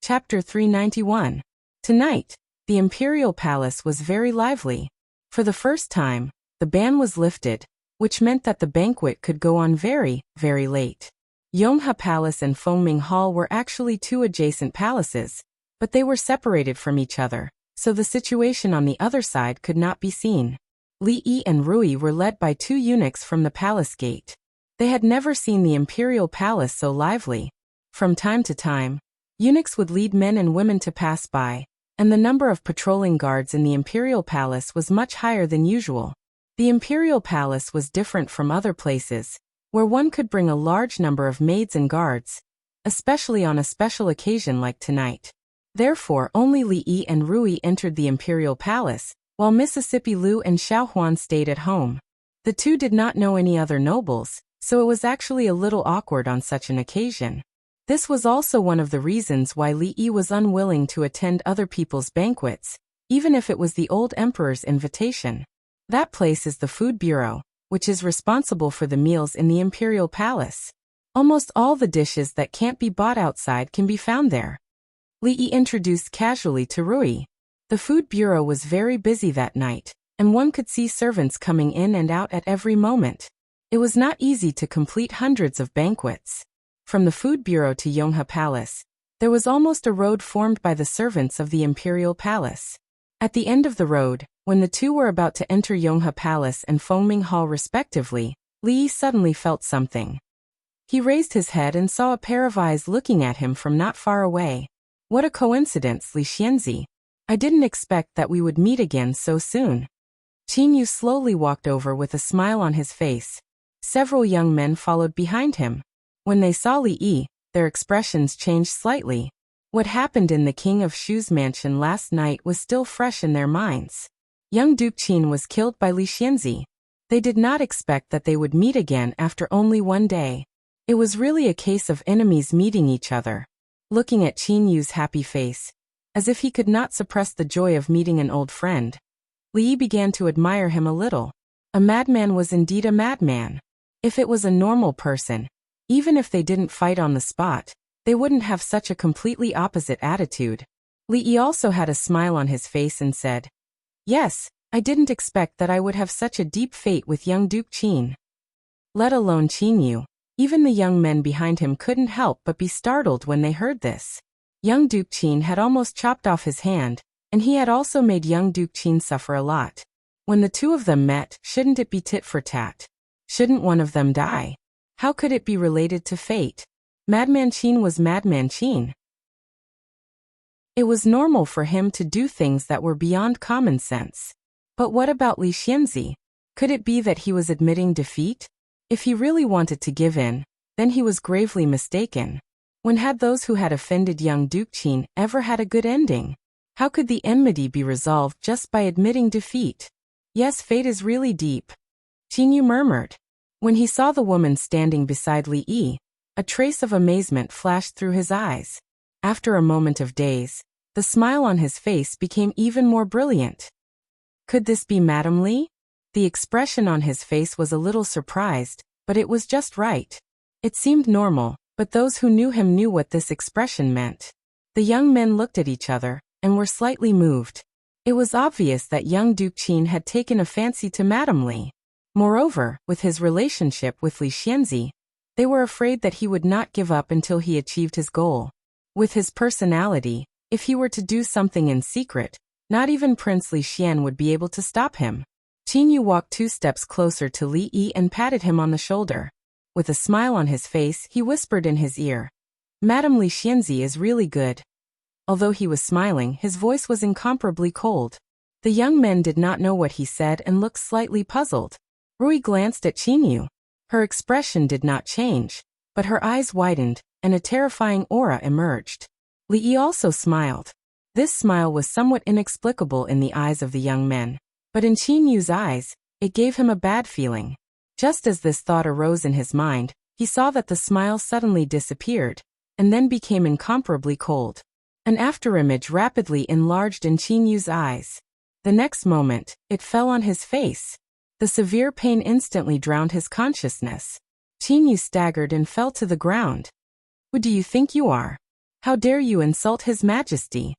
Chapter 391. Tonight, the imperial palace was very lively. For the first time, the ban was lifted, which meant that the banquet could go on very, very late. Yonghe Palace and Fengming Hall were actually two adjacent palaces, but they were separated from each other, so the situation on the other side could not be seen. Li Yi and Rui were led by two eunuchs from the palace gate. They had never seen the imperial palace so lively. From time to time, eunuchs would lead men and women to pass by, and the number of patrolling guards in the imperial palace was much higher than usual. The imperial palace was different from other places, where one could bring a large number of maids and guards, especially on a special occasion like tonight. Therefore, only Li Yi and Rui entered the imperial palace, while Mississippi Liu and Xiaohuan stayed at home. The two did not know any other nobles, so it was actually a little awkward on such an occasion. This was also one of the reasons why Li Yi was unwilling to attend other people's banquets, even if it was the old emperor's invitation. That place is the food bureau, which is responsible for the meals in the imperial palace. Almost all the dishes that can't be bought outside can be found there. Li Yi introduced casually to Rui. The food bureau was very busy that night, and one could see servants coming in and out at every moment. It was not easy to complete hundreds of banquets. From the food bureau to Yonghe Palace, there was almost a road formed by the servants of the imperial palace. At the end of the road, when the two were about to enter Yonghe Palace and Fengming Hall respectively, Li Yi suddenly felt something. He raised his head and saw a pair of eyes looking at him from not far away. What a coincidence, Li Xianzi. I didn't expect that we would meet again so soon. Qin Yu slowly walked over with a smile on his face. Several young men followed behind him. When they saw Li Yi, their expressions changed slightly. What happened in the King of Shu's mansion last night was still fresh in their minds. Young Duke Qin was killed by Li Xianzi. They did not expect that they would meet again after only one day. It was really a case of enemies meeting each other. Looking at Qin Yu's happy face, as if he could not suppress the joy of meeting an old friend, Li Yi began to admire him a little. A madman was indeed a madman. If it was a normal person, even if they didn't fight on the spot, they wouldn't have such a completely opposite attitude. Li Yi also had a smile on his face and said, "Yes, I didn't expect that I would have such a deep fate with young Duke Qin." Let alone Qin Yu. Even the young men behind him couldn't help but be startled when they heard this. Young Duke Qin had almost chopped off his hand, and he had also made young Duke Qin suffer a lot. When the two of them met, shouldn't it be tit for tat? Shouldn't one of them die? How could it be related to fate? Madman Qin was Madman Qin. It was normal for him to do things that were beyond common sense. But what about Li Xianzi? Could it be that he was admitting defeat? If he really wanted to give in, then he was gravely mistaken. When had those who had offended young Duke Qin ever had a good ending? How could the enmity be resolved just by admitting defeat? Yes, fate is really deep. Qin Yu murmured. When he saw the woman standing beside Li Yi, a trace of amazement flashed through his eyes. After a moment of daze, the smile on his face became even more brilliant. Could this be Madame Li? The expression on his face was a little surprised, but it was just right. It seemed normal, but those who knew him knew what this expression meant. The young men looked at each other, and were slightly moved. It was obvious that young Duke Qin had taken a fancy to Madame Li. Moreover, with his relationship with Li Xianzi, they were afraid that he would not give up until he achieved his goal. With his personality, if he were to do something in secret, not even Prince Li Xian would be able to stop him. Qin Yu walked 2 steps closer to Li Yi and patted him on the shoulder. With a smile on his face, he whispered in his ear, "Madame Li Xianzi is really good." Although he was smiling, his voice was incomparably cold. The young men did not know what he said and looked slightly puzzled. Rui glanced at Qin Yu. Her expression did not change, but her eyes widened, and a terrifying aura emerged. Li Yi also smiled. This smile was somewhat inexplicable in the eyes of the young men, but in Qin Yu's eyes, it gave him a bad feeling. Just as this thought arose in his mind, he saw that the smile suddenly disappeared, and then became incomparably cold. An afterimage rapidly enlarged in Qin Yu's eyes. The next moment, it fell on his face. The severe pain instantly drowned his consciousness. Qin Yu staggered and fell to the ground. "Who do you think you are?" How dare you insult His Majesty?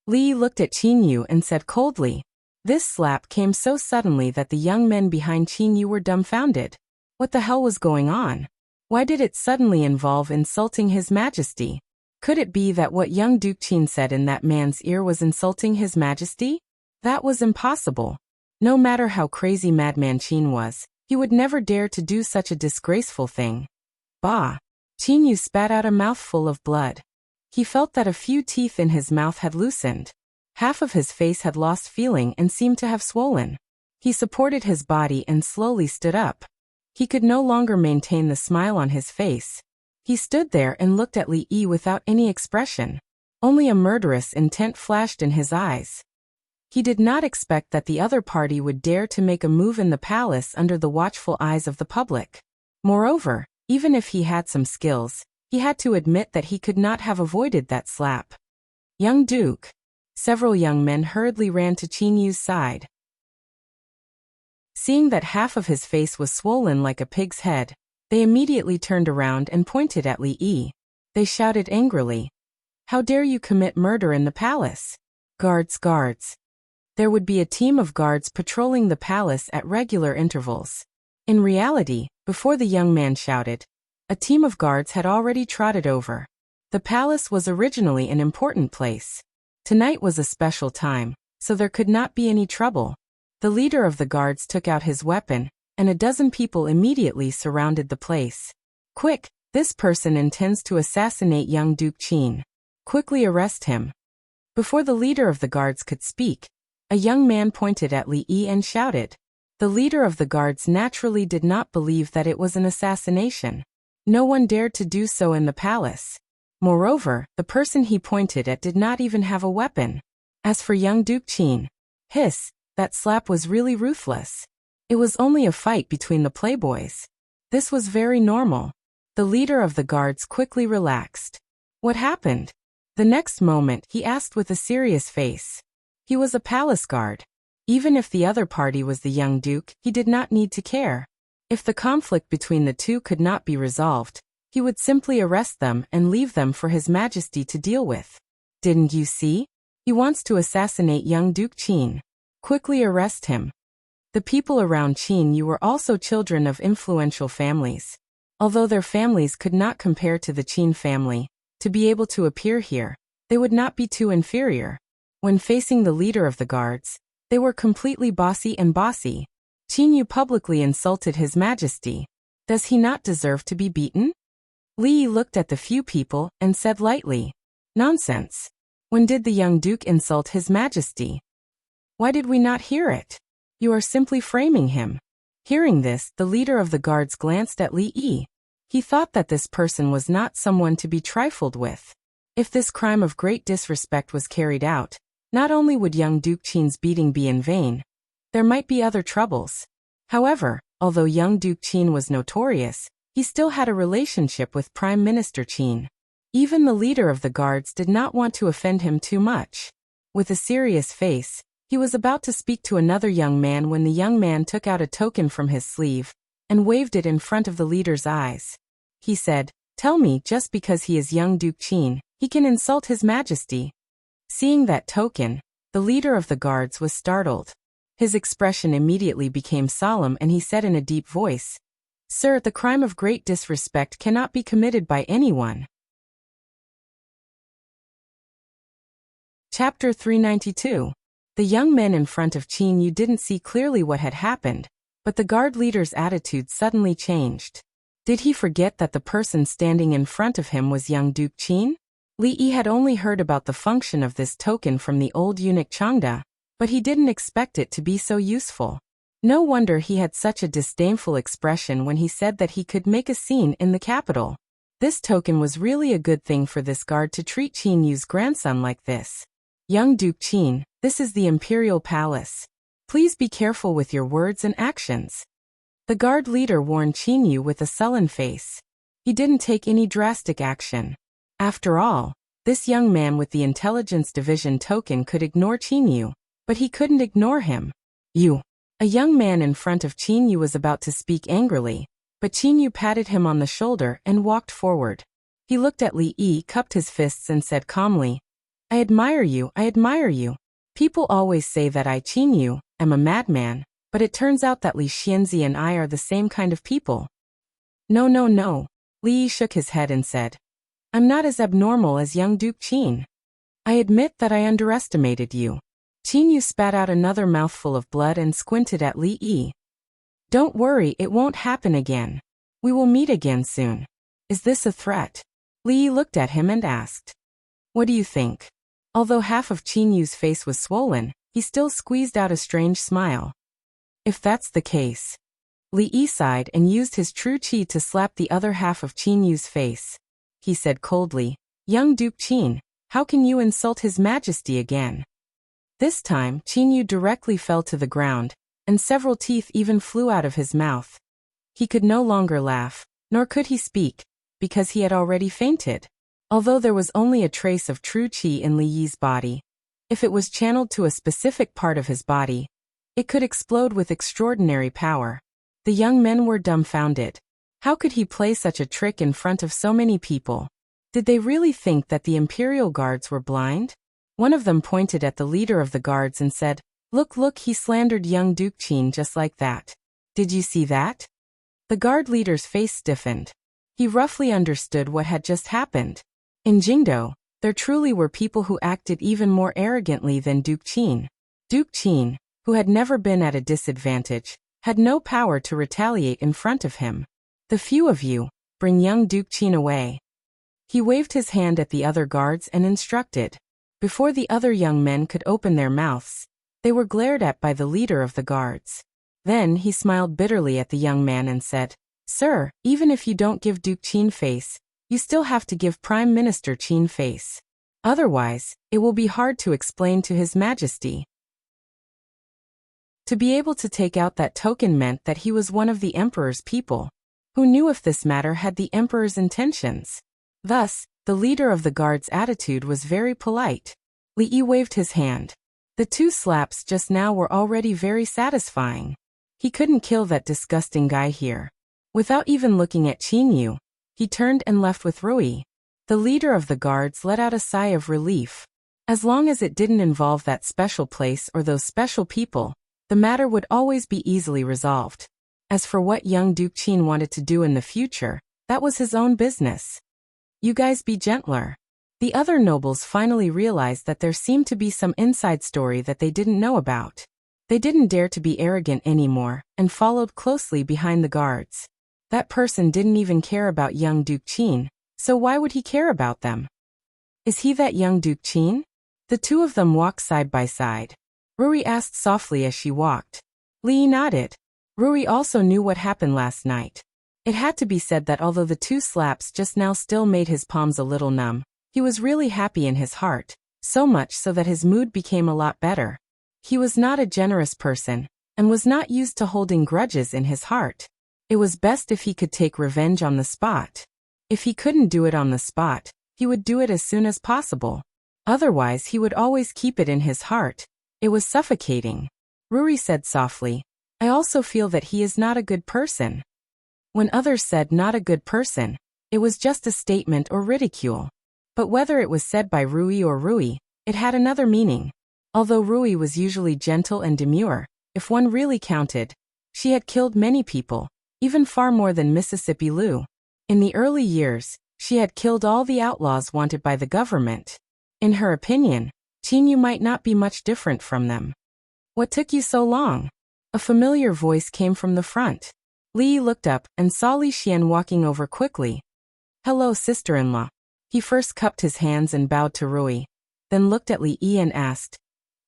Li looked at Qin Yu and said coldly. This slap came so suddenly that the young men behind Qin Yu were dumbfounded. What the hell was going on? Why did it suddenly involve insulting His Majesty? Could it be that what young Duke Qin said in that man's ear was insulting His Majesty? That was impossible. No matter how crazy Madman Qin was, he would never dare to do such a disgraceful thing. Bah! Qin Yu spat out a mouthful of blood. He felt that a few teeth in his mouth had loosened. Half of his face had lost feeling and seemed to have swollen. He supported his body and slowly stood up. He could no longer maintain the smile on his face. He stood there and looked at Li Yi without any expression. Only a murderous intent flashed in his eyes. He did not expect that the other party would dare to make a move in the palace under the watchful eyes of the public. Moreover, even if he had some skills, he had to admit that he could not have avoided that slap. Young Duke. Several young men hurriedly ran to Qin Yu's side. Seeing that half of his face was swollen like a pig's head, they immediately turned around and pointed at Li Yi. They shouted angrily. How dare you commit murder in the palace? Guards, guards. There would be a team of guards patrolling the palace at regular intervals. In reality, before the young man shouted, a team of guards had already trotted over. The palace was originally an important place. Tonight was a special time, so there could not be any trouble. The leader of the guards took out his weapon, and a dozen people immediately surrounded the place. Quick, this person intends to assassinate young Duke Qin. Quickly arrest him. Before the leader of the guards could speak, a young man pointed at Li Yi and shouted. The leader of the guards naturally did not believe that it was an assassination. No one dared to do so in the palace. Moreover, the person he pointed at did not even have a weapon. As for young Duke Qin, that slap was really ruthless. It was only a fight between the playboys. This was very normal. The leader of the guards quickly relaxed. What happened? The next moment, he asked with a serious face. He was a palace guard. Even if the other party was the young duke, he did not need to care. If the conflict between the two could not be resolved, he would simply arrest them and leave them for His Majesty to deal with. Didn't you see? He wants to assassinate young Duke Qin. Quickly arrest him. The people around Qin Yu were also children of influential families. Although their families could not compare to the Qin family, to be able to appear here, they would not be too inferior. When facing the leader of the guards, they were completely bossy. Qin Yu publicly insulted His Majesty. Does he not deserve to be beaten? Li Yi looked at the few people and said lightly, Nonsense. When did the young duke insult His Majesty? Why did we not hear it? You are simply framing him. Hearing this, the leader of the guards glanced at Li Yi. He thought that this person was not someone to be trifled with. If this crime of great disrespect was carried out, not only would young Duke Qin's beating be in vain, there might be other troubles. However, although young Duke Qin was notorious, he still had a relationship with Prime Minister Qin. Even the leader of the guards did not want to offend him too much. With a serious face, he was about to speak to another young man when the young man took out a token from his sleeve and waved it in front of the leader's eyes. He said, Tell me, just because he is young Duke Qin, he can insult His Majesty. Seeing that token, the leader of the guards was startled. His expression immediately became solemn and he said in a deep voice, Sir, the crime of great disrespect cannot be committed by anyone. Chapter 392. The young men in front of Qin Yu didn't see clearly what had happened, but the guard leader's attitude suddenly changed. Did he forget that the person standing in front of him was young Duke Qin? Li Yi had only heard about the function of this token from the old eunuch Changda, but he didn't expect it to be so useful. No wonder he had such a disdainful expression when he said that he could make a scene in the capital. This token was really a good thing for this guard to treat Qin Yu's grandson like this. Young Duke Qin, this is the imperial palace. Please be careful with your words and actions. The guard leader warned Qin Yu with a sullen face. He didn't take any drastic action. After all, this young man with the intelligence division token could ignore Qin Yu, but he couldn't ignore him. You. A young man in front of Qin Yu was about to speak angrily, but Qin Yu patted him on the shoulder and walked forward. He looked at Li Yi, cupped his fists and said calmly, I admire you, I admire you. People always say that I, Qin Yu, am a madman, but it turns out that Li Xianzi and I are the same kind of people. No, no, no. Li Yi shook his head and said, I'm not as abnormal as young Duke Qin. I admit that I underestimated you. Qin Yu spat out another mouthful of blood and squinted at Li Yi. Don't worry, it won't happen again. We will meet again soon. Is this a threat? Li Yi looked at him and asked. What do you think? Although half of Qin Yu's face was swollen, he still squeezed out a strange smile. If that's the case. Li Yi sighed and used his true qi to slap the other half of Qin Yu's face. He said coldly, Young Duke Qin, how can you insult His Majesty again? This time, Qin Yu directly fell to the ground, and several teeth even flew out of his mouth. He could no longer laugh, nor could he speak, because he had already fainted. Although there was only a trace of true qi in Li Yi's body, if it was channeled to a specific part of his body, it could explode with extraordinary power. The young men were dumbfounded. How could he play such a trick in front of so many people? Did they really think that the Imperial Guards were blind? One of them pointed at the leader of the guards and said, Look, look, he slandered young Duke Qin just like that. Did you see that? The guard leader's face stiffened. He roughly understood what had just happened. In Jingdo, there truly were people who acted even more arrogantly than Duke Qin. Duke Qin, who had never been at a disadvantage, had no power to retaliate in front of him. The few of you, bring young Duke Qin away. He waved his hand at the other guards and instructed. Before the other young men could open their mouths, they were glared at by the leader of the guards. Then he smiled bitterly at the young man and said, Sir, even if you don't give Duke Qin face, you still have to give Prime Minister Qin face. Otherwise, it will be hard to explain to His Majesty. To be able to take out that token meant that he was one of the Emperor's people. Who knew if this matter had the Emperor's intentions? Thus, the leader of the guard's attitude was very polite. Li Yi waved his hand. The 2 slaps just now were already very satisfying. He couldn't kill that disgusting guy here. Without even looking at Qin Yu, he turned and left with Rui. The leader of the guards let out a sigh of relief. As long as it didn't involve that special place or those special people, the matter would always be easily resolved. As for what young Duke Qin wanted to do in the future, that was his own business. You guys be gentler. The other nobles finally realized that there seemed to be some inside story that they didn't know about. They didn't dare to be arrogant anymore, and followed closely behind the guards. That person didn't even care about young Duke Qin, so why would he care about them? Is he that young Duke Qin? The 2 of them walked side by side. Rui asked softly as she walked. Li Yi nodded. Rui also knew what happened last night. It had to be said that although the 2 slaps just now still made his palms a little numb, he was really happy in his heart, so much so that his mood became a lot better. He was not a generous person, and was not used to holding grudges in his heart. It was best if he could take revenge on the spot. If he couldn't do it on the spot, he would do it as soon as possible. Otherwise he would always keep it in his heart. It was suffocating. Ruri said softly, I also feel that he is not a good person. When others said not a good person, it was just a statement or ridicule. But whether it was said by Rui or Rui, it had another meaning. Although Rui was usually gentle and demure, if one really counted, she had killed many people, even far more than Mississippi Lu. In the early years, she had killed all the outlaws wanted by the government. In her opinion, Qin Yu might not be much different from them. What took you so long? A familiar voice came from the front. Li Yi looked up and saw Li Xian walking over quickly. Hello, sister-in-law. He first cupped his hands and bowed to Rui, then looked at Li Yi and asked,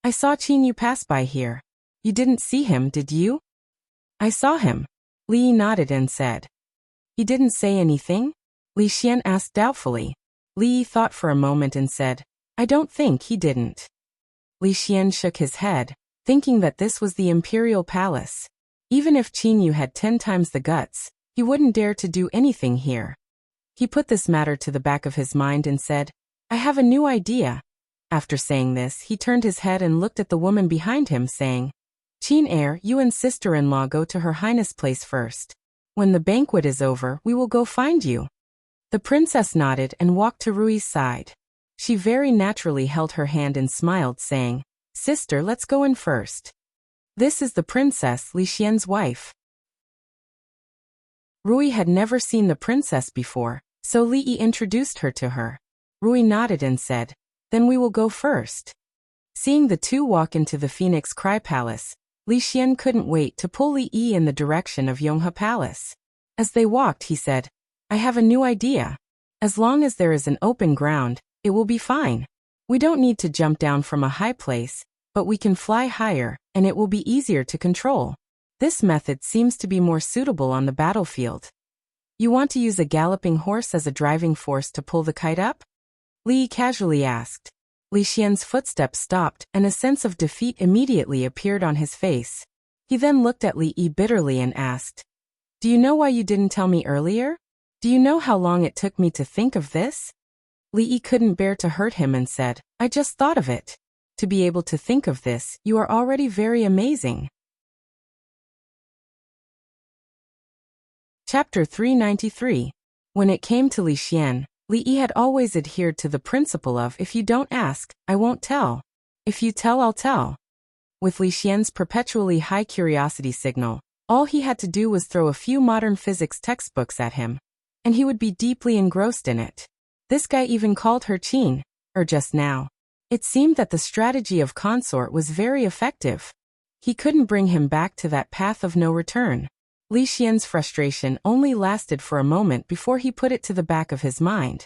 I saw Qin Yu pass by here. You didn't see him, did you? I saw him. Li Yi nodded and said. He didn't say anything? Li Xian asked doubtfully. Li Yi thought for a moment and said, I don't think he didn't. Li Xian shook his head, thinking that this was the imperial palace. Even if Qin Yu had 10 times the guts, he wouldn't dare to do anything here. He put this matter to the back of his mind and said, I have a new idea. After saying this, he turned his head and looked at the woman behind him, saying, Qin heir, you and sister-in-law go to Her Highness' place first. When the banquet is over, we will go find you. The princess nodded and walked to Rui's side. She very naturally held her hand and smiled, saying, "Sister, let's go in first. This is the princess, Li Xian's wife." Rui had never seen the princess before, so Li Yi introduced her to her. Rui nodded and said, "Then we will go first." Seeing the two walk into the Phoenix Cry Palace, Li Xian couldn't wait to pull Li Yi in the direction of Yonghe Palace. As they walked, he said, "I have a new idea. As long as there is an open ground, it will be fine. We don't need to jump down from a high place, but we can fly higher, and it will be easier to control. This method seems to be more suitable on the battlefield." "You want to use a galloping horse as a driving force to pull the kite up?" Li Yi casually asked. Li Xian's footsteps stopped, and a sense of defeat immediately appeared on his face. He then looked at Li Yi bitterly and asked, "Do you know why you didn't tell me earlier? Do you know how long it took me to think of this?" Li Yi couldn't bear to hurt him and said, "I just thought of it. To be able to think of this, you are already very amazing." Chapter 393. When it came to Li Xian, Li Yi had always adhered to the principle of "if you don't ask, I won't tell. If you tell, I'll tell." With Li Xian's perpetually high curiosity signal, all he had to do was throw a few modern physics textbooks at him, and he would be deeply engrossed in it. This guy even called her Qin, or just now. It seemed that the strategy of consort was very effective. He couldn't bring him back to that path of no return. Li Xian's frustration only lasted for a moment before he put it to the back of his mind.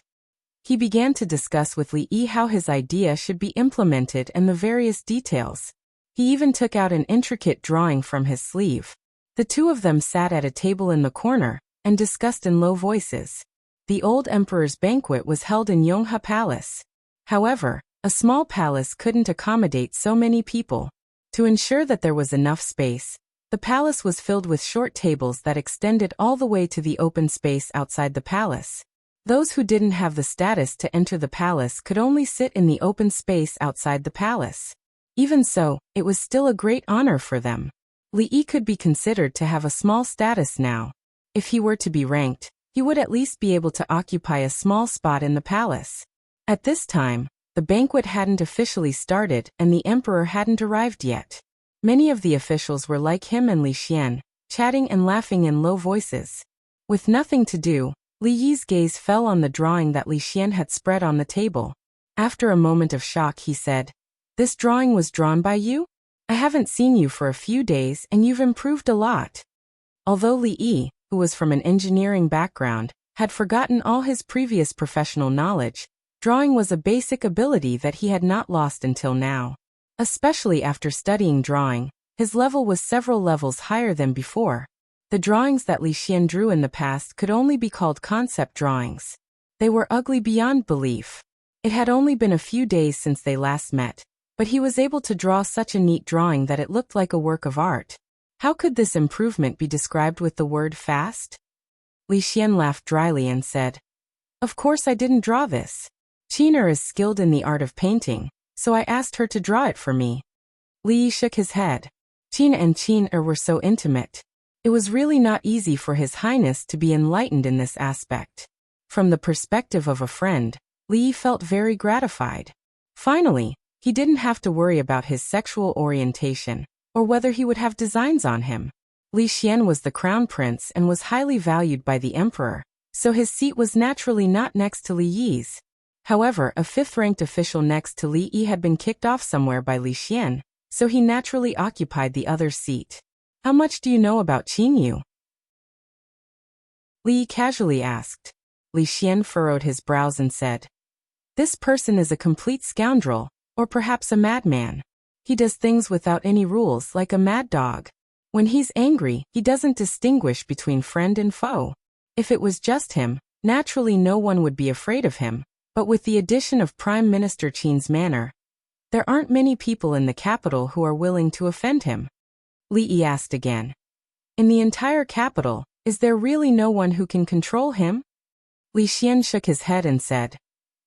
He began to discuss with Li Yi how his idea should be implemented and the various details. He even took out an intricate drawing from his sleeve. The two of them sat at a table in the corner and discussed in low voices. The old emperor's banquet was held in Yonghe Palace. However, a small palace couldn't accommodate so many people. To ensure that there was enough space, the palace was filled with short tables that extended all the way to the open space outside the palace. Those who didn't have the status to enter the palace could only sit in the open space outside the palace. Even so, it was still a great honor for them. Li Yi could be considered to have a small status now. If he were to be ranked, he would at least be able to occupy a small spot in the palace. At this time, the banquet hadn't officially started and the emperor hadn't arrived yet. Many of the officials were like him and Li Xian, chatting and laughing in low voices. With nothing to do, Li Yi's gaze fell on the drawing that Li Xian had spread on the table. After a moment of shock, he said, "This drawing was drawn by you? I haven't seen you for a few days and you've improved a lot." Although Li Yi, who was from an engineering background, had forgotten all his previous professional knowledge, drawing was a basic ability that he had not lost until now. Especially after studying drawing, his level was several levels higher than before. The drawings that Li Xian drew in the past could only be called concept drawings. They were ugly beyond belief. It had only been a few days since they last met, but he was able to draw such a neat drawing that it looked like a work of art. How could this improvement be described with the word fast? Li Xian laughed dryly and said, "Of course I didn't draw this. Qin is skilled in the art of painting, so I asked her to draw it for me." Li Yi shook his head. Qin were so intimate. It was really not easy for His Highness to be enlightened in this aspect. From the perspective of a friend, Li Yi felt very gratified. Finally, he didn't have to worry about his sexual orientation, or whether he would have designs on him. Li Xian was the crown prince and was highly valued by the emperor, so his seat was naturally not next to Li Yi's. However, a fifth-ranked official next to Li Yi had been kicked off somewhere by Li Xian, so he naturally occupied the other's seat. "How much do you know about Qin Yu?" Li Yi casually asked. Li Xian furrowed his brows and said, "This person is a complete scoundrel, or perhaps a madman. He does things without any rules like a mad dog. When he's angry, he doesn't distinguish between friend and foe. If it was just him, naturally no one would be afraid of him. But with the addition of Prime Minister Qin's manner, there aren't many people in the capital who are willing to offend him." Li Yi asked again. "In the entire capital, is there really no one who can control him?" Li Xian shook his head and said,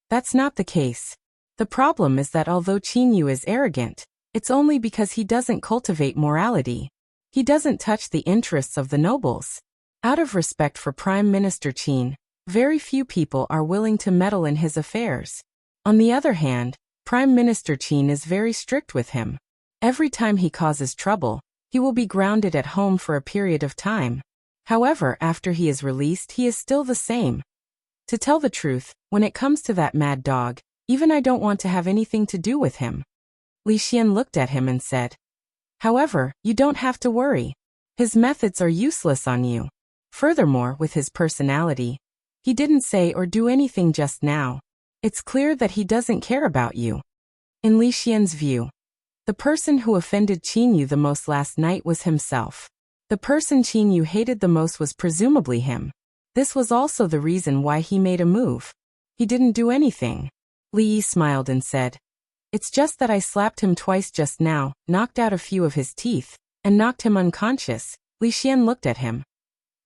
"That's not the case. The problem is that although Qin Yu is arrogant, it's only because he doesn't cultivate morality. He doesn't touch the interests of the nobles. Out of respect for Prime Minister Qin, Very few people are willing to meddle in his affairs. On the other hand, Prime Minister Qin is very strict with him. Every time he causes trouble, he will be grounded at home for a period of time. However, after he is released, he is still the same. To tell the truth, when it comes to that mad dog, even I don't want to have anything to do with him. Li Xian looked at him and said, however, you don't have to worry. His methods are useless on you. Furthermore, with his personality, he didn't say or do anything just now. It's clear that he doesn't care about you. In Li Xian's view, the person who offended Qin Yu the most last night was himself. The person Qin Yu hated the most was presumably him. This was also the reason why he made a move. He didn't do anything. Li Yi smiled and said, it's just that I slapped him twice just now, knocked out a few of his teeth, and knocked him unconscious. Li Xian looked at him.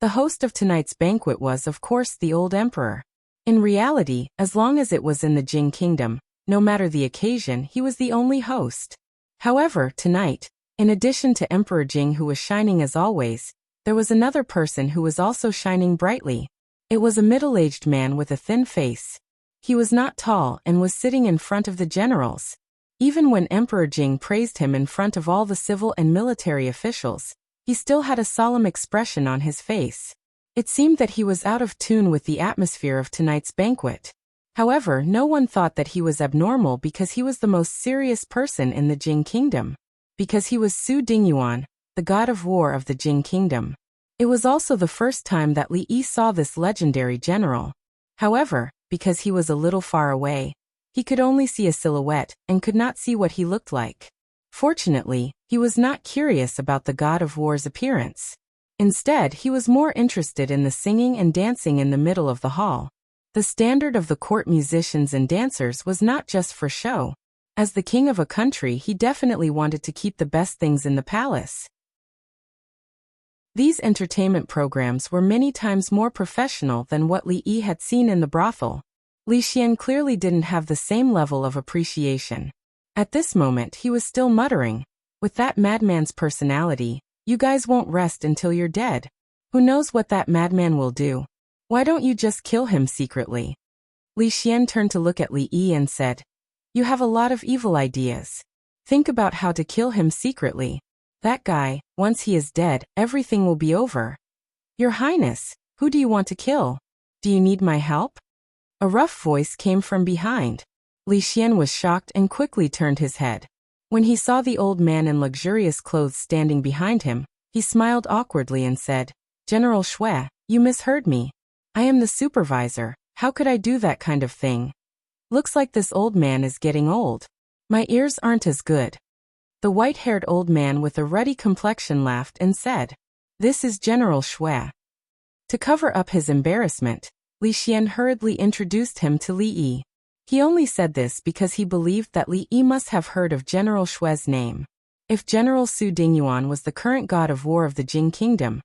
The host of tonight's banquet was, of course, the old emperor. In reality, as long as it was in the Jing kingdom, no matter the occasion, he was the only host. However, tonight, in addition to Emperor Jing, who was shining as always, there was another person who was also shining brightly. It was a middle-aged man with a thin face. He was not tall and was sitting in front of the generals. Even when Emperor Jing praised him in front of all the civil and military officials, he still had a solemn expression on his face. It seemed that he was out of tune with the atmosphere of tonight's banquet. However, no one thought that he was abnormal because he was the most serious person in the Jing kingdom. Because he was Su Dingyuan, the god of war of the Jing kingdom. It was also the first time that Li Yi saw this legendary general. However, because he was a little far away, he could only see a silhouette and could not see what he looked like. Fortunately, he was not curious about the god of war's appearance. Instead, he was more interested in the singing and dancing in the middle of the hall. The standard of the court musicians and dancers was not just for show. As the king of a country, he definitely wanted to keep the best things in the palace. These entertainment programs were many times more professional than what Li Yi had seen in the brothel. Li Xian clearly didn't have the same level of appreciation. At this moment, he was still muttering, with that madman's personality, you guys won't rest until you're dead. Who knows what that madman will do? Why don't you just kill him secretly? Li Xian turned to look at Li Yi and said, you have a lot of evil ideas. Think about how to kill him secretly. That guy, once he is dead, everything will be over. Your Highness, who do you want to kill? Do you need my help? A rough voice came from behind. Li Xian was shocked and quickly turned his head. When he saw the old man in luxurious clothes standing behind him, he smiled awkwardly and said, General Shui, you misheard me. I am the supervisor. How could I do that kind of thing? Looks like this old man is getting old. My ears aren't as good. The white-haired old man with a ruddy complexion laughed and said, this is General Shui. To cover up his embarrassment, Li Xian hurriedly introduced him to Li Yi. He only said this because he believed that Li Yi must have heard of General Shui's name. If General Su Dingyuan was the current god of war of the Jing kingdom,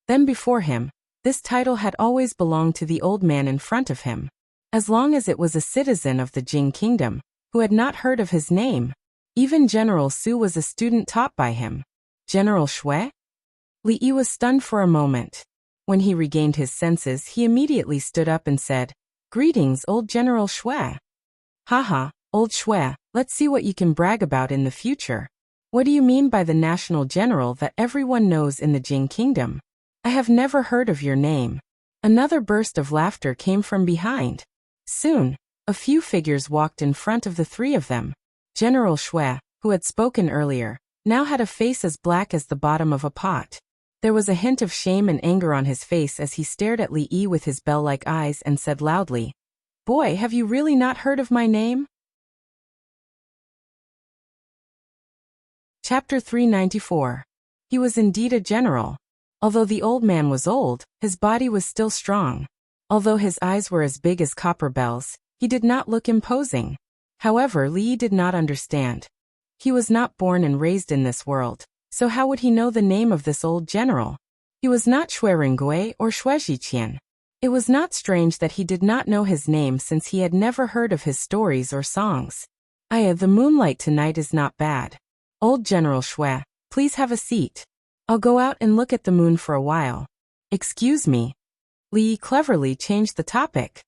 then before him, this title had always belonged to the old man in front of him. As long as it was a citizen of the Jing kingdom, who had not heard of his name, even General Su was a student taught by him. General Shui? Li Yi was stunned for a moment. When he regained his senses, he immediately stood up and said, greetings, old General Shui. Haha, old Shui, let's see what you can brag about in the future. What do you mean by the national general that everyone knows in the Jing kingdom? I have never heard of your name. Another burst of laughter came from behind. Soon, a few figures walked in front of the three of them. General Shui, who had spoken earlier, now had a face as black as the bottom of a pot. There was a hint of shame and anger on his face as he stared at Li Yi with his bell-like eyes and said loudly, boy, have you really not heard of my name? Chapter 394. He was indeed a general. Although the old man was old, his body was still strong. Although his eyes were as big as copper bells, he did not look imposing. However, Li Yi did not understand. He was not born and raised in this world, so how would he know the name of this old general? He was not Shui Ringgui or Shui Zhiqian. It was not strange that he did not know his name since he had never heard of his stories or songs. Aya, the moonlight tonight is not bad. Old General Shui, please have a seat. I'll go out and look at the moon for a while. Excuse me. Li cleverly changed the topic.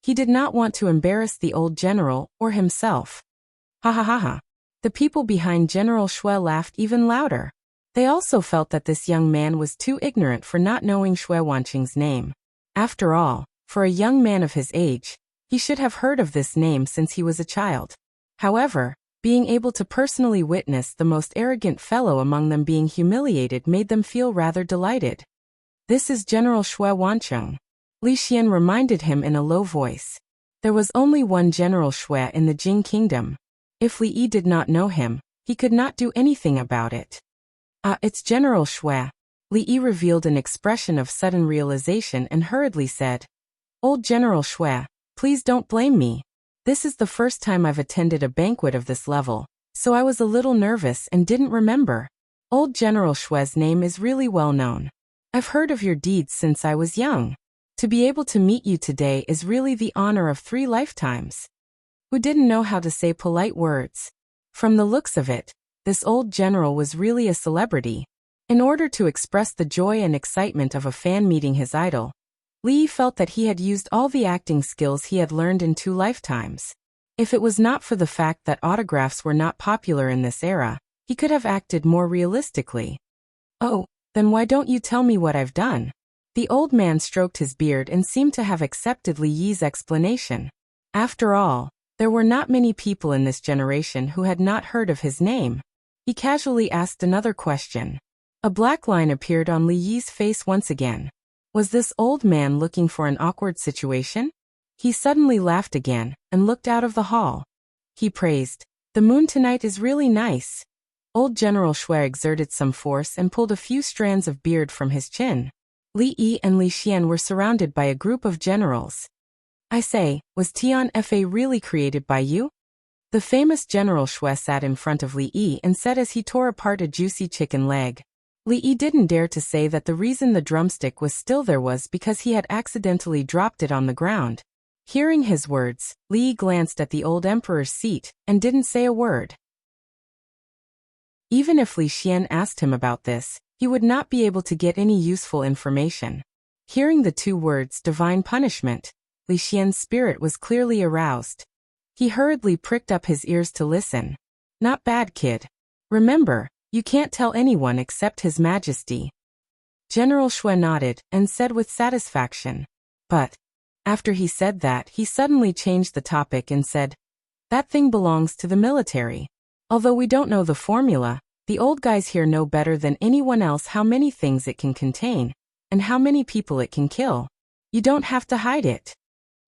He did not want to embarrass the old general or himself. Ha ha ha ha. The people behind General Shui laughed even louder. They also felt that this young man was too ignorant for not knowing Shui Wanqing's name. After all, for a young man of his age, he should have heard of this name since he was a child. However, being able to personally witness the most arrogant fellow among them being humiliated made them feel rather delighted. This is General Shui Wanqing. Li Xian reminded him in a low voice. There was only one General Shui in the Jing Kingdom. If Li Yi did not know him, he could not do anything about it. It's General Shui. Li Yi revealed an expression of sudden realization and hurriedly said, Old General Shui, please don't blame me. This is the first time I've attended a banquet of this level, so I was a little nervous and didn't remember. Old General Shui's name is really well known. I've heard of your deeds since I was young. To be able to meet you today is really the honor of 3 lifetimes. Who didn't know how to say polite words? From the looks of it, this old general was really a celebrity. In order to express the joy and excitement of a fan meeting his idol, Li felt that he had used all the acting skills he had learned in 2 lifetimes. If it was not for the fact that autographs were not popular in this era, he could have acted more realistically. Oh, then why don't you tell me what I've done? The old man stroked his beard and seemed to have accepted Li Yi's explanation. After all, there were not many people in this generation who had not heard of his name. He casually asked another question. A black line appeared on Li Yi's face once again. Was this old man looking for an awkward situation? He suddenly laughed again and looked out of the hall. He praised, "The moon tonight is really nice." Old General Shui exerted some force and pulled a few strands of beard from his chin. Li Yi and Li Xian were surrounded by a group of generals. I say, was Tian Fa really created by you? The famous General Shui sat in front of Li Yi and said as he tore apart a juicy chicken leg. Li Yi didn't dare to say that the reason the drumstick was still there was because he had accidentally dropped it on the ground. Hearing his words, Li Yi glanced at the old emperor's seat and didn't say a word. Even if Li Xian asked him about this, he would not be able to get any useful information. Hearing the 2 words divine punishment, Li Xian's spirit was clearly aroused. He hurriedly pricked up his ears to listen. Not bad, kid. Remember, you can't tell anyone except His Majesty. General Shui nodded and said with satisfaction. But, after he said that, he suddenly changed the topic and said, that thing belongs to the military. Although we don't know the formula, the old guys here know better than anyone else how many things it can contain, and how many people it can kill. You don't have to hide it.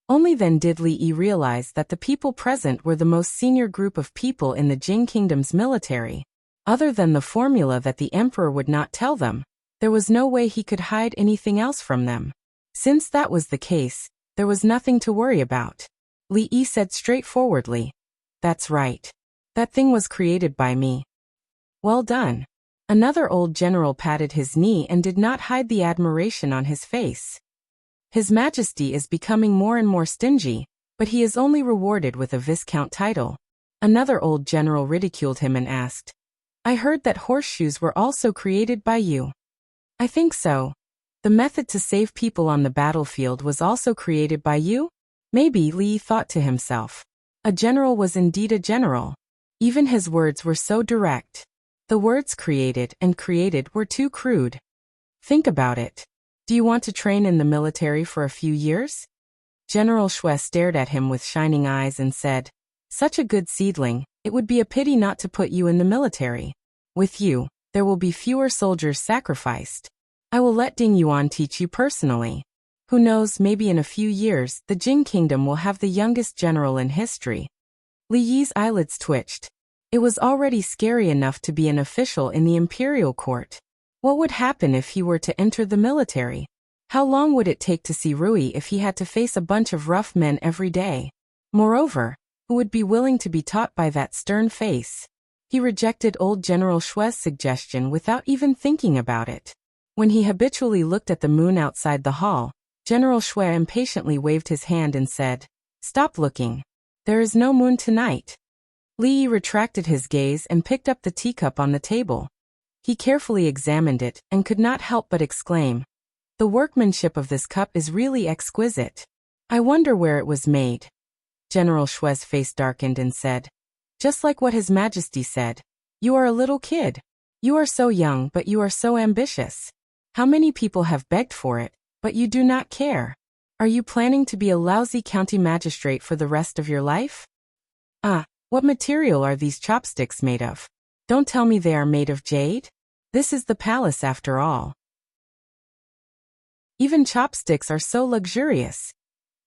Only then did Li Yi realize that the people present were the most senior group of people in the Jing Kingdom's military. Other than the formula that the emperor would not tell them, there was no way he could hide anything else from them. Since that was the case, there was nothing to worry about. Li Yi said straightforwardly, "That's right. That thing was created by me." Well done. Another old general patted his knee and did not hide the admiration on his face. His Majesty is becoming more and more stingy, but he is only rewarded with a Viscount title. Another old general ridiculed him and asked, I heard that horseshoes were also created by you. I think so. The method to save people on the battlefield was also created by you? Maybe, Li thought to himself. A general was indeed a general. Even his words were so direct. The words created and created were too crude. Think about it. Do you want to train in the military for a few years? General Shui stared at him with shining eyes and said, Such a good seedling, it would be a pity not to put you in the military. With you, there will be fewer soldiers sacrificed. I will let Ding Yuan teach you personally. Who knows, maybe in a few years, the Jing Kingdom will have the youngest general in history. Li Yi's eyelids twitched. It was already scary enough to be an official in the imperial court. What would happen if he were to enter the military? How long would it take to see Rui if he had to face a bunch of rough men every day? Moreover, who would be willing to be taught by that stern face? He rejected old General Shui's suggestion without even thinking about it. When he habitually looked at the moon outside the hall, General Shui impatiently waved his hand and said, Stop looking. There is no moon tonight. Li Yi retracted his gaze and picked up the teacup on the table. He carefully examined it and could not help but exclaim, The workmanship of this cup is really exquisite. I wonder where it was made. General Shui's face darkened and said, just like what His Majesty said, you are a little kid. You are so young, but you are so ambitious. How many people have begged for it, but you do not care? Are you planning to be a lousy county magistrate for the rest of your life? Ah, what material are these chopsticks made of? Don't tell me they are made of jade? This is the palace after all. Even chopsticks are so luxurious.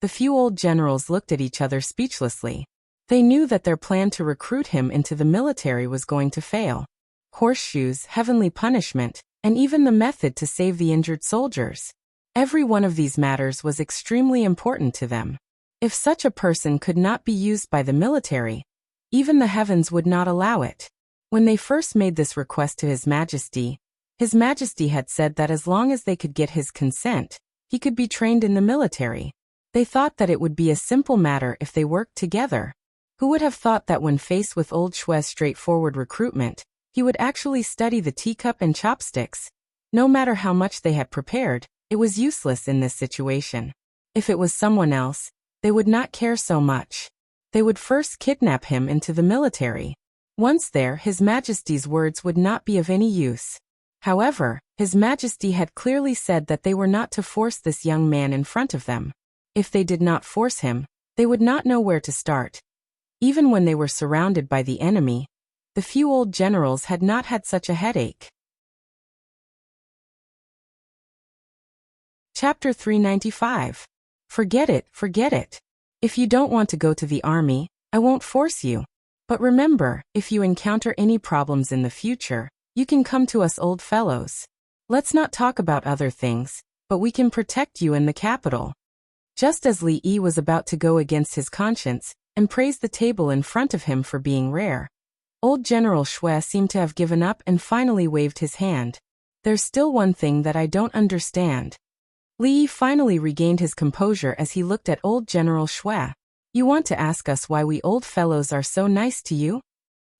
The few old generals looked at each other speechlessly. They knew that their plan to recruit him into the military was going to fail. Horseshoes, heavenly punishment, and even the method to save the injured soldiers. Every one of these matters was extremely important to them. If such a person could not be used by the military, even the heavens would not allow it. When they first made this request to His Majesty had said that as long as they could get his consent, he could be trained in the military. They thought that it would be a simple matter if they worked together. Who would have thought that when faced with old Shui's straightforward recruitment, he would actually study the teacup and chopsticks? No matter how much they had prepared, it was useless in this situation. If it was someone else, they would not care so much. They would first kidnap him into the military. Once there, His Majesty's words would not be of any use. However, His Majesty had clearly said that they were not to force this young man in front of them. If they did not force him, they would not know where to start. Even when they were surrounded by the enemy, the few old generals had not had such a headache. Chapter 395. Forget it, forget it. If you don't want to go to the army, I won't force you. But remember, if you encounter any problems in the future, you can come to us old fellows. Let's not talk about other things, but we can protect you in the capital. Just as Li Yi was about to go against his conscience and praise the table in front of him for being rare, old General Shui seemed to have given up and finally waved his hand. There's still one thing that I don't understand. Li Yi finally regained his composure as he looked at old General Shui. You want to ask us why we old fellows are so nice to you?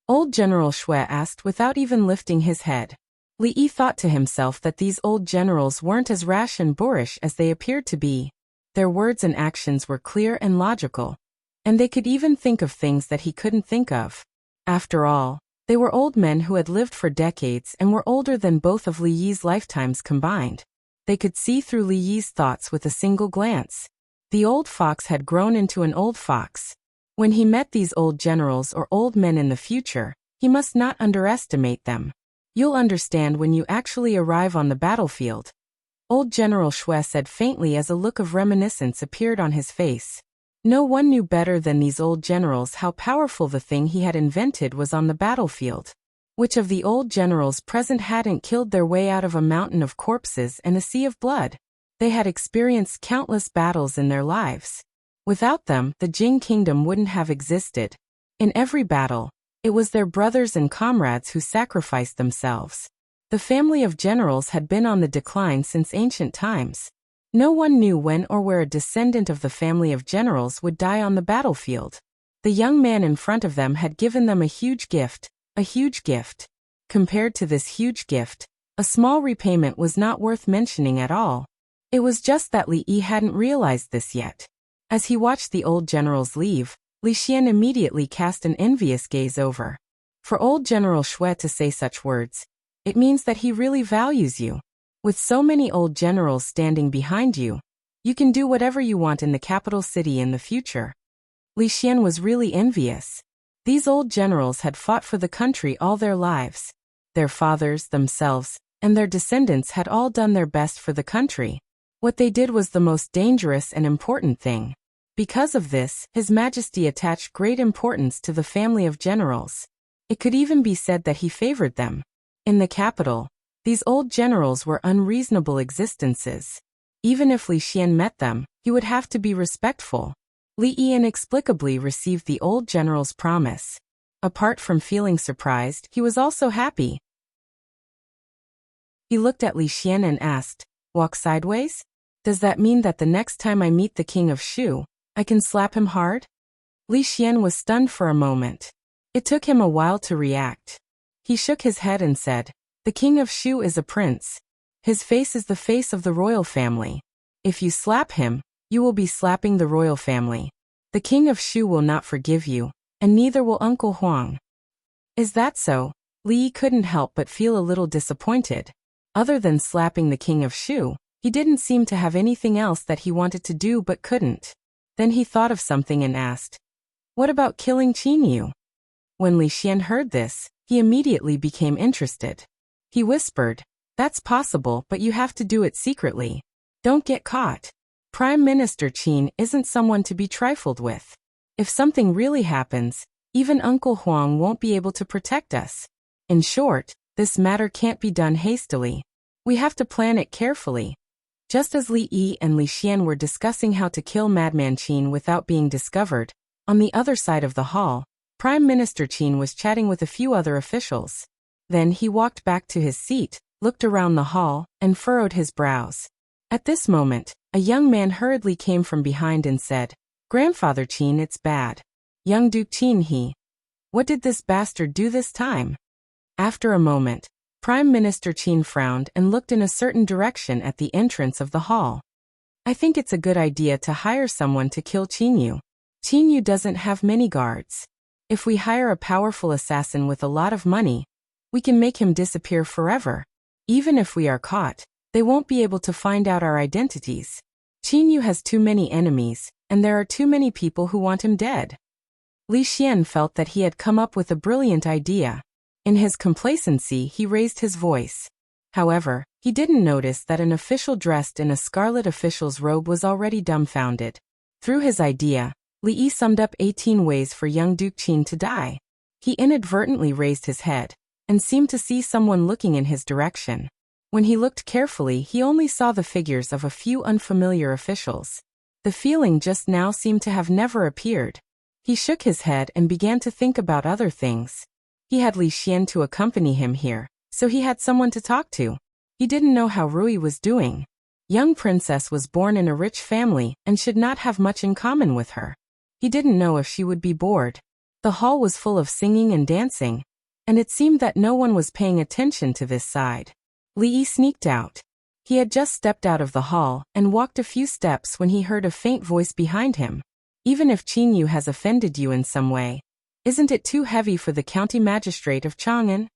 Old General Shui asked without even lifting his head. Li Yi thought to himself that these old generals weren't as rash and boorish as they appeared to be. Their words and actions were clear and logical, and they could even think of things that he couldn't think of. After all, they were old men who had lived for decades and were older than both of Li Yi's lifetimes combined. They could see through Li Yi's thoughts with a single glance. The old fox had grown into an old fox. When he met these old generals or old men in the future, he must not underestimate them. You'll understand when you actually arrive on the battlefield. Old General Shui said faintly as a look of reminiscence appeared on his face. No one knew better than these old generals how powerful the thing he had invented was on the battlefield. Which of the old generals present hadn't killed their way out of a mountain of corpses and a sea of blood? They had experienced countless battles in their lives. Without them, the Jing kingdom wouldn't have existed. In every battle, it was their brothers and comrades who sacrificed themselves. The family of generals had been on the decline since ancient times. No one knew when or where a descendant of the family of generals would die on the battlefield. The young man in front of them had given them a huge gift, a huge gift. Compared to this huge gift, a small repayment was not worth mentioning at all. It was just that Li Yi hadn't realized this yet. As he watched the old generals leave, Li Xian immediately cast an envious gaze over. For old General Shui to say such words, it means that he really values you. With so many old generals standing behind you, you can do whatever you want in the capital city in the future. Li Xian was really envious. These old generals had fought for the country all their lives. Their fathers, themselves, and their descendants had all done their best for the country. What they did was the most dangerous and important thing. Because of this, His Majesty attached great importance to the family of generals. It could even be said that he favored them. In the capital, these old generals were unreasonable existences. Even if Li Xian met them, he would have to be respectful. Li Yi inexplicably received the old general's promise. Apart from feeling surprised, he was also happy. He looked at Li Xian and asked, "Walk sideways? Does that mean that the next time I meet the king of Shu, I can slap him hard?" Li Xian was stunned for a moment. It took him a while to react. He shook his head and said, "The king of Shu is a prince. His face is the face of the royal family. If you slap him, you will be slapping the royal family. The king of Shu will not forgive you, and neither will Uncle Huang. Is that so? Li Yi couldn't help but feel a little disappointed. Other than slapping the king of Shu, he didn't seem to have anything else that he wanted to do but couldn't. Then he thought of something and asked, "What about killing Qin Yu?" When Li Xian heard this, he immediately became interested. He whispered, "That's possible, but you have to do it secretly. Don't get caught. Prime Minister Qin isn't someone to be trifled with. If something really happens, even Uncle Huang won't be able to protect us. In short, this matter can't be done hastily. We have to plan it carefully." Just as Li Yi and Li Xian were discussing how to kill Madman Qin without being discovered, on the other side of the hall, Prime Minister Qin was chatting with a few other officials. Then he walked back to his seat, looked around the hall, and furrowed his brows. At this moment, a young man hurriedly came from behind and said, "Grandfather Qin, it's bad. Young Duke Qin he. What did this bastard do this time?" After a moment, Prime Minister Qin frowned and looked in a certain direction at the entrance of the hall. "I think it's a good idea to hire someone to kill Qin Yu. Qin Yu doesn't have many guards. If we hire a powerful assassin with a lot of money, we can make him disappear forever. Even if we are caught, they won't be able to find out our identities. Qin Yu has too many enemies, and there are too many people who want him dead." Li Xian felt that he had come up with a brilliant idea. In his complacency, he raised his voice. However, he didn't notice that an official dressed in a scarlet official's robe was already dumbfounded. Through his idea, Li Yi summed up 18 ways for young Duke Qin to die. He inadvertently raised his head, and seemed to see someone looking in his direction. When he looked carefully, he only saw the figures of a few unfamiliar officials. The feeling just now seemed to have never appeared. He shook his head and began to think about other things. He had Li Xian to accompany him here, so he had someone to talk to. He didn't know how Rui was doing. Young princess was born in a rich family and should not have much in common with her. He didn't know if she would be bored. The hall was full of singing and dancing, and it seemed that no one was paying attention to this side. Li Yi sneaked out. He had just stepped out of the hall and walked a few steps when he heard a faint voice behind him. "Even if Qin Yu has offended you in some way, isn't it too heavy for the county magistrate of Chang'an?"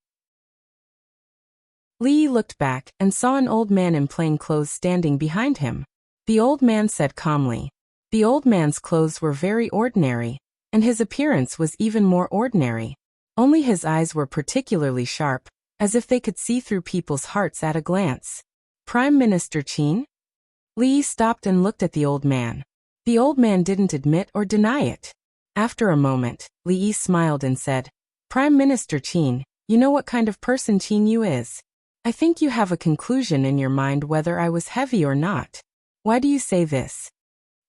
Li Yi looked back and saw an old man in plain clothes standing behind him. The old man said calmly. The old man's clothes were very ordinary, and his appearance was even more ordinary. Only his eyes were particularly sharp, as if they could see through people's hearts at a glance. "Prime Minister Qin?" Li Yi stopped and looked at the old man. The old man didn't admit or deny it. After a moment, Li Yi smiled and said, "Prime Minister Qin, you know what kind of person Qin Yu is. I think you have a conclusion in your mind whether I was heavy or not. Why do you say this?"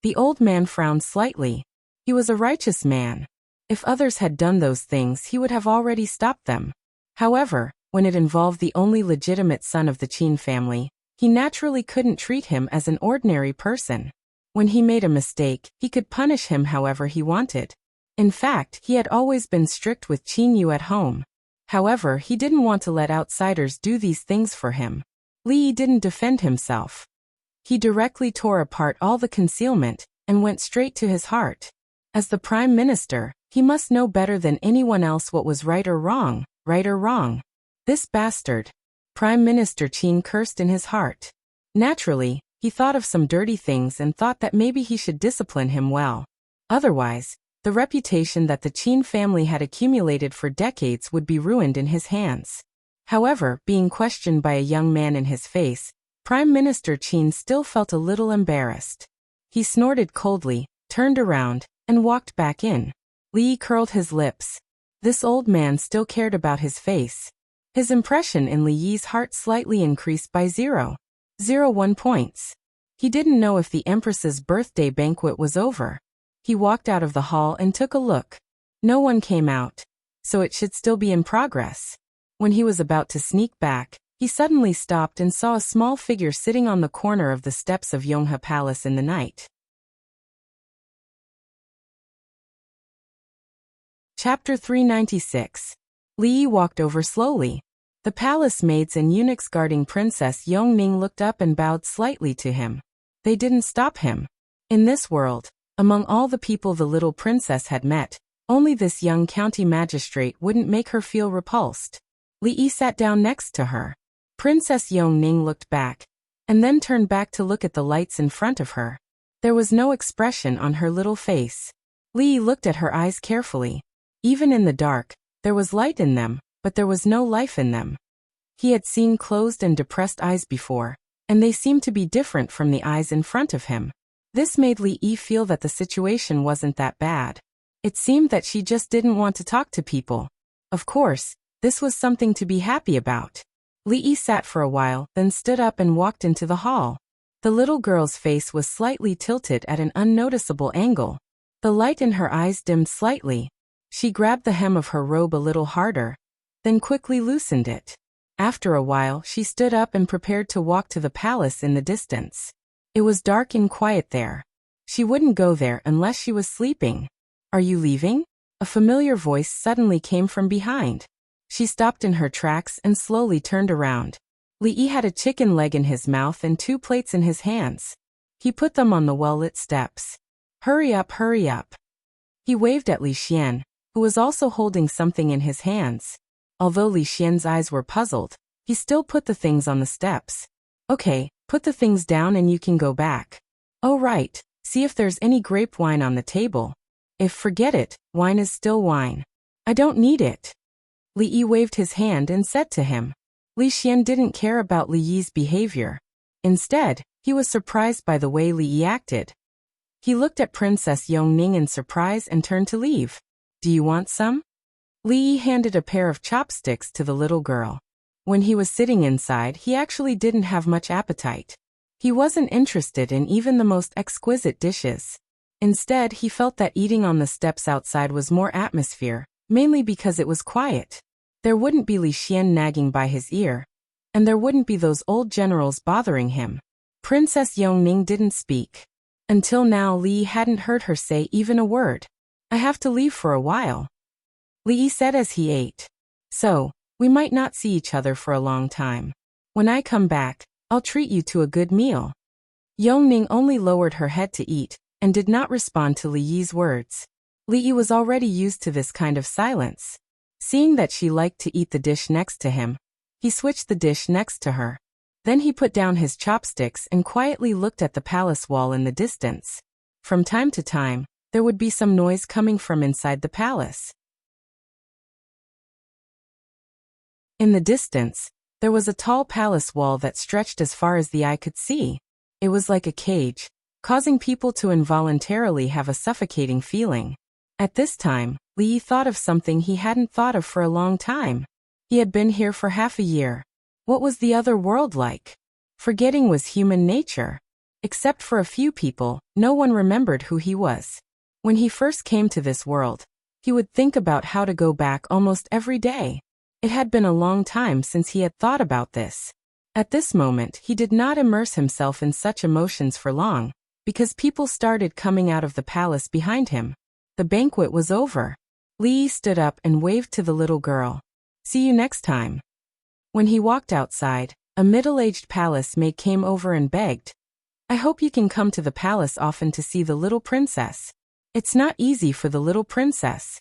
The old man frowned slightly. He was a righteous man. If others had done those things, he would have already stopped them. However, when it involved the only legitimate son of the Qin family, he naturally couldn't treat him as an ordinary person. When he made a mistake, he could punish him however he wanted. In fact, he had always been strict with Qin Yu at home. However, he didn't want to let outsiders do these things for him. Li Yi didn't defend himself. He directly tore apart all the concealment and went straight to his heart. As the prime minister, he must know better than anyone else what was right or wrong, right or wrong. This bastard. Prime Minister Qin cursed in his heart. Naturally, he thought of some dirty things and thought that maybe he should discipline him well. Otherwise, the reputation that the Qin family had accumulated for decades would be ruined in his hands. However, being questioned by a young man in his face, Prime Minister Qin still felt a little embarrassed. He snorted coldly, turned around, and walked back in. Li Yi curled his lips. This old man still cared about his face. His impression in Li Yi's heart slightly increased by 0.01 points. He didn't know if the Empress's birthday banquet was over. He walked out of the hall and took a look. No one came out, so it should still be in progress. When he was about to sneak back, he suddenly stopped and saw a small figure sitting on the corner of the steps of Yonghe Palace in the night. Chapter 396. Li Yi walked over slowly. The palace maids and eunuchs guarding Princess Yongning looked up and bowed slightly to him. They didn't stop him. In this world, among all the people the little princess had met, only this young county magistrate wouldn't make her feel repulsed. Li Yi sat down next to her. Princess Yongning looked back, and then turned back to look at the lights in front of her. There was no expression on her little face. Li Yi looked at her eyes carefully. Even in the dark, there was light in them, but there was no life in them. He had seen closed and depressed eyes before, and they seemed to be different from the eyes in front of him. This made Li Yi feel that the situation wasn't that bad. It seemed that she just didn't want to talk to people. Of course, this was something to be happy about. Li Yi sat for a while, then stood up and walked into the hall. The little girl's face was slightly tilted at an unnoticeable angle. The light in her eyes dimmed slightly. She grabbed the hem of her robe a little harder, then quickly loosened it. After a while, she stood up and prepared to walk to the palace in the distance. It was dark and quiet there. She wouldn't go there unless she was sleeping. "Are you leaving?" A familiar voice suddenly came from behind. She stopped in her tracks and slowly turned around. Li Yi had a chicken leg in his mouth and 2 plates in his hands. He put them on the well-lit steps. Hurry up, hurry up." He waved at Li Xian, who was also holding something in his hands. Although Li Xian's eyes were puzzled, he still put the things on the steps. "Okay, put the things down and you can go back." "Oh right, see if there's any grape wine on the table. If forget it, wine is still wine. I don't need it." Li Yi waved his hand and said to him. Li Xian didn't care about Li Yi's behavior. Instead, he was surprised by the way Li Yi acted. He looked at Princess Yongning in surprise and turned to leave. "Do you want some?" Li Yi handed a pair of chopsticks to the little girl. When he was sitting inside, he actually didn't have much appetite. He wasn't interested in even the most exquisite dishes. Instead, he felt that eating on the steps outside was more atmosphere, mainly because it was quiet. There wouldn't be Li Xian nagging by his ear, and there wouldn't be those old generals bothering him. Princess Yongning didn't speak. Until now, Li Yi hadn't heard her say even a word. "I have to leave for a while," Li Yi said as he ate. "So, we might not see each other for a long time. When I come back, I'll treat you to a good meal." Yongning only lowered her head to eat, and did not respond to Li Yi's words. Li Yi was already used to this kind of silence. Seeing that she liked to eat the dish next to him, he switched the dish next to her. Then he put down his chopsticks and quietly looked at the palace wall in the distance. From time to time, there would be some noise coming from inside the palace. In the distance, there was a tall palace wall that stretched as far as the eye could see. It was like a cage, causing people to involuntarily have a suffocating feeling. At this time, Li Yi thought of something he hadn't thought of for a long time. He had been here for half a year. What was the other world like? Forgetting was human nature. Except for a few people, no one remembered who he was. When he first came to this world, he would think about how to go back almost every day. It had been a long time since he had thought about this. At this moment, he did not immerse himself in such emotions for long, because people started coming out of the palace behind him. The banquet was over. Li Yi stood up and waved to the little girl. "See you next time." When he walked outside, a middle-aged palace maid came over and begged, "I hope you can come to the palace often to see the little princess. It's not easy for the little princess."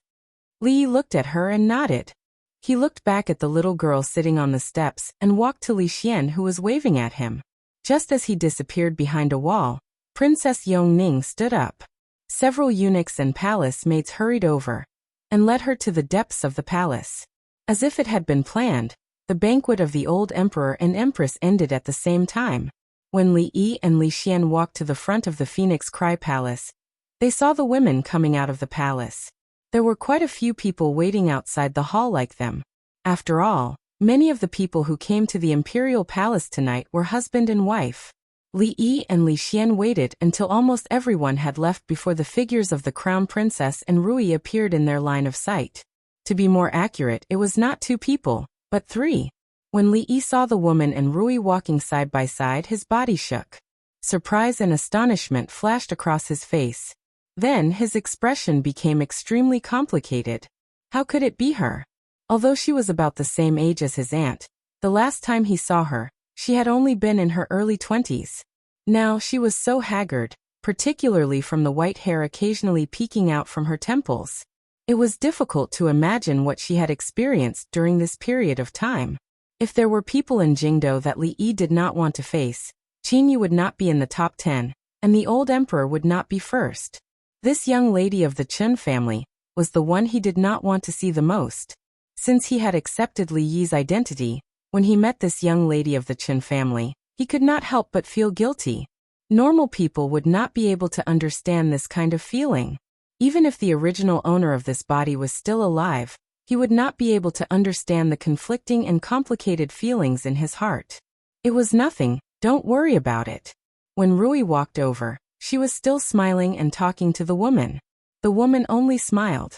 Li Yi looked at her and nodded. He looked back at the little girl sitting on the steps and walked to Li Xian, who was waving at him. Just as he disappeared behind a wall, Princess Yongning stood up. Several eunuchs and palace maids hurried over and led her to the depths of the palace. As if it had been planned, the banquet of the old emperor and empress ended at the same time. When Li Yi and Li Xian walked to the front of the Phoenix Cry Palace, they saw the women coming out of the palace. There were quite a few people waiting outside the hall like them. After all, many of the people who came to the imperial palace tonight were husband and wife. Li Yi and Li Xian waited until almost everyone had left before the figures of the crown princess and Rui appeared in their line of sight. To be more accurate, it was not 2 people, but 3. When Li Yi saw the woman and Rui walking side by side, his body shook. Surprise and astonishment flashed across his face. Then his expression became extremely complicated. How could it be her? Although she was about the same age as his aunt, the last time he saw her, she had only been in her early 20s. Now she was so haggard, particularly from the white hair occasionally peeking out from her temples. It was difficult to imagine what she had experienced during this period of time. If there were people in Jingdo that Li Yi did not want to face, Qin Yu would not be in the top 10, and the old emperor would not be first. This young lady of the Chen family was the one he did not want to see the most. Since he had accepted Li Yi's identity, when he met this young lady of the Chen family, he could not help but feel guilty. Normal people would not be able to understand this kind of feeling. Even if the original owner of this body was still alive, he would not be able to understand the conflicting and complicated feelings in his heart. It was nothing, don't worry about it. When Rui walked over, she was still smiling and talking to the woman. The woman only smiled.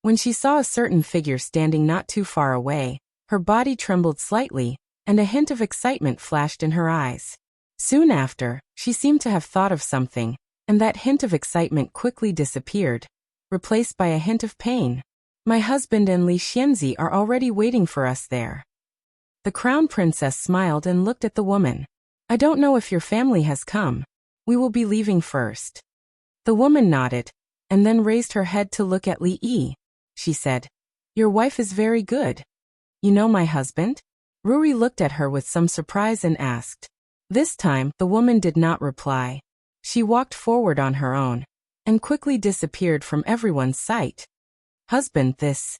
When she saw a certain figure standing not too far away, her body trembled slightly, and a hint of excitement flashed in her eyes. Soon after, she seemed to have thought of something, and that hint of excitement quickly disappeared, replaced by a hint of pain. My husband and Li Xianzi are already waiting for us there. The crown princess smiled and looked at the woman. I don't know if your family has come. We will be leaving first. The woman nodded, and then raised her head to look at Li Yi. She said, Your wife is very good. You know my husband? Rui looked at her with some surprise and asked. This time, the woman did not reply. She walked forward on her own, and quickly disappeared from everyone's sight. Husband, this.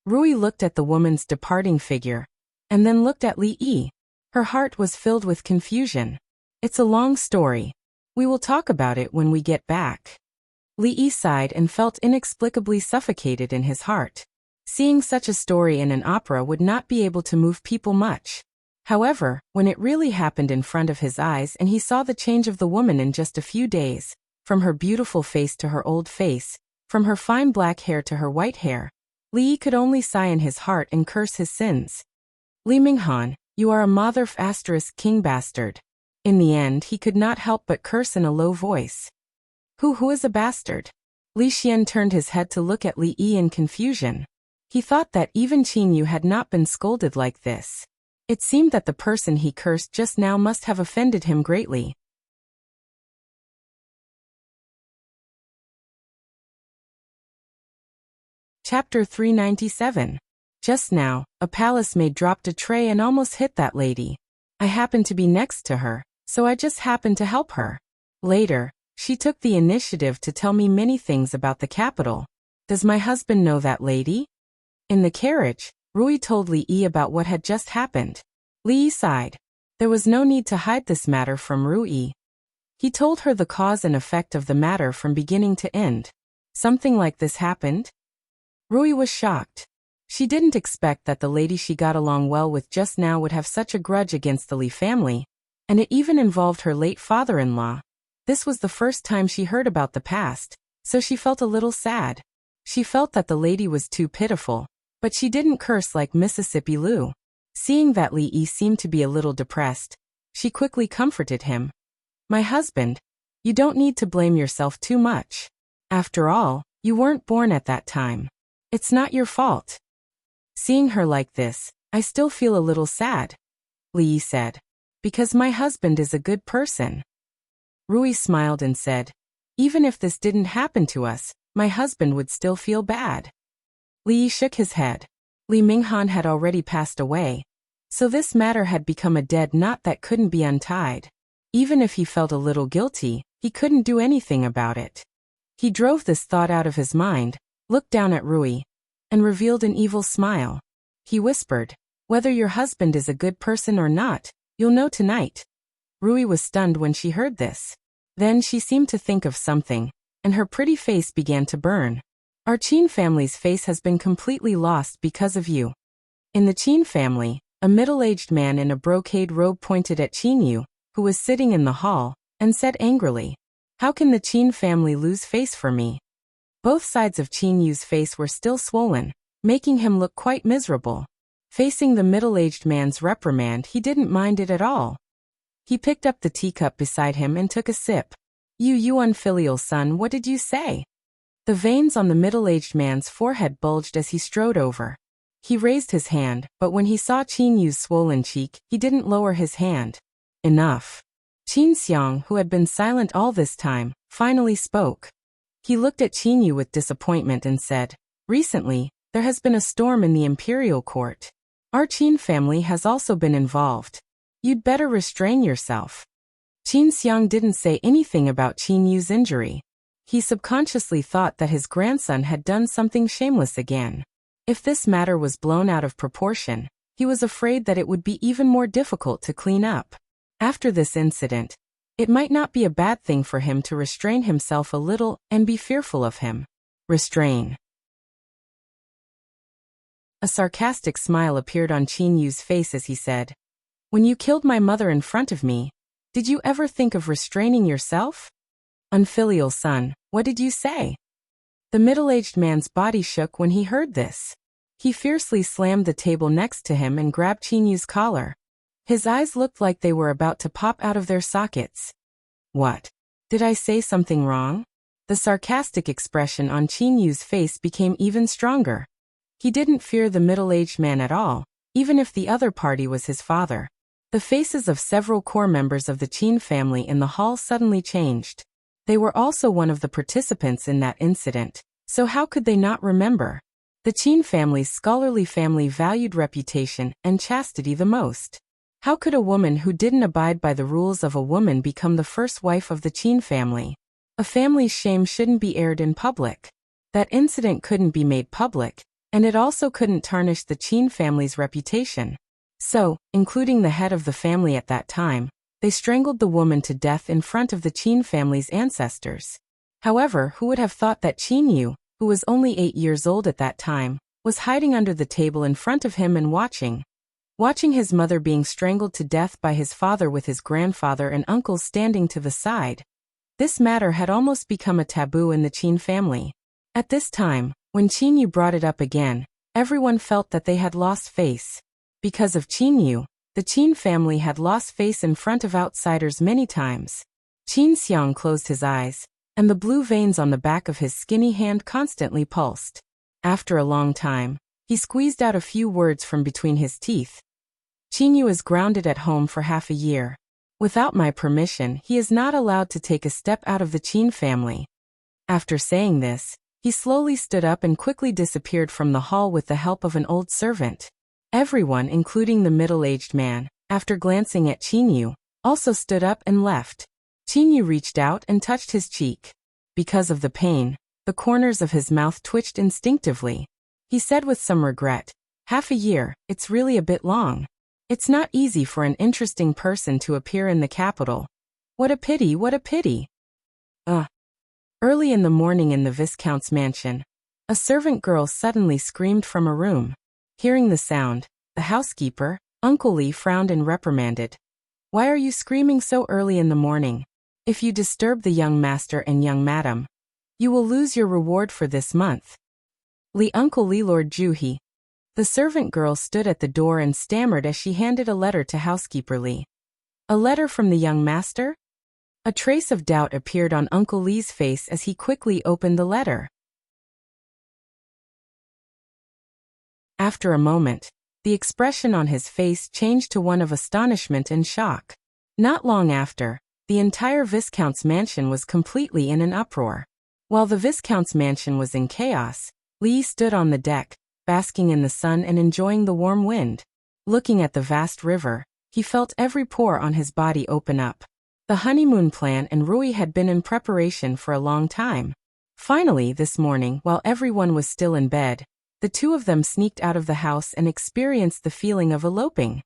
Rui looked at the woman's departing figure, and then looked at Li Yi. Her heart was filled with confusion. It's a long story. We will talk about it when we get back. Li Yi sighed and felt inexplicably suffocated in his heart. Seeing such a story in an opera would not be able to move people much. However, when it really happened in front of his eyes and he saw the change of the woman in just a few days, from her beautiful face to her old face, from her fine black hair to her white hair, Li Yi could only sigh in his heart and curse his sins. Li Minghan, you are a mother * king bastard. In the end, he could not help but curse in a low voice. Who is a bastard? Li Xian turned his head to look at Li Yi in confusion. He thought that even Qin Yu had not been scolded like this. It seemed that the person he cursed just now must have offended him greatly. Chapter 397. Just now, a palace maid dropped a tray and almost hit that lady. I happened to be next to her, so I just happened to help her. Later, she took the initiative to tell me many things about the capital. Does my husband know that lady? In the carriage, Rui told Li Yi about what had just happened. Li Yi sighed. There was no need to hide this matter from Rui. He told her the cause and effect of the matter from beginning to end. Something like this happened? Rui was shocked. She didn't expect that the lady she got along well with just now would have such a grudge against the Li family, and it even involved her late father-in-law. This was the first time she heard about the past, so she felt a little sad. She felt that the lady was too pitiful, but she didn't curse like Mississippi Lou. Seeing that Li Yi seemed to be a little depressed, she quickly comforted him. My husband, you don't need to blame yourself too much. After all, you weren't born at that time. It's not your fault. Seeing her like this, I still feel a little sad, Li Yi said, because my husband is a good person. Rui smiled and said, even if this didn't happen to us, my husband would still feel bad. Li Yi shook his head. Li Minghan had already passed away, so this matter had become a dead knot that couldn't be untied. Even if he felt a little guilty, he couldn't do anything about it. He drove this thought out of his mind, looked down at Rui, and revealed an evil smile. He whispered, whether your husband is a good person or not, you'll know tonight. Rui was stunned when she heard this. Then she seemed to think of something, and her pretty face began to burn. Our Qin family's face has been completely lost because of you. In the Qin family, a middle-aged man in a brocade robe pointed at Qin Yu, who was sitting in the hall, and said angrily, how can the Qin family lose face for me? Both sides of Qin Yu's face were still swollen, making him look quite miserable. Facing the middle-aged man's reprimand, he didn't mind it at all. He picked up the teacup beside him and took a sip. You unfilial son, what did you say? The veins on the middle-aged man's forehead bulged as he strode over. He raised his hand, but when he saw Qin Yu's swollen cheek, he didn't lower his hand. Enough. Qin Xiang, who had been silent all this time, finally spoke. He looked at Qin Yu with disappointment and said, "Recently, there has been a storm in the imperial court. Our Qin family has also been involved. You'd better restrain yourself." Qin Xiang didn't say anything about Qin Yu's injury. He subconsciously thought that his grandson had done something shameless again. If this matter was blown out of proportion, he was afraid that it would be even more difficult to clean up. After this incident, it might not be a bad thing for him to restrain himself a little and be fearful of him. Restrain. A sarcastic smile appeared on Qin Yu's face as he said, "When you killed my mother in front of me, did you ever think of restraining yourself? Unfilial son, what did you say?" The middle-aged man's body shook when he heard this. He fiercely slammed the table next to him and grabbed Qin Yu's collar. His eyes looked like they were about to pop out of their sockets. "What? Did I say something wrong?" The sarcastic expression on Qin Yu's face became even stronger. He didn't fear the middle-aged man at all, even if the other party was his father. The faces of several core members of the Qin family in the hall suddenly changed. They were also one of the participants in that incident, so how could they not remember? The Qin family's scholarly family valued reputation and chastity the most. How could a woman who didn't abide by the rules of a woman become the first wife of the Qin family? A family's shame shouldn't be aired in public. That incident couldn't be made public, and it also couldn't tarnish the Qin family's reputation. So, including the head of the family at that time, they strangled the woman to death in front of the Qin family's ancestors. However, who would have thought that Qin Yu, who was only 8 years old at that time, was hiding under the table in front of him and watching his mother being strangled to death by his father with his grandfather and uncles standing to the side. This matter had almost become a taboo in the Qin family. At this time, when Qin Yu brought it up again, everyone felt that they had lost face. Because of Qin Yu, the Qin family had lost face in front of outsiders many times. Qin Xiang closed his eyes, and the blue veins on the back of his skinny hand constantly pulsed. After a long time, he squeezed out a few words from between his teeth. "Qin Yu is grounded at home for half a year. Without my permission, he is not allowed to take a step out of the Qin family." After saying this, he slowly stood up and quickly disappeared from the hall with the help of an old servant. Everyone, including the middle-aged man, after glancing at Qin Yu, also stood up and left. Qin Yu reached out and touched his cheek. Because of the pain, the corners of his mouth twitched instinctively. He said with some regret, "Half a year, it's really a bit long. It's not easy for an interesting person to appear in the capital. What a pity, what a pity." Early in the morning in the Viscount's mansion, a servant girl suddenly screamed from a room. Hearing the sound, the housekeeper, Uncle Li, frowned and reprimanded. "Why are you screaming so early in the morning? If you disturb the young master and young madam, you will lose your reward for this month." "Li, Uncle Li, Lord Juhi." The servant girl stood at the door and stammered as she handed a letter to housekeeper Li. "A letter from the young master?" A trace of doubt appeared on Uncle Li's face as he quickly opened the letter. After a moment, the expression on his face changed to one of astonishment and shock. Not long after, the entire Viscount's mansion was completely in an uproar. While the Viscount's mansion was in chaos, Li stood on the deck, basking in the sun and enjoying the warm wind. Looking at the vast river, he felt every pore on his body open up. The honeymoon plan and Rui had been in preparation for a long time. Finally, this morning, while everyone was still in bed, the two of them sneaked out of the house and experienced the feeling of eloping.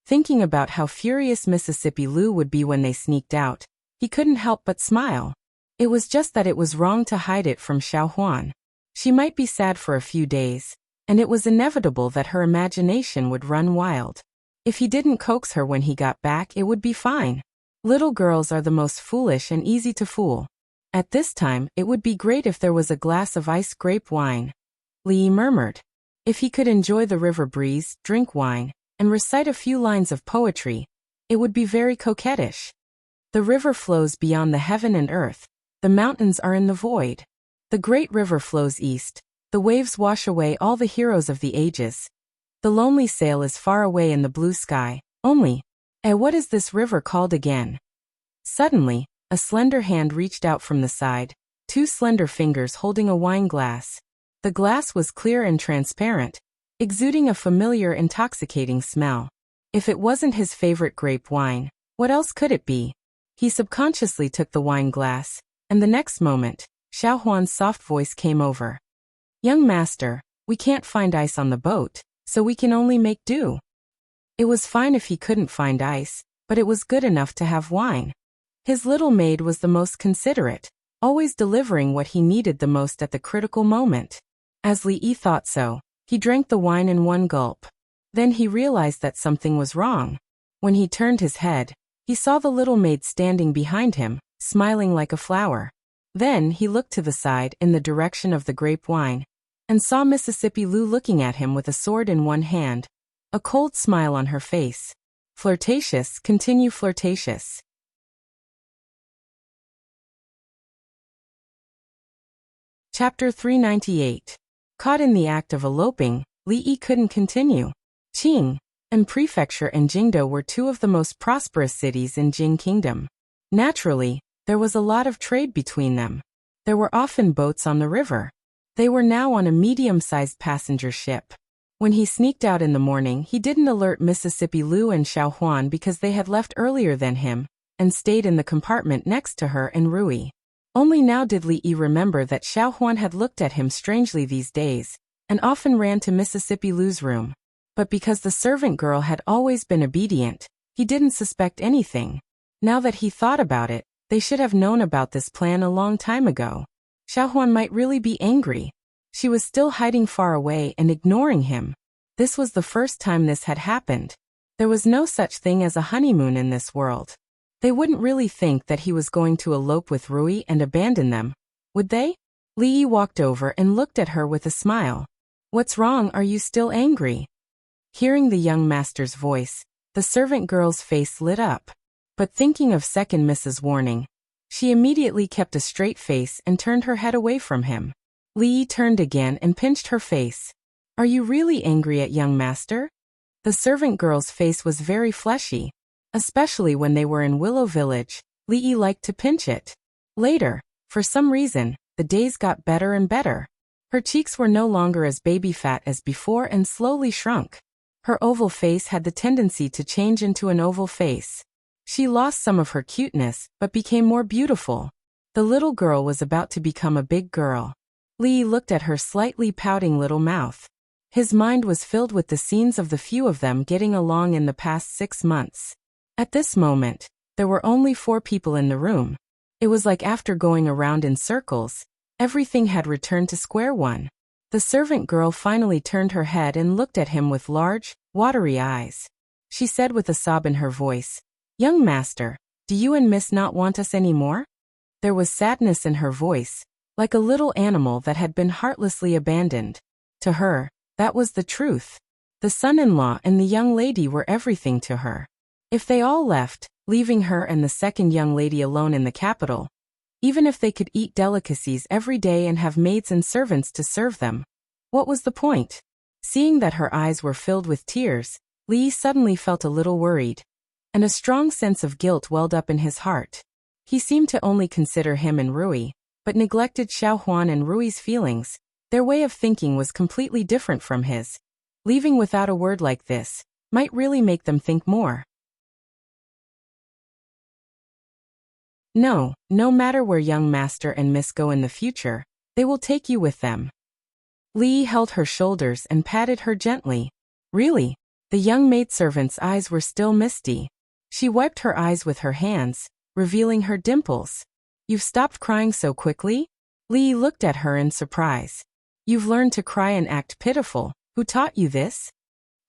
Thinking about how furious Mississippi Lou would be when they sneaked out, he couldn't help but smile. It was just that it was wrong to hide it from Xiao Huan. She might be sad for a few days, and it was inevitable that her imagination would run wild. If he didn't coax her when he got back, it would be fine. Little girls are the most foolish and easy to fool. At this time, it would be great if there was a glass of iced grape wine. Li murmured. If he could enjoy the river breeze, drink wine, and recite a few lines of poetry, it would be very coquettish. The river flows beyond the heaven and earth. The mountains are in the void. The great river flows east. The waves wash away all the heroes of the ages. The lonely sail is far away in the blue sky, only. What is this river called again? Suddenly, a slender hand reached out from the side, two slender fingers holding a wine glass. The glass was clear and transparent, exuding a familiar intoxicating smell. If it wasn't his favorite grape wine, what else could it be? He subconsciously took the wine glass, and the next moment, Xiao Huan's soft voice came over. Young master, we can't find ice on the boat, so we can only make do. It was fine if he couldn't find ice, but it was good enough to have wine. His little maid was the most considerate, always delivering what he needed the most at the critical moment. As Li Yi thought so, he drank the wine in one gulp. Then he realized that something was wrong. When he turned his head, he saw the little maid standing behind him, smiling like a flower. Then he looked to the side in the direction of the grape wine, and saw Mississippi Lu looking at him with a sword in one hand, a cold smile on her face. Flirtatious, continue flirtatious. Chapter 398. Caught in the act of eloping, Li Yi couldn't continue. Qing and Prefecture and Jingdo were two of the most prosperous cities in Jing Kingdom. Naturally, there was a lot of trade between them. There were often boats on the river. They were now on a medium-sized passenger ship. When he sneaked out in the morning, he didn't alert Mississippi Lu and Xiao Huan because they had left earlier than him, and stayed in the compartment next to her and Rui. Only now did Li Yi remember that Xiao Huan had looked at him strangely these days, and often ran to Mississippi Lu's room. But because the servant girl had always been obedient, he didn't suspect anything. Now that he thought about it, they should have known about this plan a long time ago. Xiao Huan might really be angry. She was still hiding far away and ignoring him. This was the first time this had happened. There was no such thing as a honeymoon in this world. They wouldn't really think that he was going to elope with Rui and abandon them, would they? Li Yi walked over and looked at her with a smile. What's wrong, are you still angry? Hearing the young master's voice, the servant girl's face lit up. But thinking of second Mrs. Warning, she immediately kept a straight face and turned her head away from him. Li Yi turned again and pinched her face. Are you really angry at young master? The servant girl's face was very fleshy. Especially when they were in Willow Village, Li Yi liked to pinch it. Later, for some reason, the days got better and better. Her cheeks were no longer as baby fat as before and slowly shrunk. Her oval face had the tendency to change into an oval face. She lost some of her cuteness, but became more beautiful. The little girl was about to become a big girl. Li Yi looked at her slightly pouting little mouth. His mind was filled with the scenes of the few of them getting along in the past 6 months. At this moment, there were only 4 people in the room. It was like after going around in circles, everything had returned to square one. The servant girl finally turned her head and looked at him with large, watery eyes. She said with a sob in her voice, "Young master, do you and Miss not want us anymore?" There was sadness in her voice, like a little animal that had been heartlessly abandoned. To her, that was the truth. The son-in-law and the young lady were everything to her. If they all left, leaving her and the second young lady alone in the capital, even if they could eat delicacies every day and have maids and servants to serve them, what was the point? Seeing that her eyes were filled with tears, Li Yi suddenly felt a little worried, and a strong sense of guilt welled up in his heart. He seemed to only consider him and Rui, but neglected Xiao Huan and Rui's feelings. Their way of thinking was completely different from his. Leaving without a word like this might really make them think more. No matter where young master and miss go in the future, they will take you with them. Li Yi held her shoulders and patted her gently. Really? The young maidservant's eyes were still misty. She wiped her eyes with her hands, revealing her dimples. You've stopped crying so quickly? Li Yi looked at her in surprise. You've learned to cry and act pitiful. Who taught you this?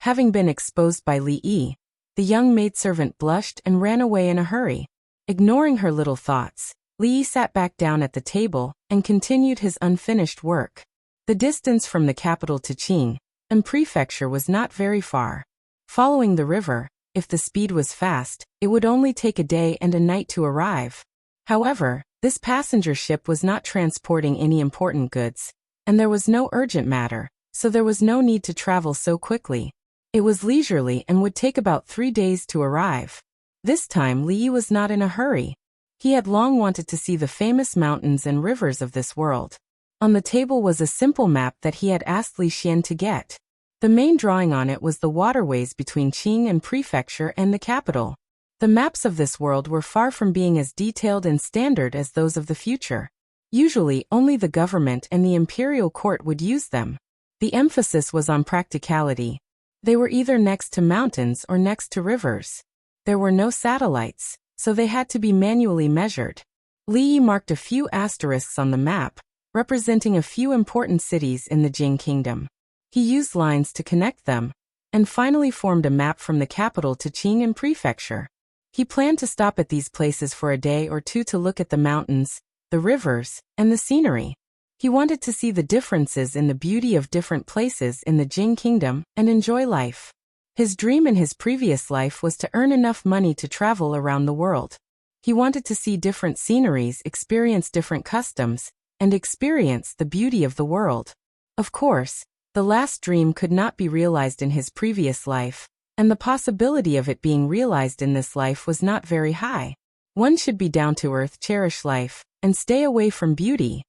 Having been exposed by Li Yi, the young maidservant blushed and ran away in a hurry. Ignoring her little thoughts, Li Yi sat back down at the table and continued his unfinished work. The distance from the capital to Qing and Prefecture was not very far. Following the river, if the speed was fast, it would only take a day and a night to arrive. However, this passenger ship was not transporting any important goods, and there was no urgent matter, so there was no need to travel so quickly. It was leisurely and would take about 3 days to arrive. This time Li Yi was not in a hurry. He had long wanted to see the famous mountains and rivers of this world. On the table was a simple map that he had asked Li Xian to get. The main drawing on it was the waterways between Qing and Prefecture and the capital. The maps of this world were far from being as detailed and standard as those of the future. Usually, only the government and the imperial court would use them. The emphasis was on practicality. They were either next to mountains or next to rivers. There were no satellites, so they had to be manually measured. Li Yi marked a few asterisks on the map, representing a few important cities in the Jing Kingdom. He used lines to connect them, and finally formed a map from the capital to Qing and Prefecture. He planned to stop at these places for a day or two to look at the mountains, the rivers, and the scenery. He wanted to see the differences in the beauty of different places in the Jing Kingdom and enjoy life. His dream in his previous life was to earn enough money to travel around the world. He wanted to see different sceneries, experience different customs, and experience the beauty of the world. Of course, the last dream could not be realized in his previous life, and the possibility of it being realized in this life was not very high. One should be down to earth, cherish life, and stay away from beauty.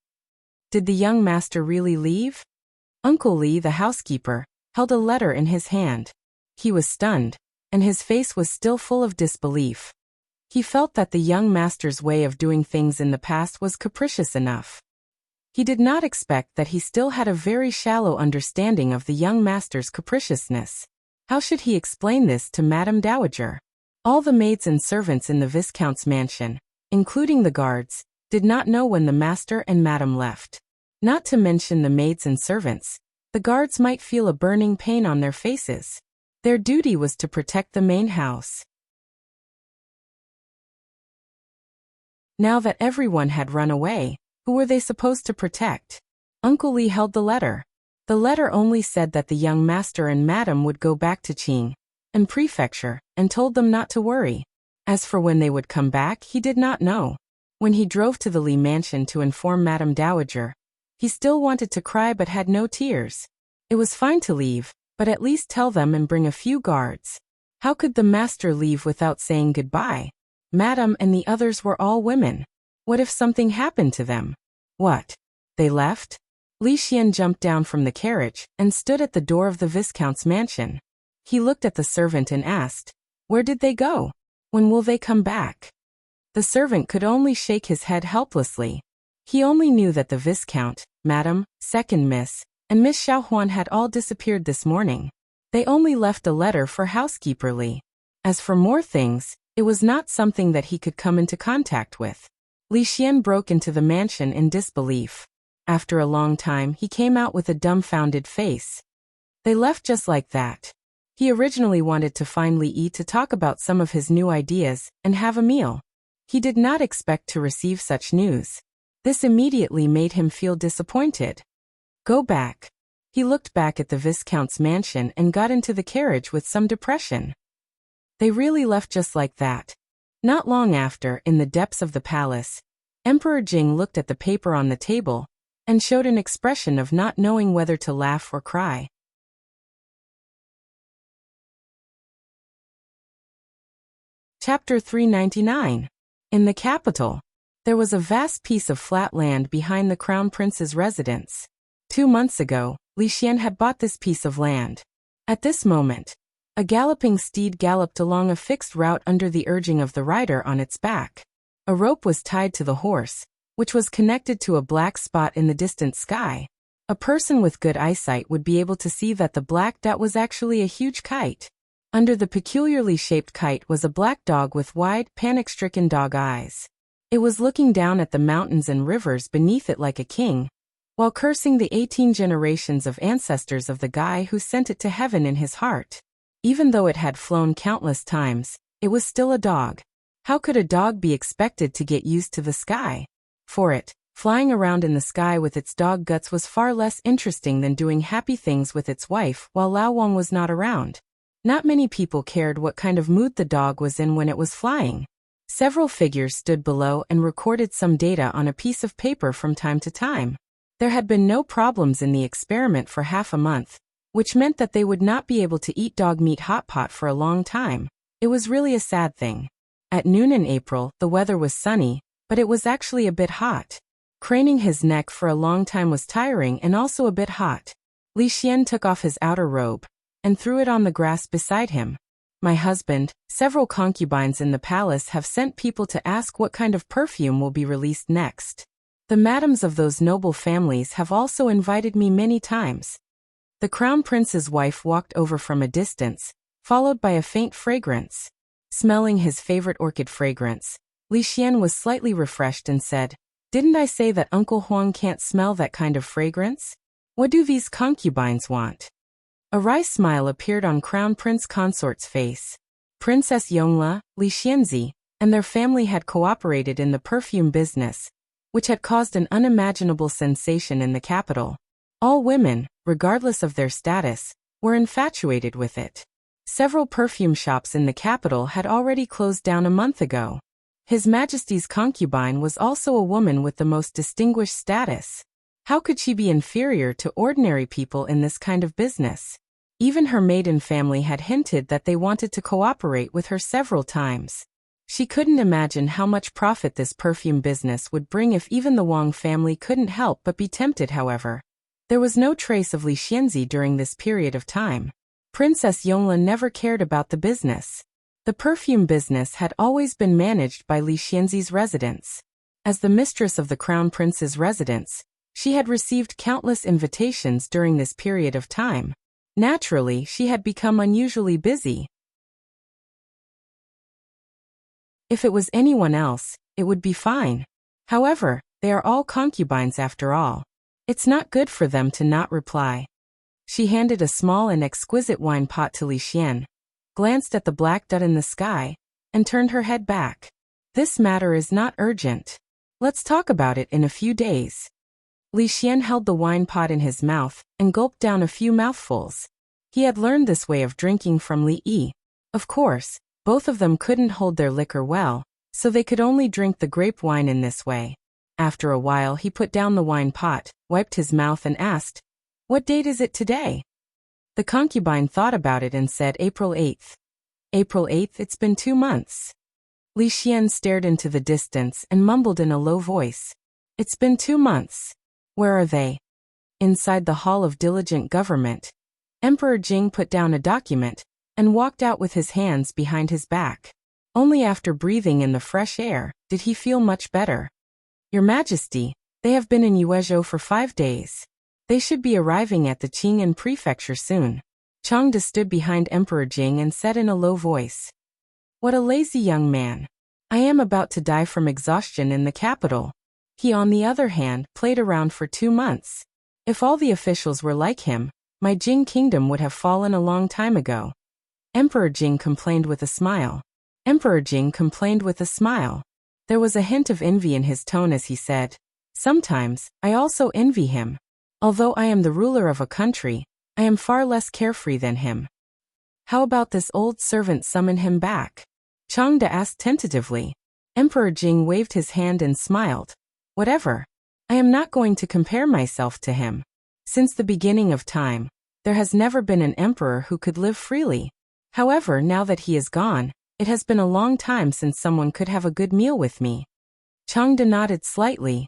Did the young master really leave? Uncle Li, the housekeeper, held a letter in his hand. He was stunned, and his face was still full of disbelief. He felt that the young master's way of doing things in the past was capricious enough. He did not expect that he still had a very shallow understanding of the young master's capriciousness. How should he explain this to Madame Dowager? All the maids and servants in the Viscount's mansion, including the guards, did not know when the master and Madame left. Not to mention the maids and servants, the guards might feel a burning pain on their faces. Their duty was to protect the main house. Now that everyone had run away, who were they supposed to protect? Uncle Li held the letter. The letter only said that the young master and Madame would go back to Qing and Prefecture, and told them not to worry. As for when they would come back, he did not know. When he drove to the Li mansion to inform Madame Dowager, he still wanted to cry but had no tears. It was fine to leave, but at least tell them and bring a few guards. How could the master leave without saying goodbye? Madame and the others were all women. What if something happened to them? What? They left? Li Xian jumped down from the carriage and stood at the door of the Viscount's mansion. He looked at the servant and asked, "Where did they go? When will they come back?" The servant could only shake his head helplessly. He only knew that the Viscount, Madame, Second Miss, and Miss Xiaohuan had all disappeared this morning. They only left a letter for housekeeper Li. As for more things, it was not something that he could come into contact with. Li Xian broke into the mansion in disbelief. After a long time, he came out with a dumbfounded face. They left just like that. He originally wanted to find Li Yi to talk about some of his new ideas and have a meal. He did not expect to receive such news. This immediately made him feel disappointed. Go back. He looked back at the Viscount's mansion and got into the carriage with some depression. They really left just like that. Not long after, in the depths of the palace, Emperor Jing looked at the paper on the table and showed an expression of not knowing whether to laugh or cry. Chapter 399. In the capital, there was a vast piece of flat land behind the Crown Prince's residence. 2 months ago, Li Xian had bought this piece of land. At this moment, a galloping steed galloped along a fixed route under the urging of the rider on its back. A rope was tied to the horse, which was connected to a black spot in the distant sky. A person with good eyesight would be able to see that the black dot was actually a huge kite. Under the peculiarly shaped kite was a black dog with wide, panic-stricken dog eyes. It was looking down at the mountains and rivers beneath it like a king, while cursing the 18 generations of ancestors of the guy who sent it to heaven in his heart. Even though it had flown countless times, it was still a dog. How could a dog be expected to get used to the sky? For it, flying around in the sky with its dog guts was far less interesting than doing happy things with its wife while Lao Wang was not around. Not many people cared what kind of mood the dog was in when it was flying. Several figures stood below and recorded some data on a piece of paper from time to time. There had been no problems in the experiment for half a month, which meant that they would not be able to eat dog meat hot pot for a long time. It was really a sad thing. At noon in April, the weather was sunny, but it was actually a bit hot. Craning his neck for a long time was tiring and also a bit hot. Li Xian took off his outer robe and threw it on the grass beside him. My husband, several concubines in the palace have sent people to ask what kind of perfume will be released next. The madams of those noble families have also invited me many times. The crown prince's wife walked over from a distance, followed by a faint fragrance. Smelling his favorite orchid fragrance, Li Xian was slightly refreshed and said, "Didn't I say that Uncle Huang can't smell that kind of fragrance? What do these concubines want?" A wry smile appeared on Crown Prince Consort's face. Princess Yongle, Li Xianzi, and their family had cooperated in the perfume business, which had caused an unimaginable sensation in the capital. All women, regardless of their status, were infatuated with it. Several perfume shops in the capital had already closed down a month ago. His Majesty's concubine was also a woman with the most distinguished status. How could she be inferior to ordinary people in this kind of business? Even her maiden family had hinted that they wanted to cooperate with her several times. She couldn't imagine how much profit this perfume business would bring if even the Wang family couldn't help but be tempted. However, there was no trace of Li Xianzi during this period of time. Princess Yongle never cared about the business. The perfume business had always been managed by Li Xianzi's residence. As the mistress of the crown prince's residence, she had received countless invitations during this period of time. Naturally, she had become unusually busy. If it was anyone else, it would be fine. However, they are all concubines after all. It's not good for them to not reply. She handed a small and exquisite wine pot to Li Xian, glanced at the black dot in the sky, and turned her head back. This matter is not urgent. Let's talk about it in a few days. Li Xian held the wine pot in his mouth and gulped down a few mouthfuls. He had learned this way of drinking from Li Yi. Of course, both of them couldn't hold their liquor well, so they could only drink the grape wine in this way. After a while he put down the wine pot, wiped his mouth and asked, "What date is it today?" The concubine thought about it and said April 8th. April 8th, it's been 2 months. Li Xian stared into the distance and mumbled in a low voice. It's been 2 months. Where are they? Inside the Hall of Diligent Government. Emperor Jing put down a document and walked out with his hands behind hhis back. Only after breathing in the fresh air did he feel much better. Your Majesty, they have been in Yuezhou for 5 days. They should be arriving at the Qing'an prefecture soon. Changde stood behind Emperor Jing and said in a low voice, "What a lazy young man. I am about to die from exhaustion in the capital." He, on the other hand, played around for 2 months. If all the officials were like him, my Jing kingdom would have fallen a long time ago. Emperor Jing complained with a smile. Emperor Jing complained with a smile. There was a hint of envy in his tone as he said, "Sometimes, I also envy him. Although I am the ruler of a country, I am far less carefree than him." "How about this old servant? Summon him back?" Changde asked tentatively. Emperor Jing waved his hand and smiled. "Whatever. I am not going to compare myself to him. Since the beginning of time, there has never been an emperor who could live freely. However, now that he is gone, it has been a long time since someone could have a good meal with me." Changde nodded slightly.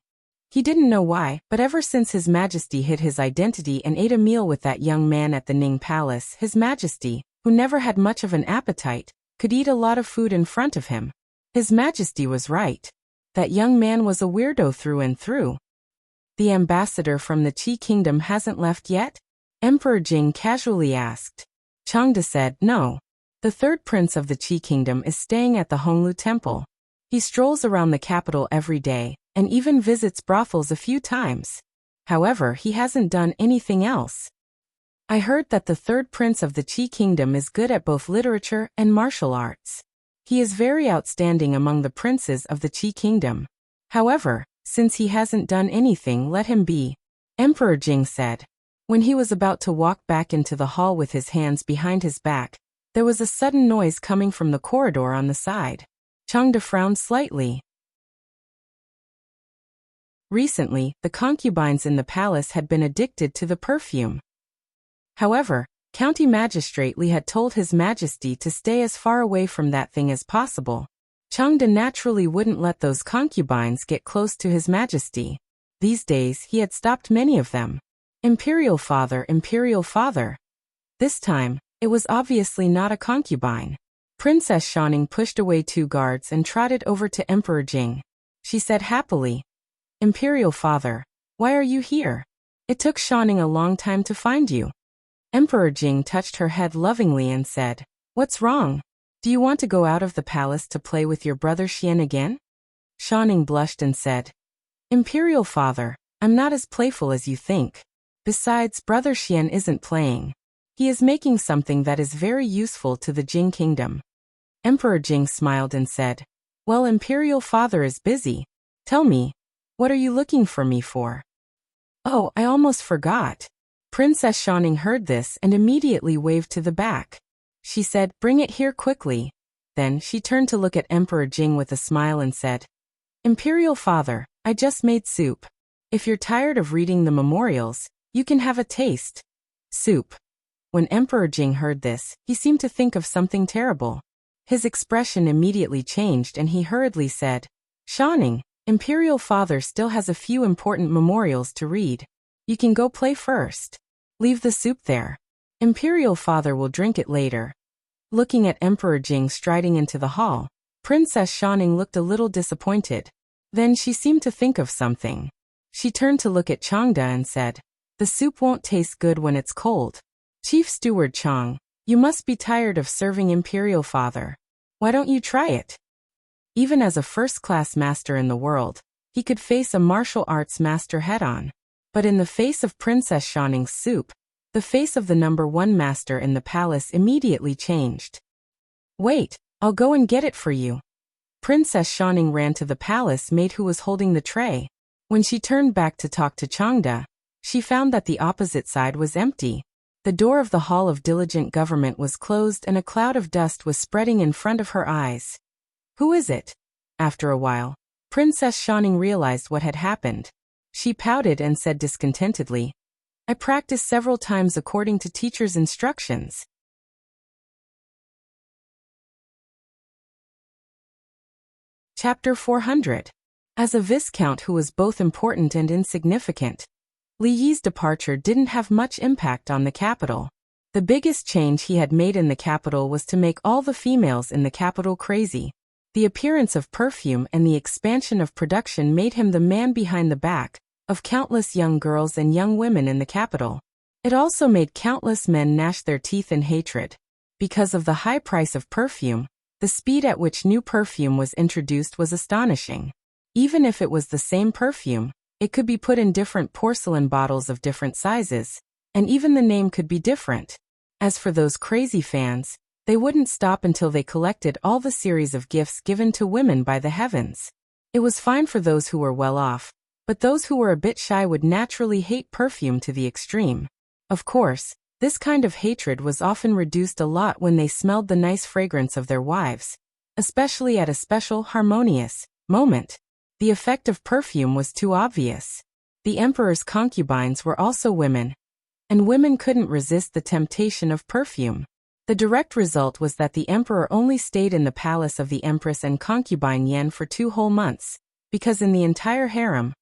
He didn't know why, but ever since His Majesty hid his identity and ate a meal with that young man at the Ning Palace, His Majesty, who never had much of an appetite, could eat a lot of food in front of him. His Majesty was right. That young man was a weirdo through and through. "The ambassador from the Qi kingdom hasn't left yet?" Emperor Jing casually asked. Changde said, "No. The third prince of the Qi kingdom is staying at the Honglu temple. He strolls around the capital every day, and even visits brothels a few times. However, he hasn't done anything else. I heard that the third prince of the Qi kingdom is good at both literature and martial arts. He is very outstanding among the princes of the Qi kingdom. However, since he hasn't done anything, let him be," Emperor Jing said. When he was about to walk back into the hall with his hands behind his back, there was a sudden noise coming from the corridor on the side. Changde frowned slightly. Recently, the concubines in the palace had been addicted to the perfume. However, County Magistrate Li had told His Majesty to stay as far away from that thing as possible. Changde naturally wouldn't let those concubines get close to His Majesty. These days he had stopped many of them. Imperial father, Imperial father. This time, it was obviously not a concubine. Princess Xiaoning pushed away 2 guards and trotted over to Emperor Jing. She said happily, "Imperial father, why are you here? It took Xiaoning a long time to find you." Emperor Jing touched her head lovingly and said, "What's wrong? Do you want to go out of the palace to play with your brother Xian again?" Xiaoning blushed and said, "Imperial father, I'm not as playful as you think. Besides, brother Xian isn't playing. He is making something that is very useful to the Jing kingdom." Emperor Jing smiled and said, "Well, Imperial father is busy. Tell me, what are you looking for me for?" "Oh, I almost forgot." Princess Xiaoning heard this and immediately waved to the back. She said, "Bring it here quickly." Then she turned to look at Emperor Jing with a smile and said, "Imperial father, I just made soup. If you're tired of reading the memorials, you can have a taste." Soup. When Emperor Jing heard this, he seemed to think of something terrible. His expression immediately changed and he hurriedly said, "Xiaoning, Imperial father still has a few important memorials to read. You can go play first. Leave the soup there. Imperial father will drink it later." Looking at Emperor Jing striding into the hall, Princess Xiaoning looked a little disappointed. Then she seemed to think of something. She turned to look at Changde and said, "The soup won't taste good when it's cold. Chief Steward Chang, you must be tired of serving Imperial father. Why don't you try it?" Even as a first-class master in the world, he could face a martial arts master head-on. But in the face of Princess Xiaoning's soup, the face of the #1 master in the palace immediately changed. "Wait, I'll go and get it for you." Princess Xiaoning ran to the palace maid who was holding the tray. When she turned back to talk to Changde, she found that the opposite side was empty. The door of the Hall of Diligent Government was closed and a cloud of dust was spreading in front of her eyes. "Who is it?" After a while, Princess Xiaoning realized what had happened. She pouted and said discontentedly, "I practiced several times according to teacher's instructions." Chapter 400. As a viscount who was both important and insignificant, Li Yi's departure didn't have much impact on the capital. The biggest change he had made in the capital was to make all the females in the capital crazy. The appearance of perfume and the expansion of production made him the man behind the back of countless young girls and young women in the capital. It also made countless men gnash their teeth in hatred. Because of the high price of perfume, the speed at which new perfume was introduced was astonishing. Even if it was the same perfume, it could be put in different porcelain bottles of different sizes, and even the name could be different. As for those crazy fans, they wouldn't stop until they collected all the series of gifts given to women by the heavens. It was fine for those who were well off, but those who were a bit shy would naturally hate perfume to the extreme. Of course, this kind of hatred was often reduced a lot when they smelled the nice fragrance of their wives, especially at a special, harmonious moment. The effect of perfume was too obvious. The emperor's concubines were also women, and women couldn't resist the temptation of perfume. The direct result was that the emperor only stayed in the palace of the empress and concubine Yan for 2 whole months, because in the entire harem,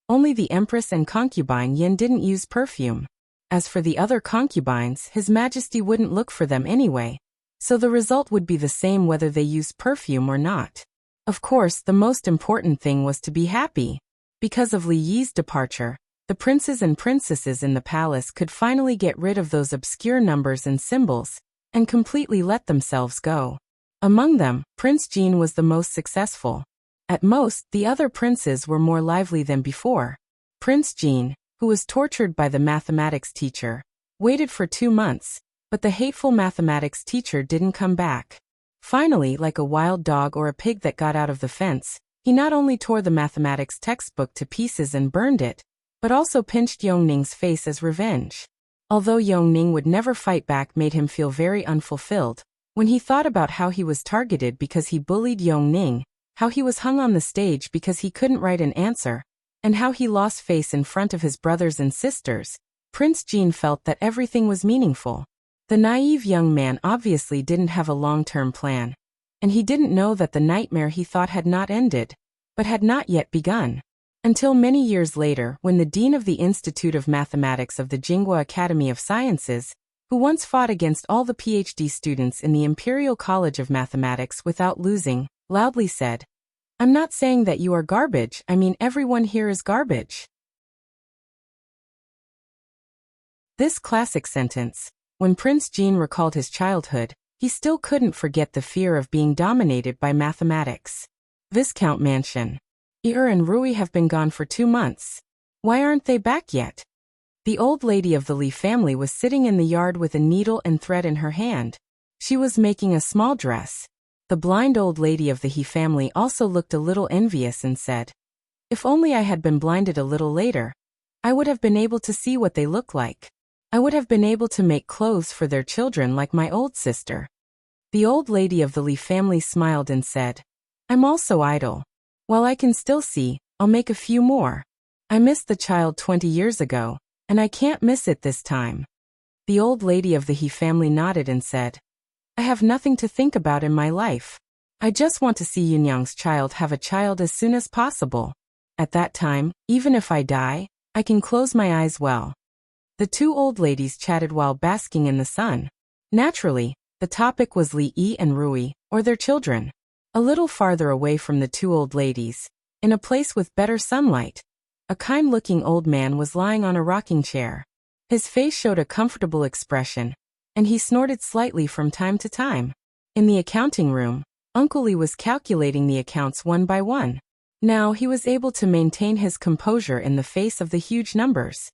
only the empress and concubine Yan didn't use perfume. As for the other concubines, His Majesty wouldn't look for them anyway, so the result would be the same whether they used perfume or not. Of course, the most important thing was to be happy. Because of Li Yi's departure, the princes and princesses in the palace could finally get rid of those obscure numbers and symbols, and completely let themselves go. Among them, Prince Jean was the most successful. At most, the other princes were more lively than before. Prince Jean, who was tortured by the mathematics teacher, waited for 2 months, but the hateful mathematics teacher didn't come back. Finally, like a wild dog or a pig that got out of the fence, he not only tore the mathematics textbook to pieces and burned it, but also pinched Yongning's face as revenge. Although Yongning would never fight back made him feel very unfulfilled, When he thought about how he was targeted because he bullied Yong Ning, how he was hung on the stage because he couldn't write an answer, and how he lost face in front of his brothers and sisters, Prince Jean felt that everything was meaningful. The naive young man obviously didn't have a long-term plan, and he didn't know that the nightmare he thought had not ended, but had not yet begun. Until many years later, when the dean of the Institute of Mathematics of the Jinghua Academy of Sciences, who once fought against all the PhD students in the Imperial College of Mathematics without losing, loudly said, "I'm not saying that you are garbage, I mean everyone here is garbage." This classic sentence, when Prince Jean recalled his childhood, he still couldn't forget the fear of being dominated by mathematics. Viscount Mansion. And Rui have been gone for 2 months. Why aren't they back yet? The old lady of the Li family was sitting in the yard with a needle and thread in her hand. She was making a small dress. The blind old lady of the He family also looked a little envious and said, "If only I had been blinded a little later, I would have been able to see what they look like. I would have been able to make clothes for their children like my old sister." The old lady of the Li family smiled and said, "I'm also idle. While I can still see, I'll make a few more. I missed the child 20 years ago, and I can't miss it this time." The old lady of the He family nodded and said, "I have nothing to think about in my life. I just want to see Yunyang's child have a child as soon as possible. At that time, even if I die, I can close my eyes well." The two old ladies chatted while basking in the sun. Naturally, the topic was Li Yi and Rui, or their children. A little farther away from the two old ladies, in a place with better sunlight, a kind-looking old man was lying on a rocking chair. His face showed a comfortable expression, and he snorted slightly from time to time. In the accounting room, Uncle Li was calculating the accounts one by one. Now he was able to maintain his composure in the face of the huge numbers.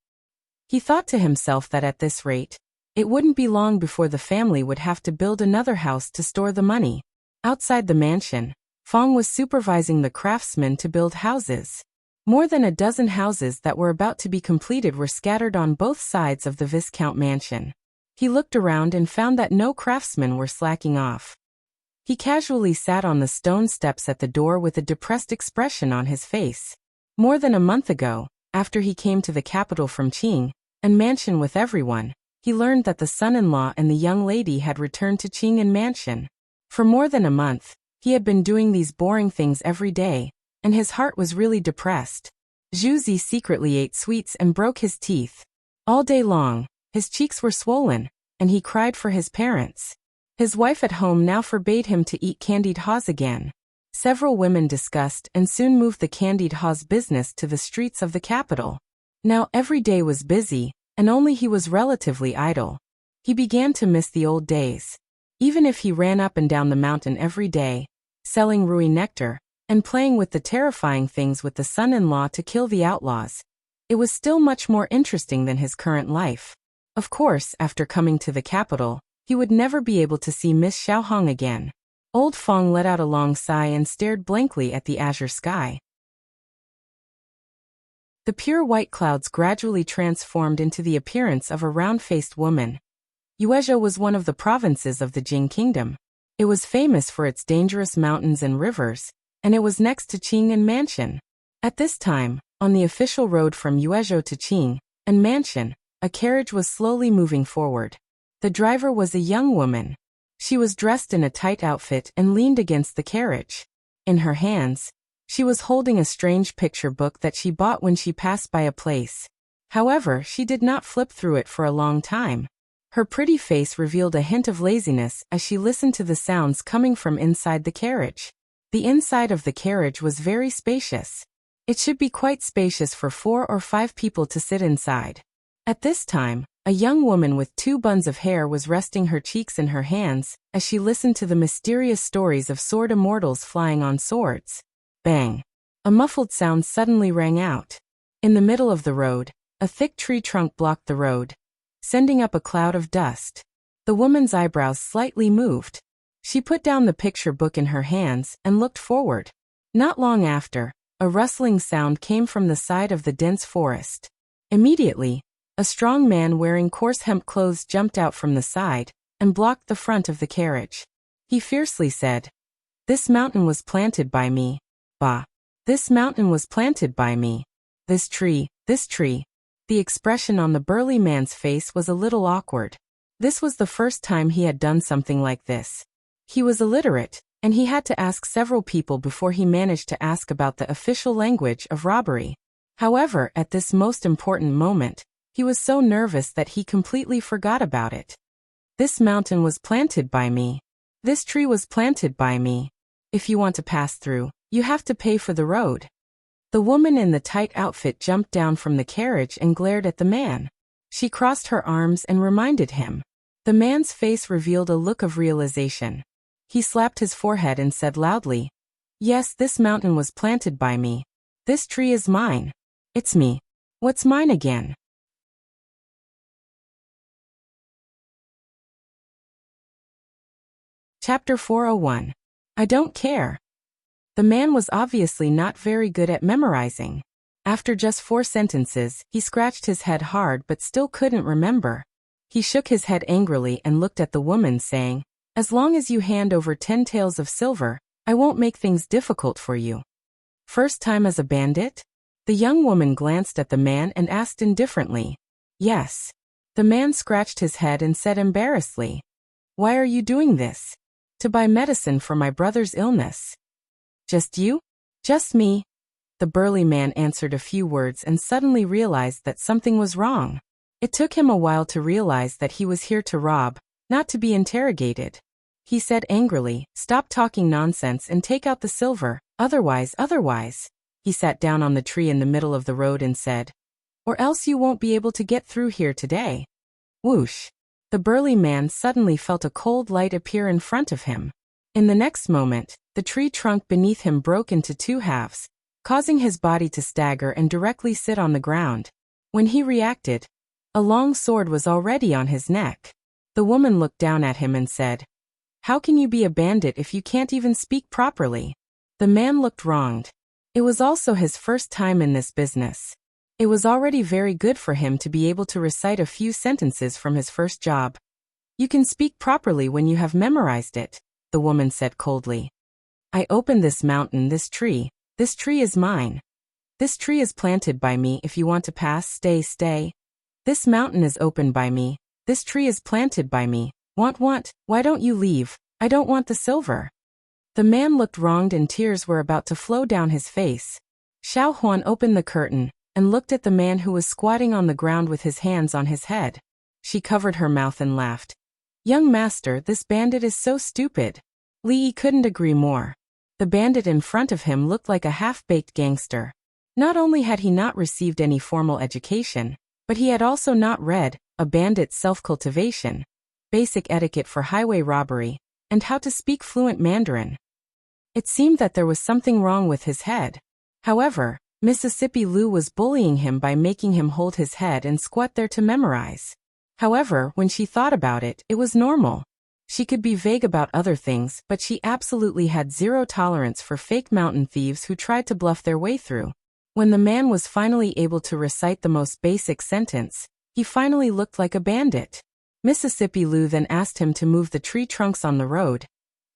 He thought to himself that at this rate, it wouldn't be long before the family would have to build another house to store the money. Outside the mansion, Fong was supervising the craftsmen to build houses. More than a dozen houses that were about to be completed were scattered on both sides of the Viscount Mansion. He looked around and found that no craftsmen were slacking off. He casually sat on the stone steps at the door with a depressed expression on his face. More than a month ago, after he came to the capital from Qing, and Mansion with everyone, he learned that the son-in-law and the young lady had returned to Qing and Mansion. For more than a month, he had been doing these boring things every day, and his heart was really depressed. Zhu Zi secretly ate sweets and broke his teeth. All day long, his cheeks were swollen, and he cried for his parents. His wife at home now forbade him to eat candied haws again. Several women discussed and soon moved the candied haws business to the streets of the capital. Now every day was busy, and only he was relatively idle. He began to miss the old days. Even if he ran up and down the mountain every day, selling Rui nectar, and playing with the terrifying things with the son-in-law to kill the outlaws, it was still much more interesting than his current life. Of course, after coming to the capital, he would never be able to see Miss Xiaohong again. Old Fong let out a long sigh and stared blankly at the azure sky. The pure white clouds gradually transformed into the appearance of a round-faced woman. Yuezhou was one of the provinces of the Jing Kingdom. It was famous for its dangerous mountains and rivers, and it was next to Qing and Mansion. At this time, on the official road from Yuezhou to Qing and Mansion, a carriage was slowly moving forward. The driver was a young woman. She was dressed in a tight outfit and leaned against the carriage. In her hands, she was holding a strange picture book that she bought when she passed by a place. However, she did not flip through it for a long time. Her pretty face revealed a hint of laziness as she listened to the sounds coming from inside the carriage. The inside of the carriage was very spacious. It should be quite spacious for 4 or 5 people to sit inside. At this time, a young woman with 2 buns of hair was resting her cheeks in her hands as she listened to the mysterious stories of sword immortals flying on swords. Bang! A muffled sound suddenly rang out. In the middle of the road, a thick tree trunk blocked the road, sending up a cloud of dust. The woman's eyebrows slightly moved. She put down the picture book in her hands and looked forward. Not long after, a rustling sound came from the side of the dense forest. Immediately, a strong man wearing coarse hemp clothes jumped out from the side, and blocked the front of the carriage. He fiercely said, "This mountain was planted by me. Bah! This mountain was planted by me. This tree, this tree." The expression on the burly man's face was a little awkward. This was the first time he had done something like this. He was illiterate, and he had to ask several people before he managed to ask about the official language of robbery. However, at this most important moment, he was so nervous that he completely forgot about it. "This mountain was planted by me. This tree was planted by me. If you want to pass through, you have to pay for the road." The woman in the tight outfit jumped down from the carriage and glared at the man. She crossed her arms and reminded him. The man's face revealed a look of realization. He slapped his forehead and said loudly, "Yes, this mountain was planted by me. This tree is mine. It's me. What's mine again?" Chapter 401. I don't care. The man was obviously not very good at memorizing. After just 4 sentences, he scratched his head hard but still couldn't remember. He shook his head angrily and looked at the woman saying, "As long as you hand over 10 taels of silver, I won't make things difficult for you." "First time as a bandit?" The young woman glanced at the man and asked indifferently. "Yes." The man scratched his head and said embarrassedly, "Why are you doing this?" "To buy medicine for my brother's illness." "Just you?" "Just me." The burly man answered a few words and suddenly realized that something was wrong. It took him a while to realize that he was here to rob, not to be interrogated. He said angrily, "Stop talking nonsense and take out the silver, otherwise. He sat down on the tree in the middle of the road and said, "Or else you won't be able to get through here today." Whoosh! The burly man suddenly felt a cold light appear in front of him. In the next moment, the tree trunk beneath him broke into 2 halves, causing his body to stagger and directly sit on the ground. When he reacted, a long sword was already on his neck. The woman looked down at him and said, "How can you be a bandit if you can't even speak properly?" The man looked wronged. It was also his first time in this business. It was already very good for him to be able to recite a few sentences from his first job. "You can speak properly when you have memorized it," the woman said coldly. "I opened this mountain, this tree is mine. This tree is planted by me. If you want to pass, stay. This mountain is opened by me. This tree is planted by me. Want, why don't you leave? I don't want the silver." The man looked wronged and tears were about to flow down his face. Xiao Huan opened the curtain and looked at the man who was squatting on the ground with his hands on his head. She covered her mouth and laughed. "Young master, this bandit is so stupid." Li Yi couldn't agree more. The bandit in front of him looked like a half-baked gangster. Not only had he not received any formal education, but he had also not read A Bandit's Self-Cultivation, Basic Etiquette for Highway Robbery, and How to Speak Fluent Mandarin. It seemed that there was something wrong with his head. However, Mississippi Lou was bullying him by making him hold his head and squat there to memorize. However, when she thought about it, it was normal. She could be vague about other things, but she absolutely had zero tolerance for fake mountain thieves who tried to bluff their way through. When the man was finally able to recite the most basic sentence, he finally looked like a bandit. Mississippi Lou then asked him to move the tree trunks on the road,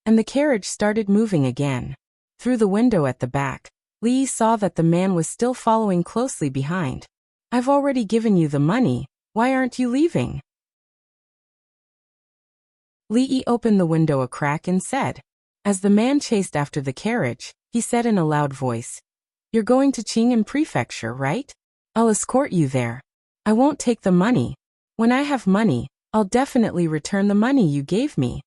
and the carriage started moving again. Through the window at the back, Li saw that the man was still following closely behind. "I've already given you the money, why aren't you leaving?" Li opened the window a crack and said. As the man chased after the carriage, he said in a loud voice, "You're going to Qing'an Prefecture, right? I'll escort you there. I won't take the money. When I have money, I'll definitely return the money you gave me."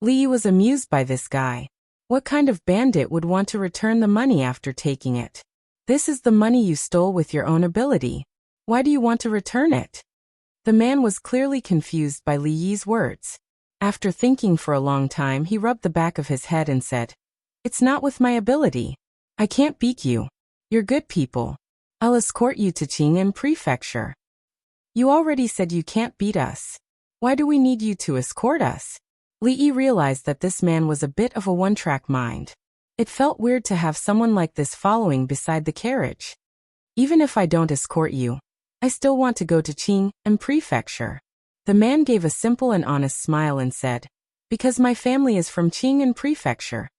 Li was amused by this guy. What kind of bandit would want to return the money after taking it? This is the money you stole with your own ability. Why do you want to return it? The man was clearly confused by Li Yi's words. After thinking for a long time, he rubbed the back of his head and said, "It's not with my ability. I can't beat you. You're good people. I'll escort you to Qing'an Prefecture." "You already said you can't beat us. Why do we need you to escort us?" Li Yi realized that this man was a bit of a one-track mind. It felt weird to have someone like this following beside the carriage. "Even if I don't escort you, I still want to go to Qing'an Prefecture. The man gave a simple and honest smile and said, "Because my family is from Qing'an Prefecture."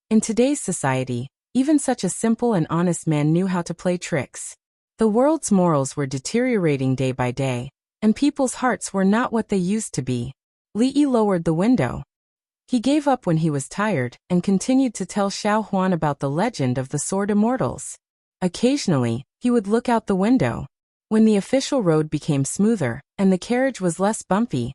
In today's society, even such a simple and honest man knew how to play tricks. The world's morals were deteriorating day by day, and people's hearts were not what they used to be. Li Yi lowered the window. He gave up when he was tired and continued to tell Xiao Huan about the legend of the Sword Immortals. Occasionally, he would look out the window. When the official road became smoother and the carriage was less bumpy,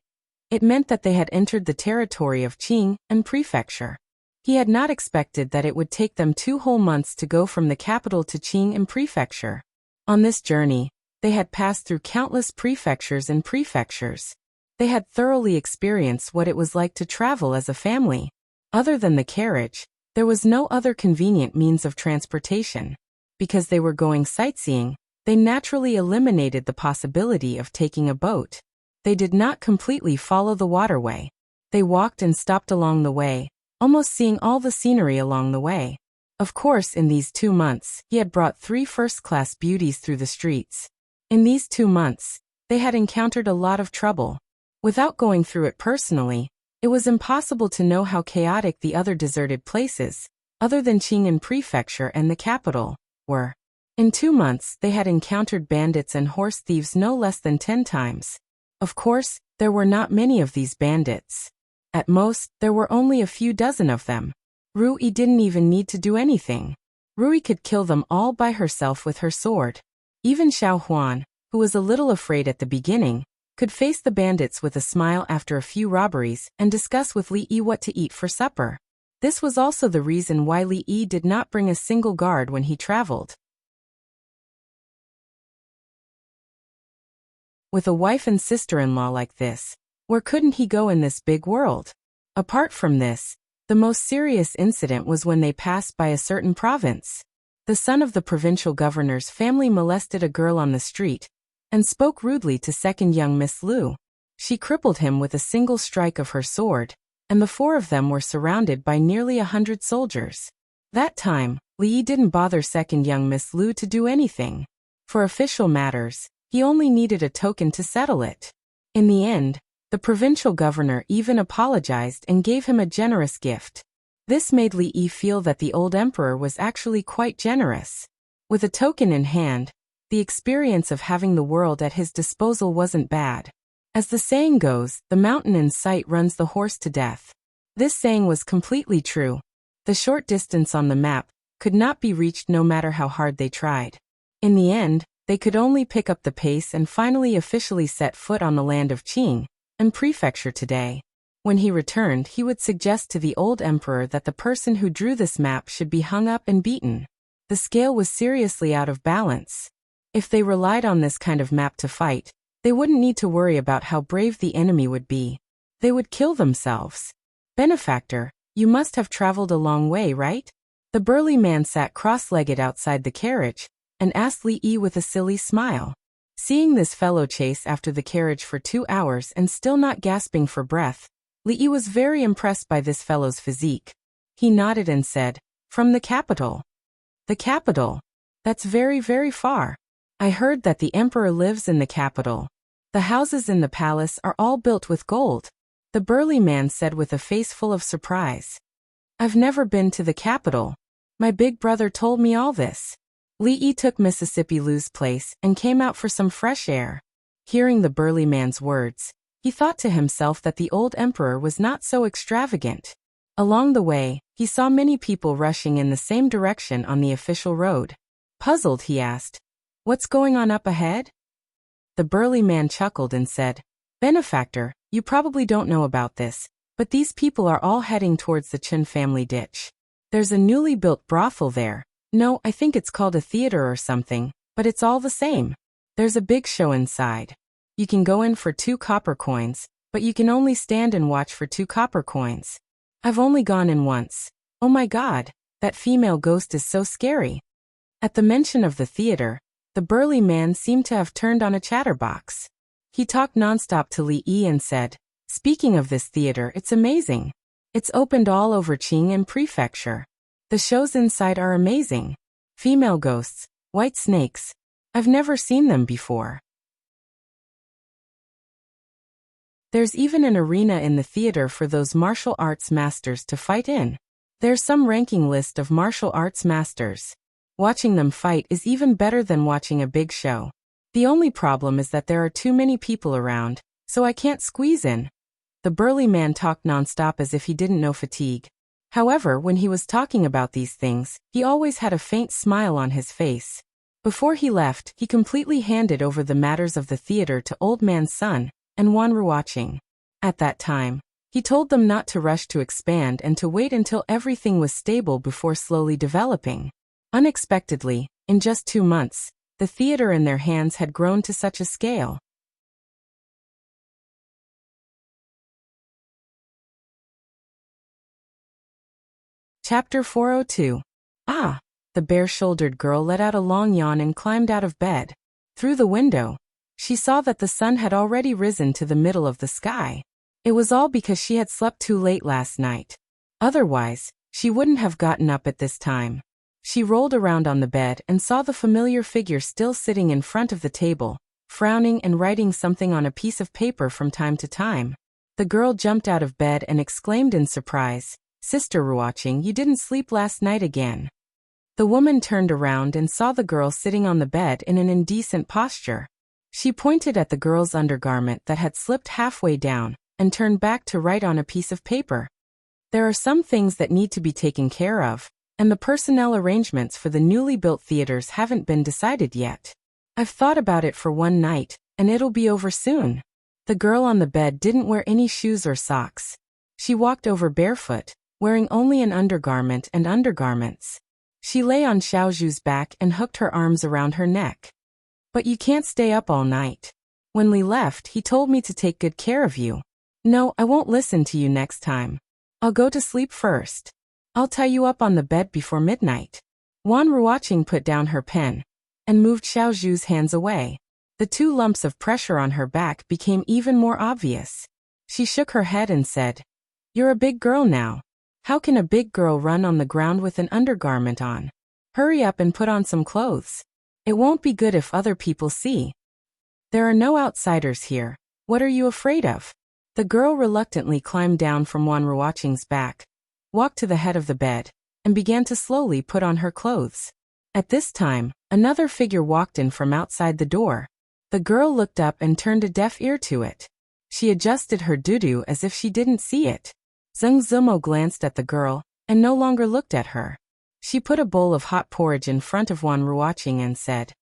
it meant that they had entered the territory of Qing'an Prefecture. He had not expected that it would take them 2 whole months to go from the capital to Qing'an Prefecture. On this journey, they had passed through countless prefectures and prefectures. They had thoroughly experienced what it was like to travel as a family. Other than the carriage, there was no other convenient means of transportation. Because they were going sightseeing, they naturally eliminated the possibility of taking a boat. They did not completely follow the waterway. They walked and stopped along the way, almost seeing all the scenery along the way. Of course, in these 2 months, he had brought 3 first-class beauties through the streets. In these 2 months, they had encountered a lot of trouble. Without going through it personally, it was impossible to know how chaotic the other deserted places, other than Qing'an Prefecture and the capital, were. In 2 months, they had encountered bandits and horse thieves no less than 10 times. Of course, there were not many of these bandits. At most, there were only a few dozen of them. Rui didn't even need to do anything. Rui could kill them all by herself with her sword. Even Xiao Huan, who was a little afraid at the beginning, could face the bandits with a smile after a few robberies and discuss with Li Yi what to eat for supper. This was also the reason why Li Yi did not bring a single guard when he traveled. With a wife and sister-in-law like this, where couldn't he go in this big world? Apart from this, the most serious incident was when they passed by a certain province. The son of the provincial governor's family molested a girl on the street and spoke rudely to second young Miss Lu. She crippled him with a single strike of her sword, and the 4 of them were surrounded by nearly 100 soldiers. That time, Li Yi didn't bother second young Miss Lu to do anything. For official matters, he only needed a token to settle it. In the end, the provincial governor even apologized and gave him a generous gift. This made Li Yi feel that the old emperor was actually quite generous. With a token in hand, the experience of having the world at his disposal wasn't bad. As the saying goes, the mountain in sight runs the horse to death. This saying was completely true. The short distance on the map could not be reached no matter how hard they tried. In the end, they could only pick up the pace and finally officially set foot on the land of Qing'an Prefecture today. When he returned, he would suggest to the old emperor that the person who drew this map should be hung up and beaten. The scale was seriously out of balance. If they relied on this kind of map to fight, they wouldn't need to worry about how brave the enemy would be. They would kill themselves. "Benefactor, you must have traveled a long way, right?" The burly man sat cross-legged outside the carriage and asked Li Yi with a silly smile. Seeing this fellow chase after the carriage for 2 hours and still not gasping for breath, Li Yi was very impressed by this fellow's physique. He nodded and said, "From the capital." "The capital? That's very, very far. I heard that the emperor lives in the capital. The houses in the palace are all built with gold," the burly man said with a face full of surprise. "I've never been to the capital. My big brother told me all this." Li Yi took Mississippi Lu's place and came out for some fresh air. Hearing the burly man's words, he thought to himself that the old emperor was not so extravagant. Along the way, he saw many people rushing in the same direction on the official road. Puzzled, he asked, "What's going on up ahead?" The burly man chuckled and said, "Benefactor, you probably don't know about this, but these people are all heading towards the Chen family ditch. There's a newly built brothel there. No, I think it's called a theater or something, but it's all the same. There's a big show inside. You can go in for 2 copper coins, but you can only stand and watch for 2 copper coins. I've only gone in once. Oh my God, that female ghost is so scary." At the mention of the theater, the burly man seemed to have turned on a chatterbox. He talked nonstop to Li Yi and said, "Speaking of this theater, it's amazing. It's opened all over Qing'an Prefecture. The shows inside are amazing. Female ghosts, white snakes. I've never seen them before." There's even an arena in the theater for those martial arts masters to fight in. There's some ranking list of martial arts masters. Watching them fight is even better than watching a big show. The only problem is that there are too many people around, so I can't squeeze in. The burly man talked nonstop as if he didn't know fatigue. However, when he was talking about these things, he always had a faint smile on his face. Before he left, he completely handed over the matters of the theater to Old Man's son and Wan Ruoqing. At that time, he told them not to rush to expand and to wait until everything was stable before slowly developing. Unexpectedly, in just 2 months, the theater in their hands had grown to such a scale. Chapter 402. Ah! The bare-shouldered girl let out a long yawn and climbed out of bed. Through the window, she saw that the sun had already risen to the middle of the sky. It was all because she had slept too late last night. Otherwise, she wouldn't have gotten up at this time. She rolled around on the bed and saw the familiar figure still sitting in front of the table, frowning and writing something on a piece of paper from time to time. The girl jumped out of bed and exclaimed in surprise, "Sister Ruoqing, you didn't sleep last night again." The woman turned around and saw the girl sitting on the bed in an indecent posture. She pointed at the girl's undergarment that had slipped halfway down and turned back to write on a piece of paper. There are some things that need to be taken care of, and the personnel arrangements for the newly built theaters haven't been decided yet. I've thought about it for one night, and it'll be over soon. The girl on the bed didn't wear any shoes or socks. She walked over barefoot, wearing only an undergarment and undergarments. She lay on Xiaozhu's back and hooked her arms around her neck. "But you can't stay up all night. When Li left, he told me to take good care of you. No, I won't listen to you next time. I'll go to sleep first. I'll tie you up on the bed before midnight." Wan Ruoqing put down her pen and moved Xiaozhu's hands away. The 2 lumps of pressure on her back became even more obvious. She shook her head and said, "You're a big girl now. How can a big girl run on the ground with an undergarment on? Hurry up and put on some clothes. It won't be good if other people see. There are no outsiders here. What are you afraid of?" The girl reluctantly climbed down from Wan Ruoqing's back, walked to the head of the bed, and began to slowly put on her clothes. At this time, another figure walked in from outside the door. The girl looked up and turned a deaf ear to it. She adjusted her dudu as if she didn't see it. Zheng Zimo glanced at the girl and no longer looked at her. She put a bowl of hot porridge in front of Wan Ruoqing and said,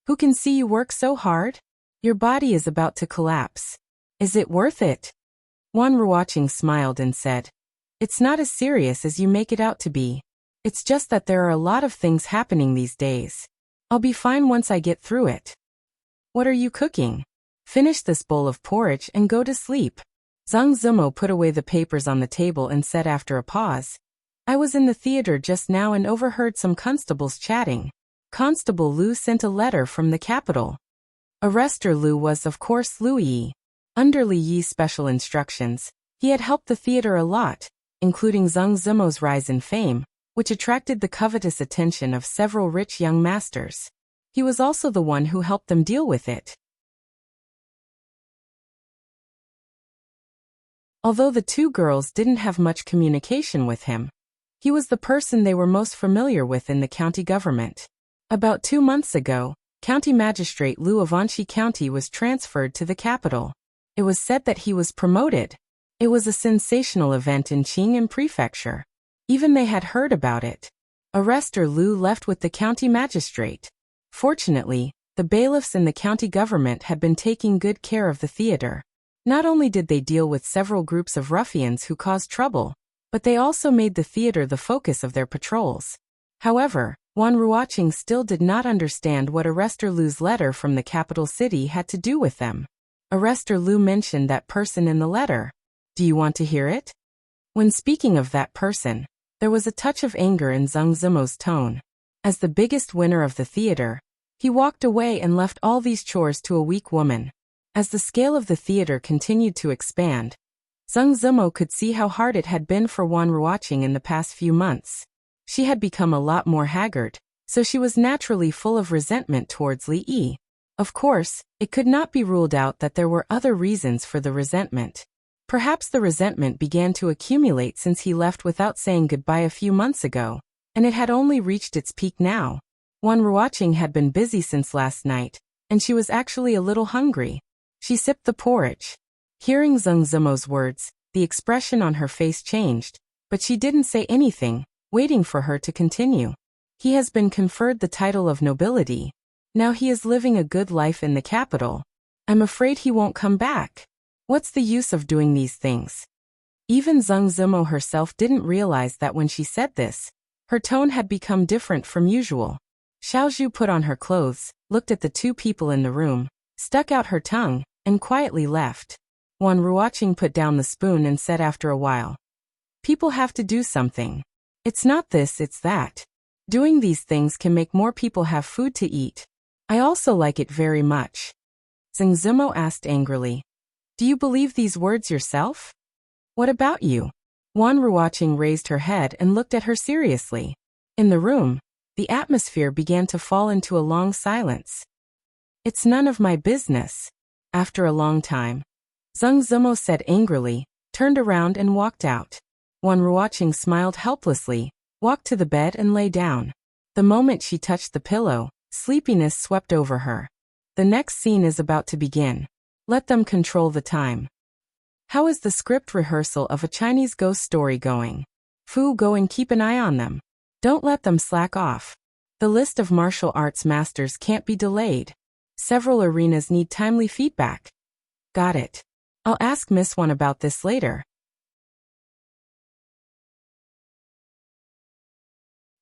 "Who can see you work so hard? Your body is about to collapse. Is it worth it?" Wan Ruoqing smiled and said, "It's not as serious as you make it out to be. It's just that there are a lot of things happening these days. I'll be fine once I get through it." "What are you cooking? Finish this bowl of porridge and go to sleep." Zhang Zimo put away the papers on the table and said after a pause, "I was in the theater just now and overheard some constables chatting. Constable Lu sent a letter from the capital." Arrestor Lu was of course Lu Yi. Under Li Yi's special instructions, he had helped the theater a lot, including Zheng Zimo's rise in fame, which attracted the covetous attention of several rich young masters. He was also the one who helped them deal with it. Although the 2 girls didn't have much communication with him, he was the person they were most familiar with in the county government. About 2 months ago, County Magistrate Lu of Anxi County was transferred to the capital. It was said that he was promoted. It was a sensational event in Qing'an Prefecture. Even they had heard about it. Arrestor Lu left with the county magistrate. Fortunately, the bailiffs in the county government had been taking good care of the theater. Not only did they deal with several groups of ruffians who caused trouble, but they also made the theater the focus of their patrols. However, Wan Ruoqing still did not understand what Arrestor Lu's letter from the capital city had to do with them. Arrestor Lu mentioned that person in the letter. Do you want to hear it? When speaking of that person, there was a touch of anger in Zheng Zimo's tone. As the biggest winner of the theater, he walked away and left all these chores to a weak woman. As the scale of the theater continued to expand, Zheng Zimo could see how hard it had been for Wan Ruoqing in the past few months. She had become a lot more haggard, so she was naturally full of resentment towards Li Yi. Of course, it could not be ruled out that there were other reasons for the resentment. Perhaps the resentment began to accumulate since he left without saying goodbye a few months ago, and it had only reached its peak now. Ruoqing had been busy since last night, and she was actually a little hungry. She sipped the porridge. Hearing Zheng Zimo's words, the expression on her face changed, but she didn't say anything, waiting for her to continue. He has been conferred the title of nobility. Now he is living a good life in the capital. I'm afraid he won't come back. What's the use of doing these things? Even Zheng Zimo herself didn't realize that when she said this, her tone had become different from usual. Xiaozhu put on her clothes, looked at the two people in the room, stuck out her tongue, and quietly left. Ruoqing put down the spoon and said after a while, "People have to do something. It's not this, it's that. Doing these things can make more people have food to eat. I also like it very much." Zheng Zimo asked angrily, "Do you believe these words yourself? What about you?" Ruoqing raised her head and looked at her seriously. In the room, the atmosphere began to fall into a long silence. "It's none of my business." After a long time, Zheng Zimo said angrily, turned around and walked out. Ruoqing smiled helplessly, walked to the bed and lay down. The moment she touched the pillow, sleepiness swept over her. The next scene is about to begin. Let them control the time. How is the script rehearsal of a Chinese ghost story going? Fu, go and keep an eye on them. Don't let them slack off. The list of martial arts masters can't be delayed. Several arenas need timely feedback. Got it. I'll ask Miss One about this later.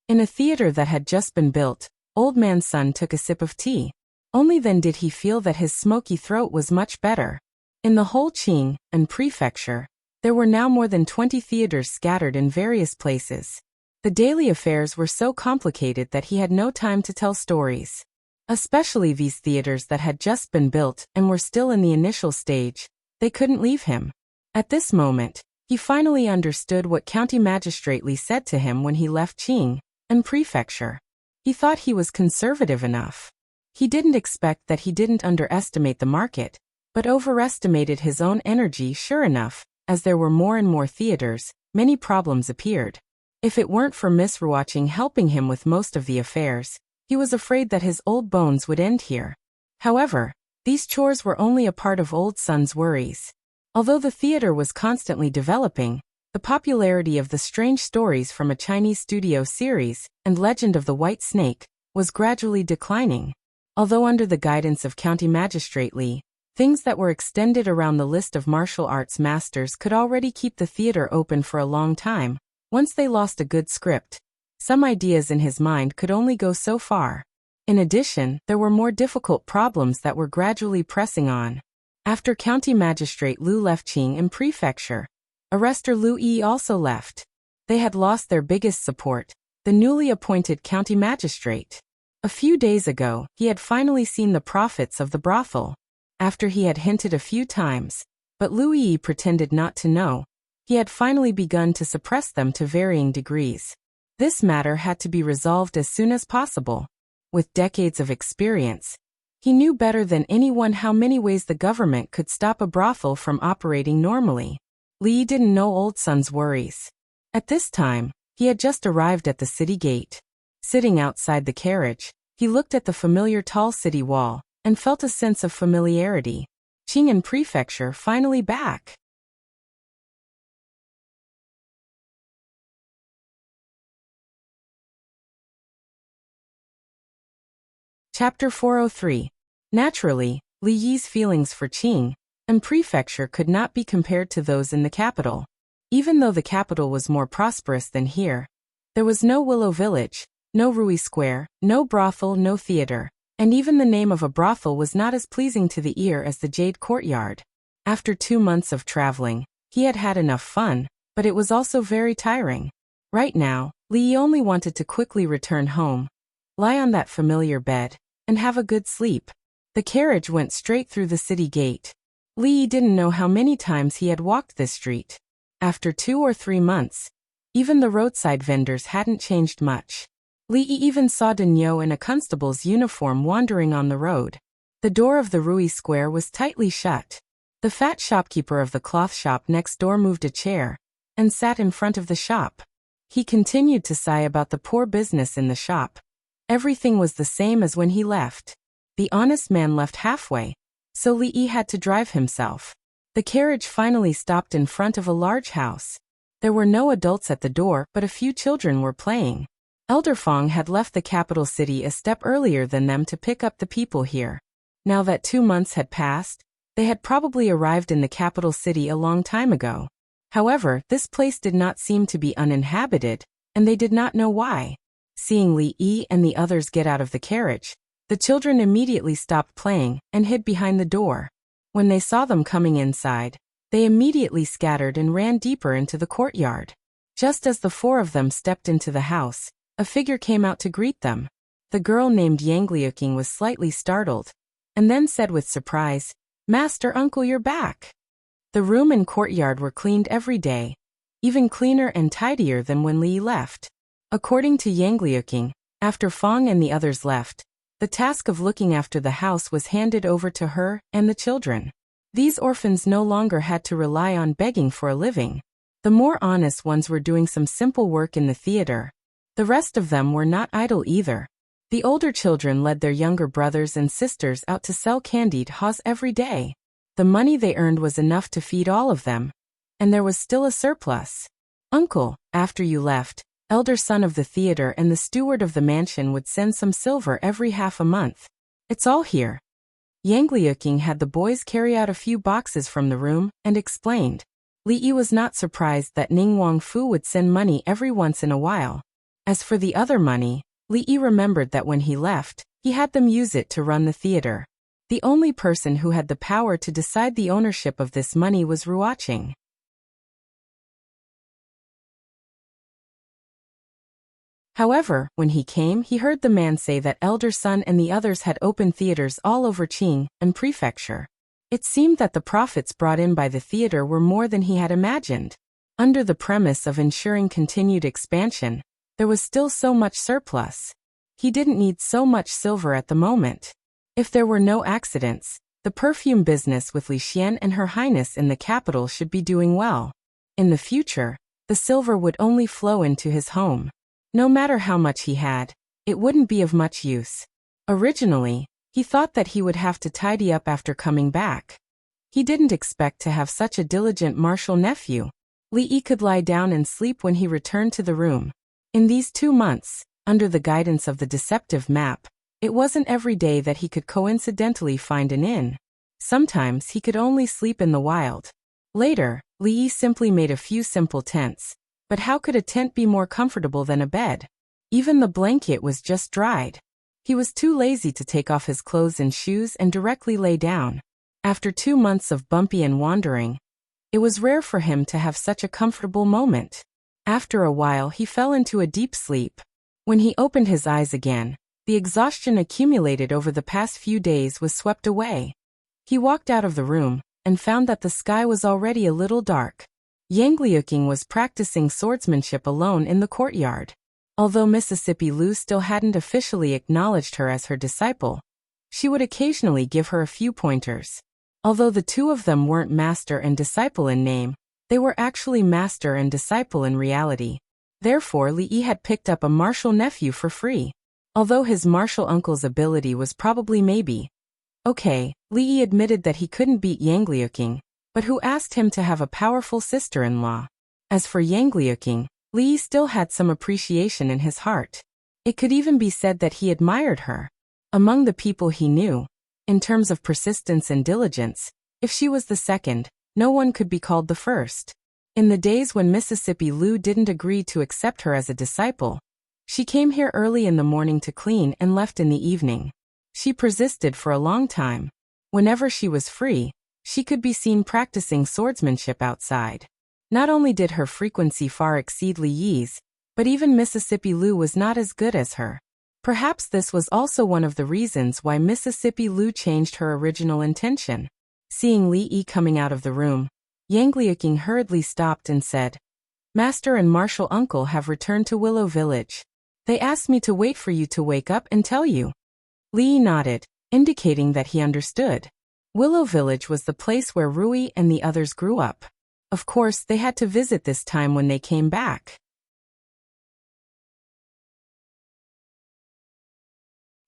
In a theater that had just been built, Old Man Sun took a sip of tea. Only then did he feel that his smoky throat was much better. In the whole Qing and prefecture, there were now more than 20 theaters scattered in various places. The daily affairs were so complicated that he had no time to tell stories. Especially these theaters that had just been built and were still in the initial stage, they couldn't leave him. At this moment, he finally understood what County Magistrate Li said to him when he left Qing and prefecture. He thought he was conservative enough. He didn't expect that he didn't underestimate the market, but overestimated his own energy. Sure enough, as there were more and more theaters, many problems appeared. If it weren't for Miss Ruoqing helping him with most of the affairs, he was afraid that his old bones would end here. However, these chores were only a part of Old Sun's worries. Although the theater was constantly developing, the popularity of the strange stories from a Chinese studio series and Legend of the White Snake was gradually declining. Although under the guidance of County Magistrate Li, things that were extended around the list of martial arts masters could already keep the theater open for a long time. Once they lost a good script, some ideas in his mind could only go so far. In addition, there were more difficult problems that were gradually pressing on. After County Magistrate Lu left Qing and prefecture, Arrestor Lu Yi also left. They had lost their biggest support, the newly appointed county magistrate. A few days ago, he had finally seen the profits of the brothel. After he had hinted a few times, but Lu Yi pretended not to know, he had finally begun to suppress them to varying degrees. This matter had to be resolved as soon as possible. With decades of experience, he knew better than anyone how many ways the government could stop a brothel from operating normally. Li didn't know Old Sun's worries. At this time, he had just arrived at the city gate. Sitting outside the carriage, he looked at the familiar tall city wall and felt a sense of familiarity. Qing and prefecture finally back. Chapter 403. Naturally, Li Yi's feelings for Qing and prefecture could not be compared to those in the capital. Even though the capital was more prosperous than here, there was no Willow Village, no Rui Square, no brothel, no theater, and even the name of a brothel was not as pleasing to the ear as the Jade Courtyard. After 2 months of traveling, he had had enough fun, but it was also very tiring. Right now, Li Yi only wanted to quickly return home, lie on that familiar bed, and have a good sleep. The carriage went straight through the city gate. Li Yi didn't know how many times he had walked this street. After 2 or 3 months, even the roadside vendors hadn't changed much. Li Yi even saw Daniel in a constable's uniform wandering on the road. The door of the Rui Square was tightly shut. The fat shopkeeper of the cloth shop next door moved a chair and sat in front of the shop. He continued to sigh about the poor business in the shop. Everything was the same as when he left. The honest man left halfway, so Li Yi had to drive himself. The carriage finally stopped in front of a large house. There were no adults at the door, but a few children were playing. Elder Fong had left the capital city a step earlier than them to pick up the people here. Now that 2 months had passed, they had probably arrived in the capital city a long time ago. However, this place did not seem to be uninhabited, and they did not know why. Seeing Li Yi and the others get out of the carriage, the children immediately stopped playing and hid behind the door. When they saw them coming inside, they immediately scattered and ran deeper into the courtyard. Just as the 4 of them stepped into the house, a figure came out to greet them. The girl named Yang Liuqing was slightly startled, and then said with surprise, "Master, uncle, you're back." The room and courtyard were cleaned every day, even cleaner and tidier than when Li left. According to Yang Liuqing, after Fong and the others left, the task of looking after the house was handed over to her and the children. These orphans no longer had to rely on begging for a living. The more honest ones were doing some simple work in the theater. The rest of them were not idle either. The older children led their younger brothers and sisters out to sell candied haws every day. The money they earned was enough to feed all of them, and there was still a surplus. "Uncle, after you left, elder son of the theater and the steward of the mansion would send some silver every half a month. It's all here." Yang Liuqing had the boys carry out a few boxes from the room and explained. Li Yi was not surprised that Ning Wangfu would send money every once in a while. As for the other money, Li Yi remembered that when he left, he had them use it to run the theater. The only person who had the power to decide the ownership of this money was Ruoqing. However, when he came, he heard the man say that elder son and the others had opened theaters all over Qing and prefecture. It seemed that the profits brought in by the theater were more than he had imagined. Under the premise of ensuring continued expansion, there was still so much surplus. He didn't need so much silver at the moment. If there were no accidents, the perfume business with Li Xian and Her Highness in the capital should be doing well. In the future, the silver would only flow into his home. No matter how much he had, it wouldn't be of much use. Originally, he thought that he would have to tidy up after coming back. He didn't expect to have such a diligent martial nephew. Li Yi could lie down and sleep when he returned to the room. In these 2 months, under the guidance of the deceptive map, it wasn't every day that he could coincidentally find an inn. Sometimes he could only sleep in the wild. Later, Li Yi simply made a few simple tents. But how could a tent be more comfortable than a bed? Even the blanket was just dried. He was too lazy to take off his clothes and shoes and directly lay down. After 2 months of bumpy and wandering, it was rare for him to have such a comfortable moment. After a while he fell into a deep sleep. When he opened his eyes again, the exhaustion accumulated over the past few days was swept away. He walked out of the room and found that the sky was already a little dark. Yang Liuqing was practicing swordsmanship alone in the courtyard. Although Mississippi Lu still hadn't officially acknowledged her as her disciple, she would occasionally give her a few pointers. Although the 2 of them weren't master and disciple in name, they were actually master and disciple in reality. Therefore, Li Yi had picked up a martial nephew for free. Although his martial uncle's ability was probably maybe okay, Li Yi admitted that he couldn't beat Yang Liuqing, but who asked him to have a powerful sister-in-law. As for Yang Liuqing, Li Yi still had some appreciation in his heart. It could even be said that he admired her. Among the people he knew, in terms of persistence and diligence, if she was the second, no one could be called the first. In the days when Mississippi Lu didn't agree to accept her as a disciple, she came here early in the morning to clean and left in the evening. She persisted for a long time. Whenever she was free, she could be seen practicing swordsmanship outside. Not only did her frequency far exceed Li Yi's, but even Mississippi Lu was not as good as her. Perhaps this was also one of the reasons why Mississippi Lu changed her original intention. Seeing Li Yi coming out of the room, Yang Liuqing hurriedly stopped and said, "Master and martial uncle have returned to Willow Village. They asked me to wait for you to wake up and tell you." Li Yi nodded. indicating that he understood. Willow Village was the place where Rui and the others grew up. Of course, they had to visit this time when they came back.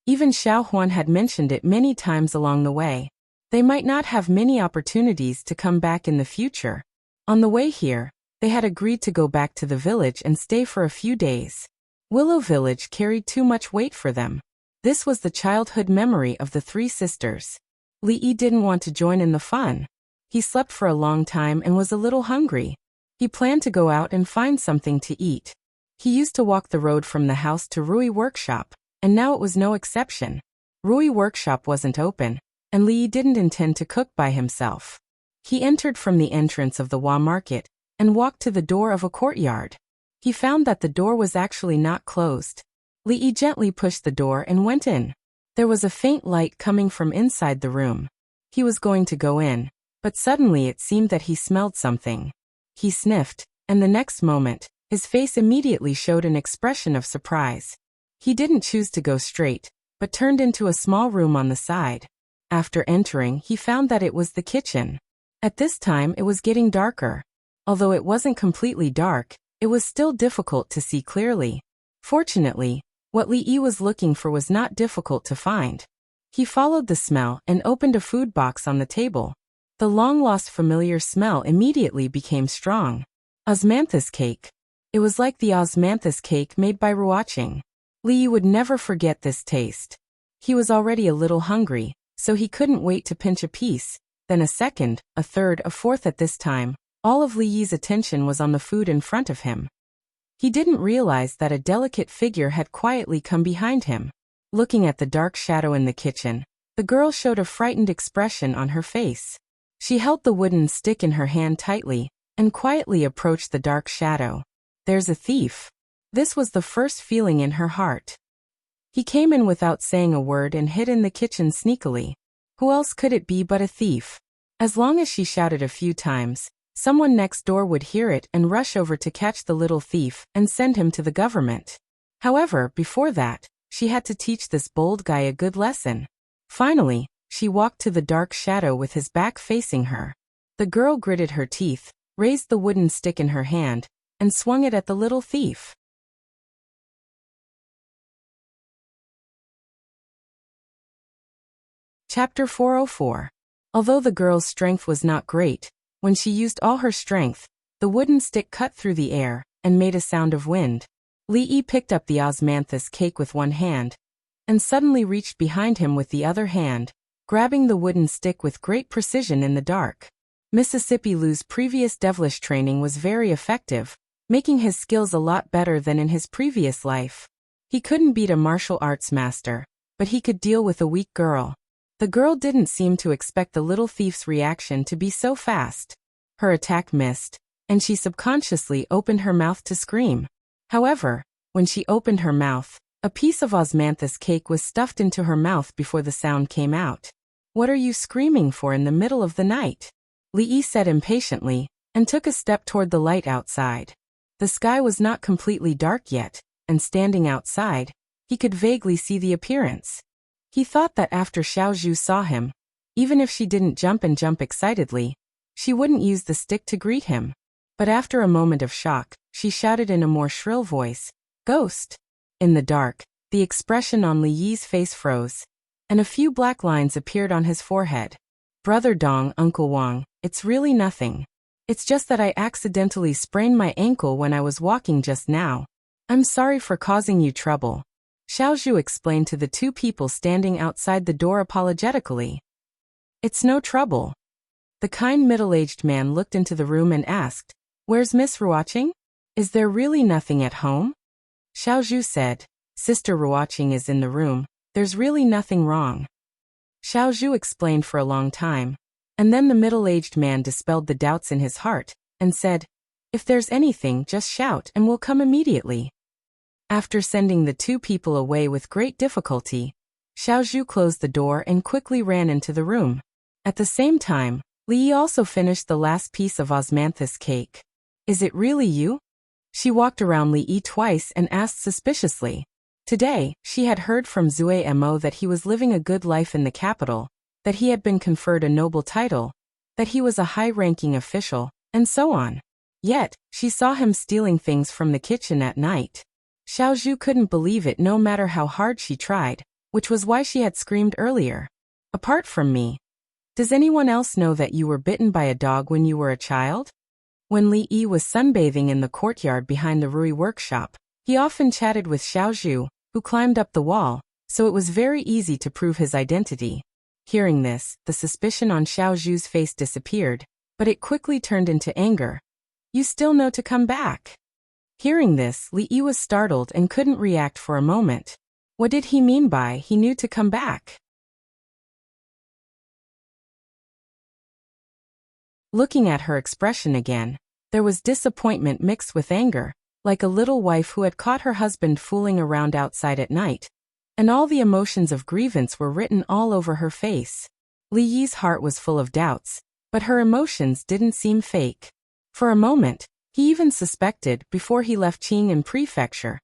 Even Xiao Huan had mentioned it many times along the way. They might not have many opportunities to come back in the future. On the way here, they had agreed to go back to the village and stay for a few days. Willow Village carried too much weight for them. This was the childhood memory of the three sisters. Li Yi didn't want to join in the fun. He slept for a long time and was a little hungry. He planned to go out and find something to eat. He used to walk the road from the house to Rui Workshop, and now it was no exception. Rui Workshop wasn't open, and Li Yi didn't intend to cook by himself. He entered from the entrance of the Wa Market and walked to the door of a courtyard. He found that the door was actually not closed. Li Yi gently pushed the door and went in. There was a faint light coming from inside the room. He was going to go in, but suddenly it seemed that he smelled something. He sniffed, and the next moment, his face immediately showed an expression of surprise. He didn't choose to go straight, but turned into a small room on the side. After entering, he found that it was the kitchen. At this time, it was getting darker. Although it wasn't completely dark, it was still difficult to see clearly. Fortunately, what Li Yi was looking for was not difficult to find. He followed the smell and opened a food box on the table. The long-lost familiar smell immediately became strong. Osmanthus cake. It was like the osmanthus cake made by Ruoqing. Li Yi would never forget this taste. He was already a little hungry, so he couldn't wait to pinch a piece, then a second, a third, a fourth. At this time, all of Li Yi's attention was on the food in front of him. He didn't realize that a delicate figure had quietly come behind him. Looking at the dark shadow in the kitchen, the girl showed a frightened expression on her face. She held the wooden stick in her hand tightly and quietly approached the dark shadow. There's a thief. This was the first feeling in her heart. He came in without saying a word and hid in the kitchen sneakily. Who else could it be but a thief? As long as she shouted a few times, someone next door would hear it and rush over to catch the little thief and send him to the government. However, before that, she had to teach this bold guy a good lesson. Finally, she walked to the dark shadow with his back facing her. The girl gritted her teeth, raised the wooden stick in her hand, and swung it at the little thief. Chapter 404. Although the girl's strength was not great, when she used all her strength, the wooden stick cut through the air and made a sound of wind. Li Yi picked up the osmanthus cake with one hand, and suddenly reached behind him with the other hand, grabbing the wooden stick with great precision in the dark. Mississippi Lu's previous devilish training was very effective, making his skills a lot better than in his previous life. He couldn't beat a martial arts master, but he could deal with a weak girl. The girl didn't seem to expect the little thief's reaction to be so fast. Her attack missed, and she subconsciously opened her mouth to scream. However, when she opened her mouth, a piece of osmanthus cake was stuffed into her mouth before the sound came out. "What are you screaming for in the middle of the night?" Li Yi said impatiently, and took a step toward the light outside. The sky was not completely dark yet, and standing outside, he could vaguely see the appearance. He thought that after Xiao Zhu saw him, even if she didn't jump excitedly, she wouldn't use the stick to greet him. But after a moment of shock, she shouted in a more shrill voice, "Ghost!" In the dark, the expression on Li Yi's face froze, and a few black lines appeared on his forehead. "Brother Dong, Uncle Wang, it's really nothing. It's just that I accidentally sprained my ankle when I was walking just now. I'm sorry for causing you trouble," Xiao Zhu explained to the two people standing outside the door apologetically. "It's no trouble." The kind middle-aged man looked into the room and asked, "Where's Miss Ruoqing? Is there really nothing at home?" Xiao Zhu said, "Sister Ruoqing is in the room. There's really nothing wrong." Xiao Zhu explained for a long time, and then the middle-aged man dispelled the doubts in his heart and said, "If there's anything, just shout and we'll come immediately." After sending the two people away with great difficulty, Xiao Zhu closed the door and quickly ran into the room. At the same time, Li Yi also finished the last piece of osmanthus cake. "Is it really you?" She walked around Li Yi twice and asked suspiciously. Today, she had heard from Zue Mo that he was living a good life in the capital, that he had been conferred a noble title, that he was a high-ranking official, and so on. Yet, she saw him stealing things from the kitchen at night. Xiaozhu couldn't believe it no matter how hard she tried, which was why she had screamed earlier. Apart from me, does anyone else know that you were bitten by a dog when you were a child? When Li Yi was sunbathing in the courtyard behind the Rui workshop, he often chatted with Xiaozhu, who climbed up the wall, so it was very easy to prove his identity. Hearing this, the suspicion on Xiaozhu's face disappeared, but it quickly turned into anger. You still know to come back. Hearing this, Li Yi was startled and couldn't react for a moment. What did he mean by he knew to come back? Looking at her expression again, there was disappointment mixed with anger, like a little wife who had caught her husband fooling around outside at night. And all the emotions of grievance were written all over her face. Li Yi's heart was full of doubts, but her emotions didn't seem fake. For a moment, he even suspected, before he left Qing'an Prefecture,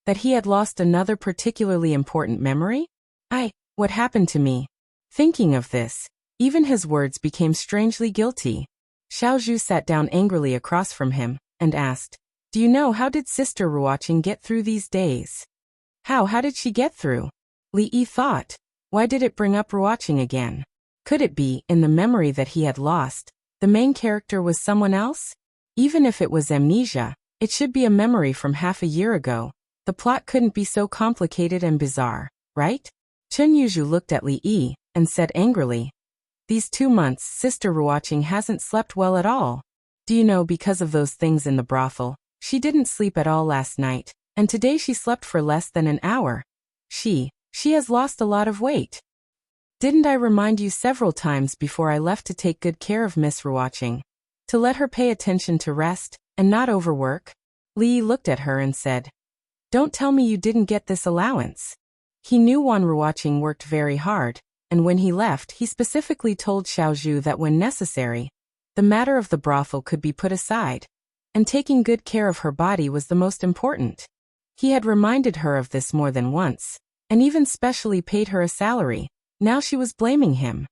that he had lost another particularly important memory? What happened to me? Thinking of this, even his words became strangely guilty. Xiaozhu sat down angrily across from him, and asked, Do you know how did Sister Ruoqing get through these days? How did she get through? Li Yi thought. Why did it bring up Ruoqing again? Could it be, in the memory that he had lost, the main character was someone else? Even if it was amnesia, it should be a memory from half a year ago. The plot couldn't be so complicated and bizarre, right? Chen Yuzhu looked at Li Yi, and said angrily, These 2 months Sister Ruoqing hasn't slept well at all. Do you know, because of those things in the brothel, she didn't sleep at all last night, and today she slept for less than an hour. She has lost a lot of weight. Didn't I remind you several times before I left to take good care of Miss Ruoqing? To let her pay attention to rest, and not overwork? Li Yi looked at her and said, Don't tell me you didn't get this allowance. He knew Wan Ruoqing worked very hard, and when he left he specifically told Xiaozhu that when necessary, the matter of the brothel could be put aside, and taking good care of her body was the most important. He had reminded her of this more than once, and even specially paid her a salary. Now she was blaming him.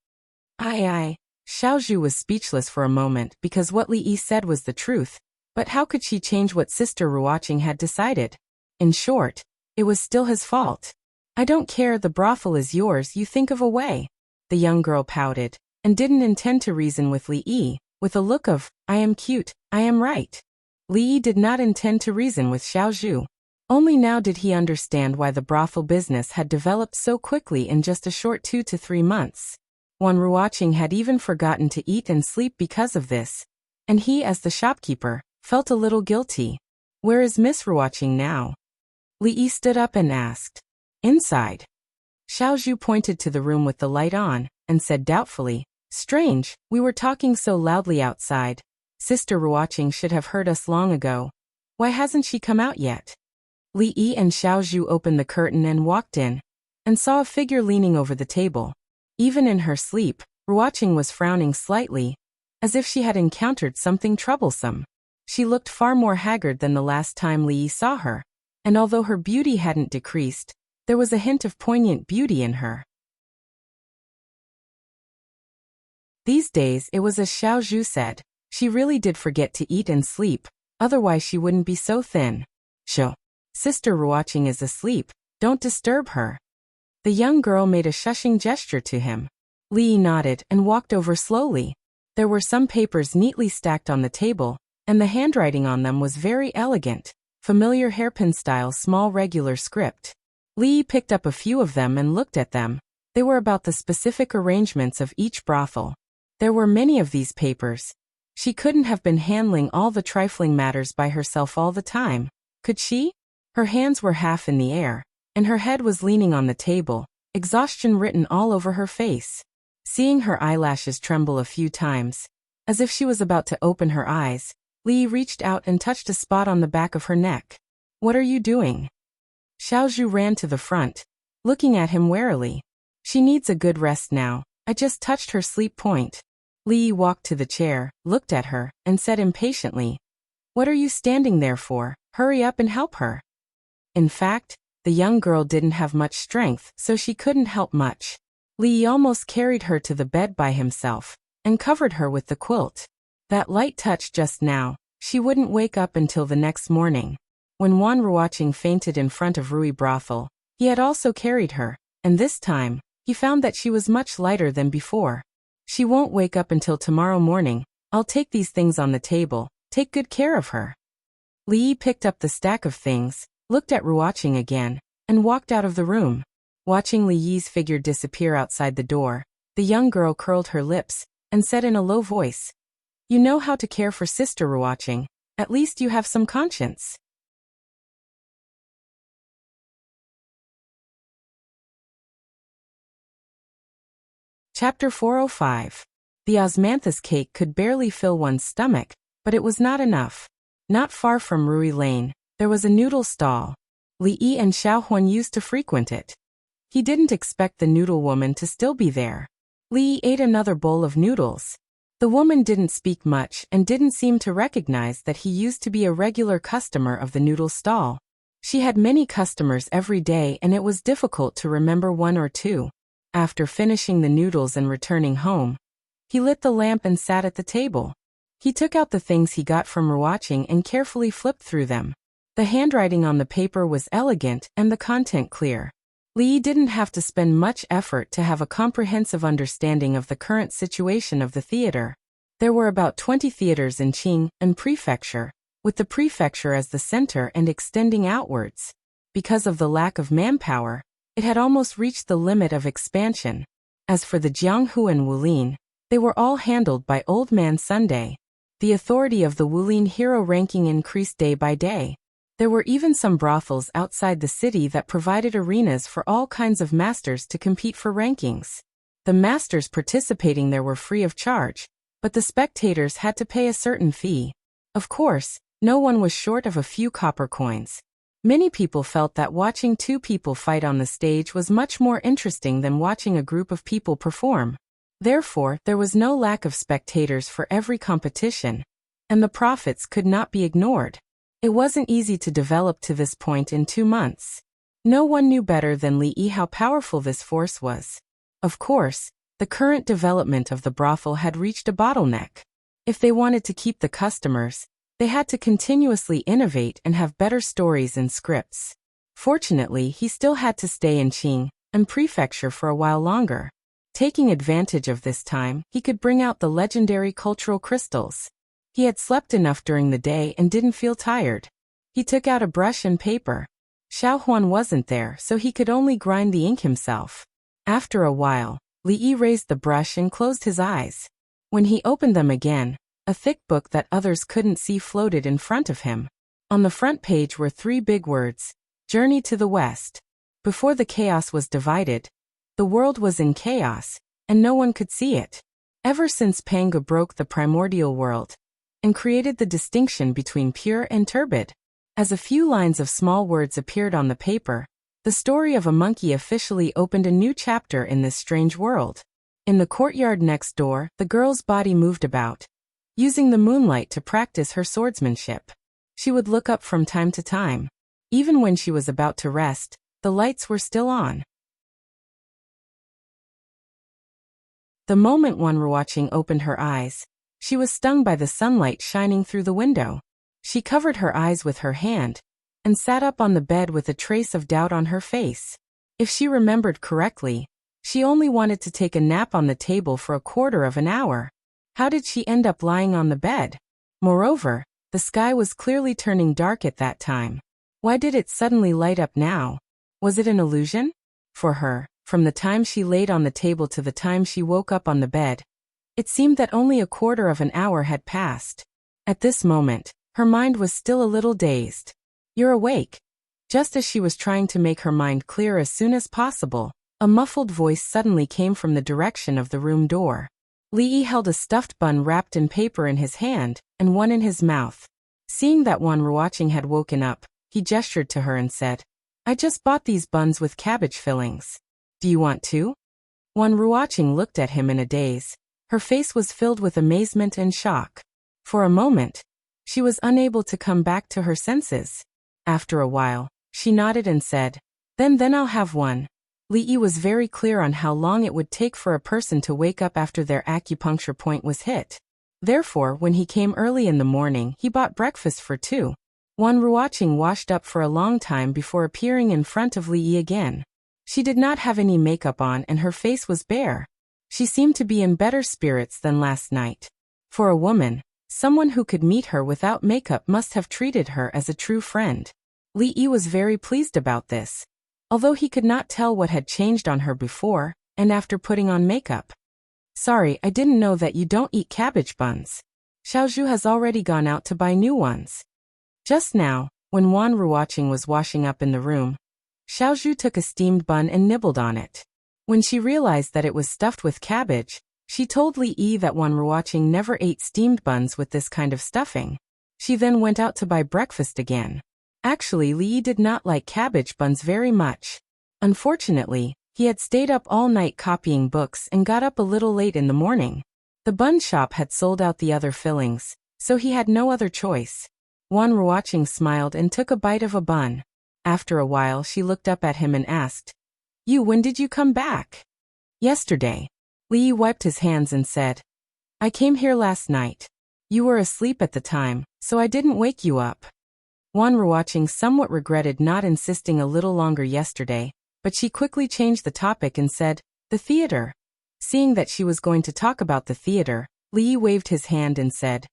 Xiaozhu was speechless for a moment because what Li Yi said was the truth, but how could she change what Sister Ruoqing had decided? In short, it was still his fault. I don't care, the brothel is yours, you think of a way. The young girl pouted, and didn't intend to reason with Li Yi, with a look of, I am cute, I am right. Li Yi did not intend to reason with Xiaozhu. Only now did he understand why the brothel business had developed so quickly in just a short 2 to 3 months. Wan Ruoqing had even forgotten to eat and sleep because of this, and he, as the shopkeeper, felt a little guilty. Where is Miss Ruoqing now? Li Yi stood up and asked. Inside. Xiaozhu pointed to the room with the light on, and said doubtfully, Strange, we were talking so loudly outside. Sister Ruoqing should have heard us long ago. Why hasn't she come out yet? Li Yi and Xiaozhu opened the curtain and walked in, and saw a figure leaning over the table. Even in her sleep, Ruoqing was frowning slightly, as if she had encountered something troublesome. She looked far more haggard than the last time Li Yi saw her, and although her beauty hadn't decreased, there was a hint of poignant beauty in her. These days it was as Xiaozhu said, she really did forget to eat and sleep, otherwise she wouldn't be so thin. Sho. Sister Ruoqing is asleep, don't disturb her. The young girl made a shushing gesture to him. Li Yi nodded and walked over slowly. There were some papers neatly stacked on the table, and the handwriting on them was very elegant, familiar hairpin-style small regular script. Li Yi picked up a few of them and looked at them. They were about the specific arrangements of each brothel. There were many of these papers. She couldn't have been handling all the trifling matters by herself all the time, could she? Her hands were half in the air, and her head was leaning on the table, exhaustion written all over her face. Seeing her eyelashes tremble a few times, as if she was about to open her eyes, Li Yi reached out and touched a spot on the back of her neck. What are you doing? Xiaozhu ran to the front, looking at him warily. She needs a good rest now. I just touched her sleep point. Li Yi walked to the chair, looked at her, and said impatiently, What are you standing there for? Hurry up and help her. In fact, The young girl didn't have much strength, so she couldn't help much. Li Yi almost carried her to the bed by himself and covered her with the quilt. That light touch just now, she wouldn't wake up until the next morning. When Wan Ruoqing fainted in front of Rui brothel, he had also carried her, and this time, he found that she was much lighter than before. She won't wake up until tomorrow morning. I'll take these things on the table. Take good care of her. Li Yi picked up the stack of things, looked at Ruoqing again, and walked out of the room. Watching Li Yi's figure disappear outside the door, the young girl curled her lips and said in a low voice, "You know how to care for Sister Ruoqing. At least you have some conscience." Chapter 405. The osmanthus cake could barely fill one's stomach, but it was not enough. Not far from Rui Lane, there was a noodle stall. Li Yi and Xiao Huan used to frequent it. He didn't expect the noodle woman to still be there. Li Yi ate another bowl of noodles. The woman didn't speak much and didn't seem to recognize that he used to be a regular customer of the noodle stall. She had many customers every day and it was difficult to remember one or two. After finishing the noodles and returning home, he lit the lamp and sat at the table. He took out the things he got from Ruoqing and carefully flipped through them. The handwriting on the paper was elegant and the content clear. Li Yi didn't have to spend much effort to have a comprehensive understanding of the current situation of the theater. There were about 20 theaters in Qing and Prefecture, with the prefecture as the center and extending outwards. Because of the lack of manpower, it had almost reached the limit of expansion. As for the Jianghu and Wulin, they were all handled by Old Man Sunday. The authority of the Wulin hero ranking increased day by day. There were even some brothels outside the city that provided arenas for all kinds of masters to compete for rankings. The masters participating there were free of charge, but the spectators had to pay a certain fee. Of course, no one was short of a few copper coins. Many people felt that watching two people fight on the stage was much more interesting than watching a group of people perform. Therefore, there was no lack of spectators for every competition, and the profits could not be ignored. It wasn't easy to develop to this point in 2 months. No one knew better than Li Yi how powerful this force was. Of course, the current development of the brothel had reached a bottleneck. If they wanted to keep the customers, they had to continuously innovate and have better stories and scripts. Fortunately, he still had to stay in Qing and Prefecture for a while longer. Taking advantage of this time, he could bring out the legendary cultural crystals. He had slept enough during the day and didn't feel tired. He took out a brush and paper. Xiao Huan wasn't there, so he could only grind the ink himself. After a while, Li Yi raised the brush and closed his eyes. When he opened them again, a thick book that others couldn't see floated in front of him. On the front page were 3 big words: Journey to the West. Before the chaos was divided, the world was in chaos, and no one could see it. Ever since Panga broke the primordial world and created the distinction between pure and turbid, as a few lines of small words appeared on the paper, the story of a monkey officially opened a new chapter in this strange world. In the courtyard next door, the girl's body moved about, using the moonlight to practice her swordsmanship. She would look up from time to time. Even when she was about to rest, the lights were still on. The moment Wan Ruoqing opened her eyes, she was stung by the sunlight shining through the window. She covered her eyes with her hand and sat up on the bed with a trace of doubt on her face. If she remembered correctly, she only wanted to take a nap on the table for a quarter of an hour. How did she end up lying on the bed? Moreover, the sky was clearly turning dark at that time. Why did it suddenly light up now? Was it an illusion? For her, from the time she laid on the table to the time she woke up on the bed, it seemed that only a quarter of an hour had passed. At this moment, her mind was still a little dazed. "You're awake." Just as she was trying to make her mind clear as soon as possible, a muffled voice suddenly came from the direction of the room door. Li Yi held a stuffed bun wrapped in paper in his hand and one in his mouth. Seeing that Wan Ruoqing had woken up, he gestured to her and said, "I just bought these buns with cabbage fillings. Do you want two?" Wan Ruoqing looked at him in a daze. Her face was filled with amazement and shock. For a moment, she was unable to come back to her senses. After a while, she nodded and said, Then I'll have one. Li Yi was very clear on how long it would take for a person to wake up after their acupuncture point was hit. Therefore, when he came early in the morning, he bought breakfast for two. Wan Ruoqing washed up for a long time before appearing in front of Li Yi again. She did not have any makeup on and her face was bare. She seemed to be in better spirits than last night. For a woman, someone who could meet her without makeup must have treated her as a true friend. Li Yi was very pleased about this, although he could not tell what had changed on her before and after putting on makeup. Sorry, I didn't know that you don't eat cabbage buns. Xiaozhu has already gone out to buy new ones. Just now, when Wan Ruoqing was washing up in the room, Xiaozhu took a steamed bun and nibbled on it. When she realized that it was stuffed with cabbage, she told Li Yi that Wan Ruoqing never ate steamed buns with this kind of stuffing. She then went out to buy breakfast again. Actually, Li Yi did not like cabbage buns very much. Unfortunately, he had stayed up all night copying books and got up a little late in the morning. The bun shop had sold out the other fillings, so he had no other choice. Wan Ruoqing smiled and took a bite of a bun. After a while she looked up at him and asked, When did you come back? Yesterday. Li Yi wiped his hands and said, I came here last night. You were asleep at the time, so I didn't wake you up. Wan Ruoqing somewhat regretted not insisting a little longer yesterday, but she quickly changed the topic and said, the theater. Seeing that she was going to talk about the theater, Li Yi waved his hand and said,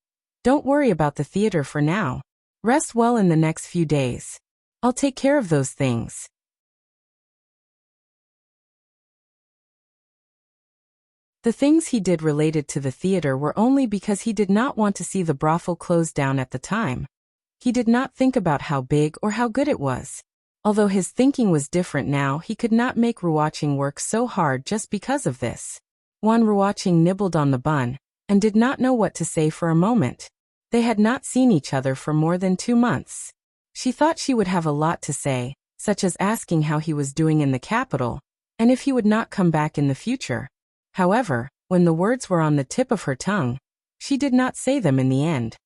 Don't worry about the theater for now. Rest well in the next few days. I'll take care of those things. The things he did related to the theater were only because he did not want to see the brothel close down at the time. He did not think about how big or how good it was. Although his thinking was different now, he could not make Ruoqing work so hard just because of this. Wan Ruoqing nibbled on the bun and did not know what to say for a moment. They had not seen each other for more than 2 months. She thought she would have a lot to say, such as asking how he was doing in the capital, and if he would not come back in the future. However, when the words were on the tip of her tongue, she did not say them in the end.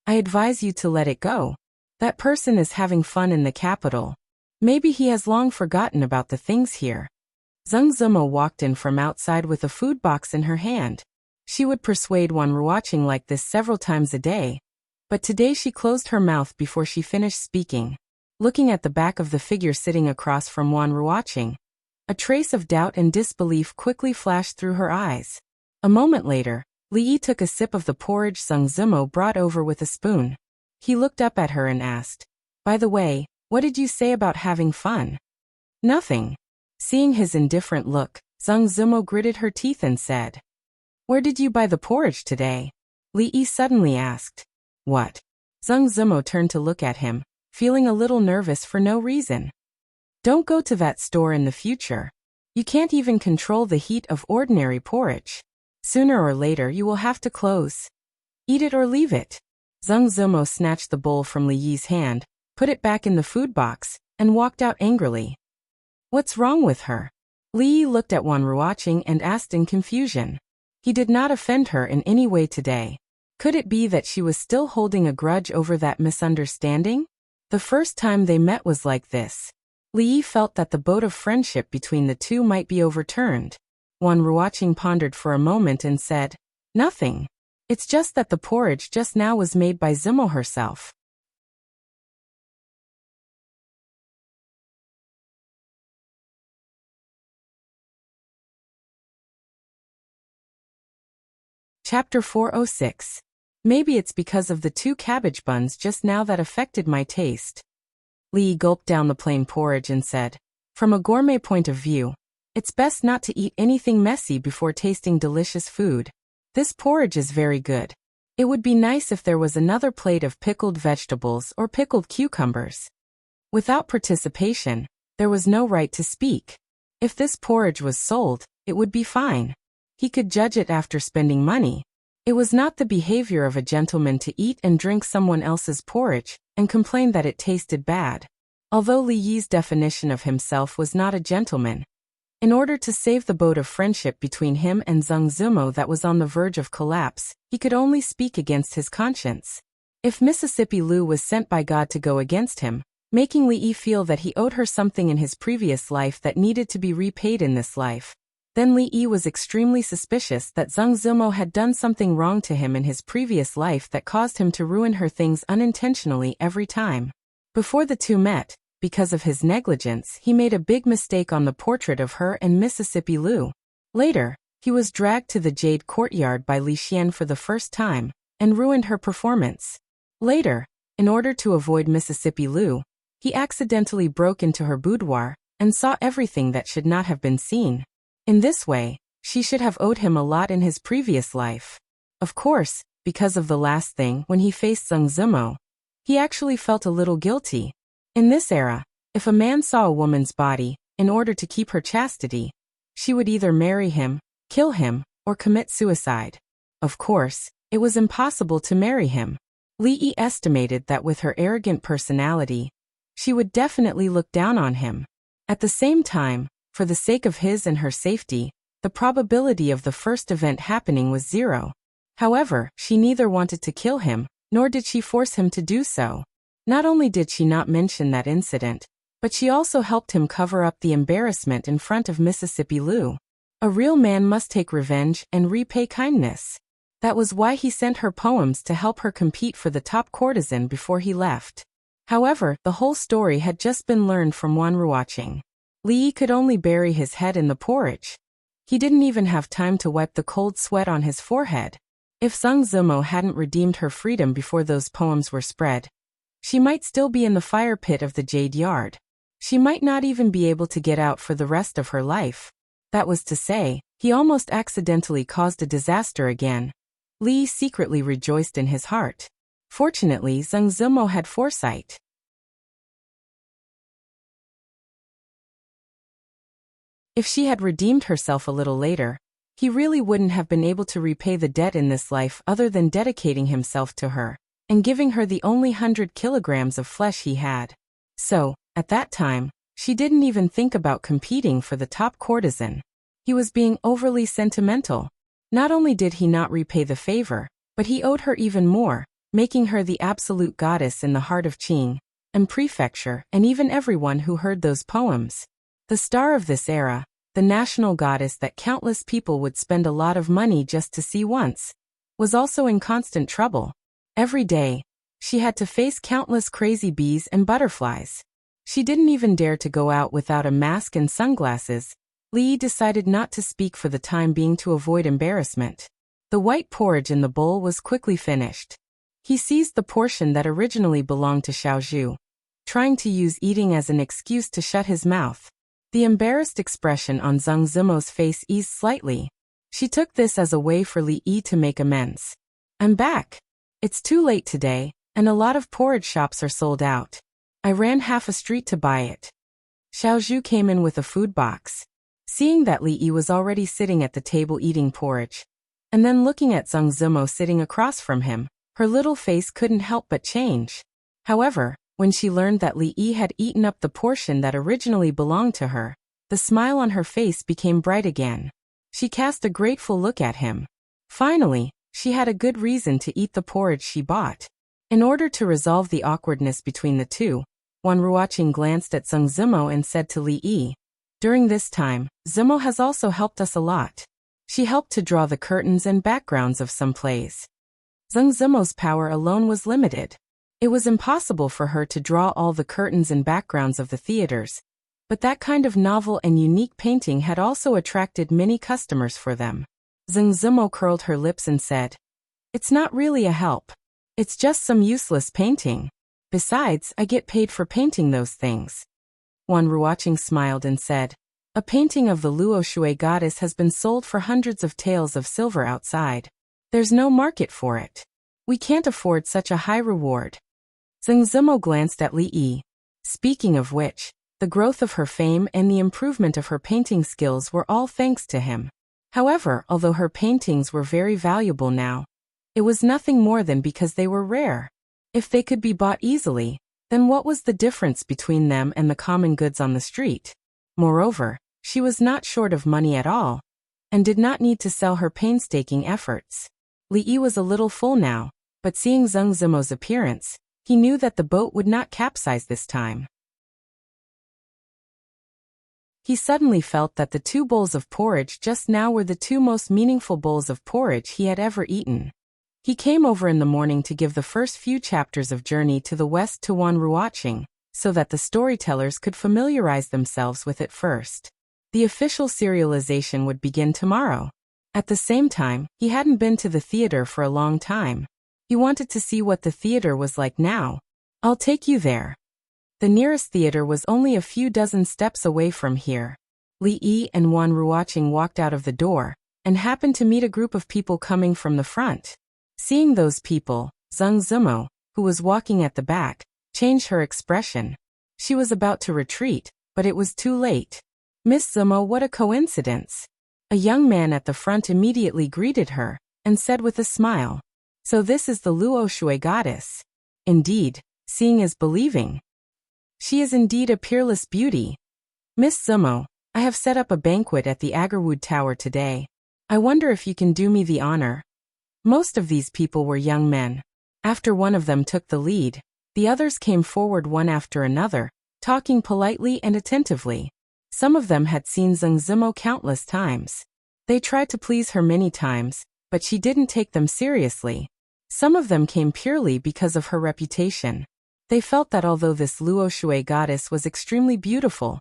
I advise you to let it go. That person is having fun in the capital. Maybe he has long forgotten about the things here. Zheng Zimo walked in from outside with a food box in her hand. She would persuade Wan Ruoqing like this several times a day, but today she closed her mouth before she finished speaking. Looking at the back of the figure sitting across from Wan Ruoqing, a trace of doubt and disbelief quickly flashed through her eyes. A moment later, Li Yi took a sip of the porridge Zheng Zimo brought over with a spoon. He looked up at her and asked, By the way, what did you say about having fun? Nothing. Seeing his indifferent look, Zheng Zimo gritted her teeth and said, Where did you buy the porridge today? Li Yi suddenly asked. What? Zheng Zimo turned to look at him, feeling a little nervous for no reason. Don't go to that store in the future. You can't even control the heat of ordinary porridge. Sooner or later you will have to close. Eat it or leave it. Zheng Zimo snatched the bowl from Li Yi's hand, put it back in the food box, and walked out angrily. What's wrong with her? Li Yi looked at Wan Ruoqing and asked in confusion. He did not offend her in any way today. Could it be that she was still holding a grudge over that misunderstanding? The first time they met was like this. Li Yi felt that the boat of friendship between the two might be overturned. Wan Ruoqing pondered for a moment and said, Nothing. It's just that the porridge just now was made by Zimo herself. Chapter 406. Maybe it's because of the 2 cabbage buns just now that affected my taste. Li Yi gulped down the plain porridge and said, From a gourmet point of view, it's best not to eat anything messy before tasting delicious food. This porridge is very good. It would be nice if there was another plate of pickled vegetables or pickled cucumbers. Without participation, there was no right to speak. If this porridge was sold, it would be fine. He could judge it after spending money. It was not the behavior of a gentleman to eat and drink someone else's porridge and complain that it tasted bad. Although Li Yi's definition of himself was not a gentleman, in order to save the boat of friendship between him and Zheng Zimo that was on the verge of collapse, he could only speak against his conscience. If Mississippi Lu was sent by God to go against him, making Li feel that he owed her something in his previous life that needed to be repaid in this life. Then Li was extremely suspicious that Zhang Zimo had done something wrong to him in his previous life that caused him to ruin her things unintentionally every time. Before the two met, because of his negligence, he made a big mistake on the portrait of her and Mississippi Lu. Later, he was dragged to the Jade Courtyard by Li Xian for the first time, and ruined her performance. Later, in order to avoid Mississippi Lu, he accidentally broke into her boudoir, and saw everything that should not have been seen. In this way, she should have owed him a lot in his previous life. Of course, because of the last thing, when he faced Zhang Zimo, he actually felt a little guilty. In this era, if a man saw a woman's body, in order to keep her chastity, she would either marry him, kill him, or commit suicide. Of course, it was impossible to marry him. Li estimated that with her arrogant personality, she would definitely look down on him. At the same time, for the sake of his and her safety, the probability of the first event happening was 0. However, she neither wanted to kill him, nor did she force him to do so. Not only did she not mention that incident, but she also helped him cover up the embarrassment in front of Mississippi Lu. A real man must take revenge and repay kindness. That was why he sent her poems to help her compete for the top courtesan before he left. However, the whole story had just been learned from one rewatching. Li could only bury his head in the porridge. He didn't even have time to wipe the cold sweat on his forehead. If Zhang Zimo hadn't redeemed her freedom before those poems were spread, she might still be in the fire pit of the Jade Yard. She might not even be able to get out for the rest of her life. That was to say, he almost accidentally caused a disaster again. Li secretly rejoiced in his heart. Fortunately, Zhang Zimo had foresight. If she had redeemed herself a little later, he really wouldn't have been able to repay the debt in this life other than dedicating himself to her, and giving her the only 100 kilograms of flesh he had. So, at that time, she didn't even think about competing for the top courtesan. He was being overly sentimental. Not only did he not repay the favor, but he owed her even more, making her the absolute goddess in the heart of Qing, and prefecture, and even everyone who heard those poems. The star of this era, the national goddess that countless people would spend a lot of money just to see once, was also in constant trouble. Every day, she had to face countless crazy bees and butterflies. She didn't even dare to go out without a mask and sunglasses. Li decided not to speak for the time being to avoid embarrassment. The white porridge in the bowl was quickly finished. He seized the portion that originally belonged to Xiaozhu, trying to use eating as an excuse to shut his mouth. The embarrassed expression on Zhang Zimo's face eased slightly. She took this as a way for Li to make amends. "I'm back. It's too late today, and a lot of porridge shops are sold out. I ran half a street to buy it." Xiaozhu came in with a food box. Seeing that Li was already sitting at the table eating porridge, and then looking at Zhang Zimo sitting across from him, her little face couldn't help but change. However, when she learned that Li had eaten up the portion that originally belonged to her, the smile on her face became bright again. She cast a grateful look at him. Finally, she had a good reason to eat the porridge she bought. In order to resolve the awkwardness between the two, Wan Ruoqing glanced at Zhang Zimo and said to Li, "During this time, Zimo has also helped us a lot. She helped to draw the curtains and backgrounds of some plays." Zhang Zimo's power alone was limited. It was impossible for her to draw all the curtains and backgrounds of the theaters, but that kind of novel and unique painting had also attracted many customers for them. Zhang Zimo curled her lips and said, "It's not really a help. It's just some useless painting. Besides, I get paid for painting those things." Wan Ruoqing smiled and said, "A painting of the Luo Shui goddess has been sold for hundreds of taels of silver outside. There's no market for it. We can't afford such a high reward." Zhang Zimo glanced at Li. Speaking of which, the growth of her fame and the improvement of her painting skills were all thanks to him. However, although her paintings were very valuable now, it was nothing more than because they were rare. If they could be bought easily, then what was the difference between them and the common goods on the street? Moreover, she was not short of money at all, and did not need to sell her painstaking efforts. Li was a little full now, but seeing Zhang Zimo's appearance, He knew that the boat would not capsize this time. He suddenly felt that the 2 bowls of porridge just now were the 2 most meaningful bowls of porridge he had ever eaten. He came over in the morning to give the first few chapters of Journey to the West to Wan Ruoqing, so that the storytellers could familiarize themselves with it first. The official serialization would begin tomorrow. At the same time, he hadn't been to the theater for a long time. He wanted to see what the theater was like now. "I'll take you there." The nearest theater was only a few dozen steps away from here. Li Yi and Wan Ruoqing walked out of the door, and happened to meet a group of people coming from the front. Seeing those people, Zheng Zimo, who was walking at the back, changed her expression. She was about to retreat, but it was too late. "Miss Zimo, what a coincidence." A young man at the front immediately greeted her, and said with a smile, "So this is the Luo Shui goddess." Indeed, seeing is believing. She is indeed a peerless beauty. "Miss Zimo, I have set up a banquet at the Agarwood Tower today. I wonder if you can do me the honor." Most of these people were young men. After one of them took the lead, the others came forward one after another, talking politely and attentively. Some of them had seen Zheng Zimo countless times. They tried to please her many times, but she didn't take them seriously. Some of them came purely because of her reputation. They felt that although this Luo Shui goddess was extremely beautiful,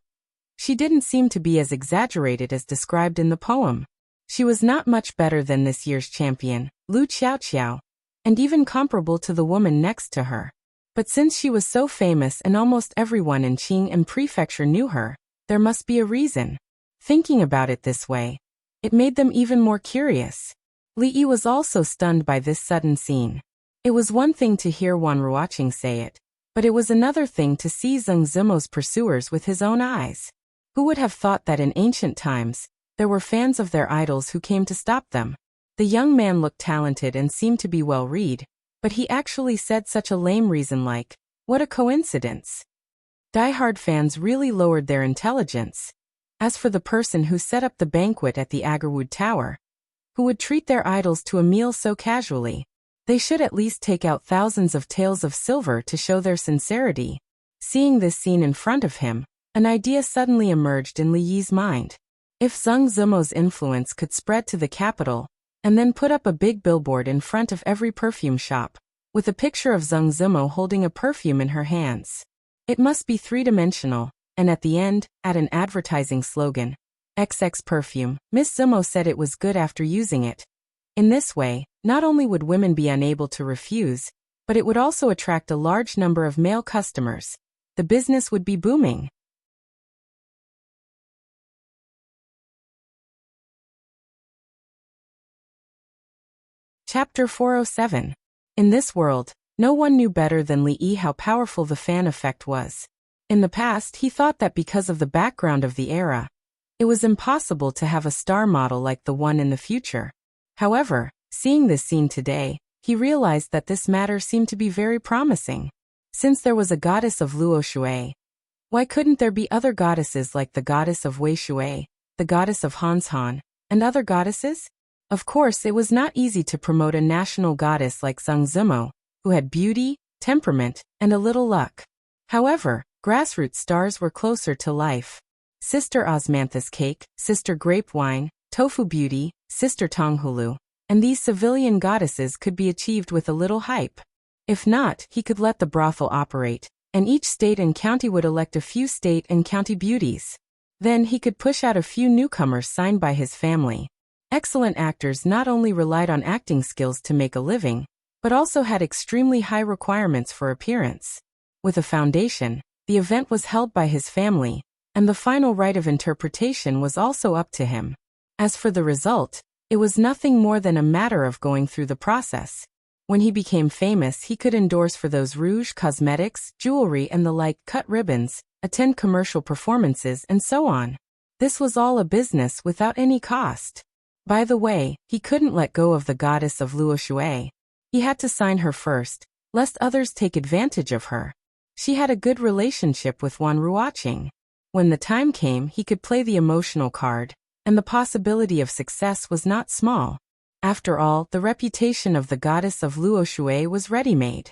she didn't seem to be as exaggerated as described in the poem. She was not much better than this year's champion, Lu Qiao, and even comparable to the woman next to her. But since she was so famous and almost everyone in Qing and Prefecture knew her, there must be a reason. Thinking about it this way, it made them even more curious. Li Yi was also stunned by this sudden scene. It was one thing to hear Wan Ruoqing say it, but it was another thing to see Zheng Zimo's pursuers with his own eyes. Who would have thought that in ancient times, there were fans of their idols who came to stop them? The young man looked talented and seemed to be well read, but he actually said such a lame reason like, "What a coincidence." Die-hard fans really lowered their intelligence. As for the person who set up the banquet at the Agarwood Tower, who would treat their idols to a meal so casually, they should at least take out thousands of taels of silver to show their sincerity. Seeing this scene in front of him, an idea suddenly emerged in Li Yi's mind. If Zheng Zimo's influence could spread to the capital, and then put up a big billboard in front of every perfume shop, with a picture of Zheng Zimo holding a perfume in her hands. It must be 3-dimensional, and at the end, add an advertising slogan. XX perfume. Miss Zimo said it was good after using it. In this way, not only would women be unable to refuse, but it would also attract a large number of male customers. The business would be booming. Chapter 407. In this world, no one knew better than Li Yi how powerful the fan effect was. In the past, he thought that because of the background of the era, it was impossible to have a star model like the one in the future. However, seeing this scene today, he realized that this matter seemed to be very promising. Since there was a goddess of Luo Shui, why couldn't there be other goddesses like the goddess of Wei Shui, the goddess of Hanshan, and other goddesses? Of course, it was not easy to promote a national goddess like Zheng Zimo, who had beauty, temperament, and a little luck. However, grassroots stars were closer to life. Sister Osmanthus Cake, Sister Grape Wine, Tofu Beauty, Sister Tonghulu, and these civilian goddesses could be achieved with a little hype. If not, he could let the brothel operate, and each state and county would elect a few state and county beauties. Then he could push out a few newcomers signed by his family. Excellent actors not only relied on acting skills to make a living, but also had extremely high requirements for appearance. With a foundation, the event was held by his family, and the final right of interpretation was also up to him. As for the result, it was nothing more than a matter of going through the process. When he became famous, he could endorse for those rouge, cosmetics, jewelry and the like, cut ribbons, attend commercial performances, and so on. This was all a business without any cost. By the way, he couldn't let go of the goddess of Luo Shui. He had to sign her first, lest others take advantage of her. She had a good relationship with Wan Ruoqing. When the time came, he could play the emotional card, and the possibility of success was not small. After all, the reputation of the goddess of Luo Shui was ready-made.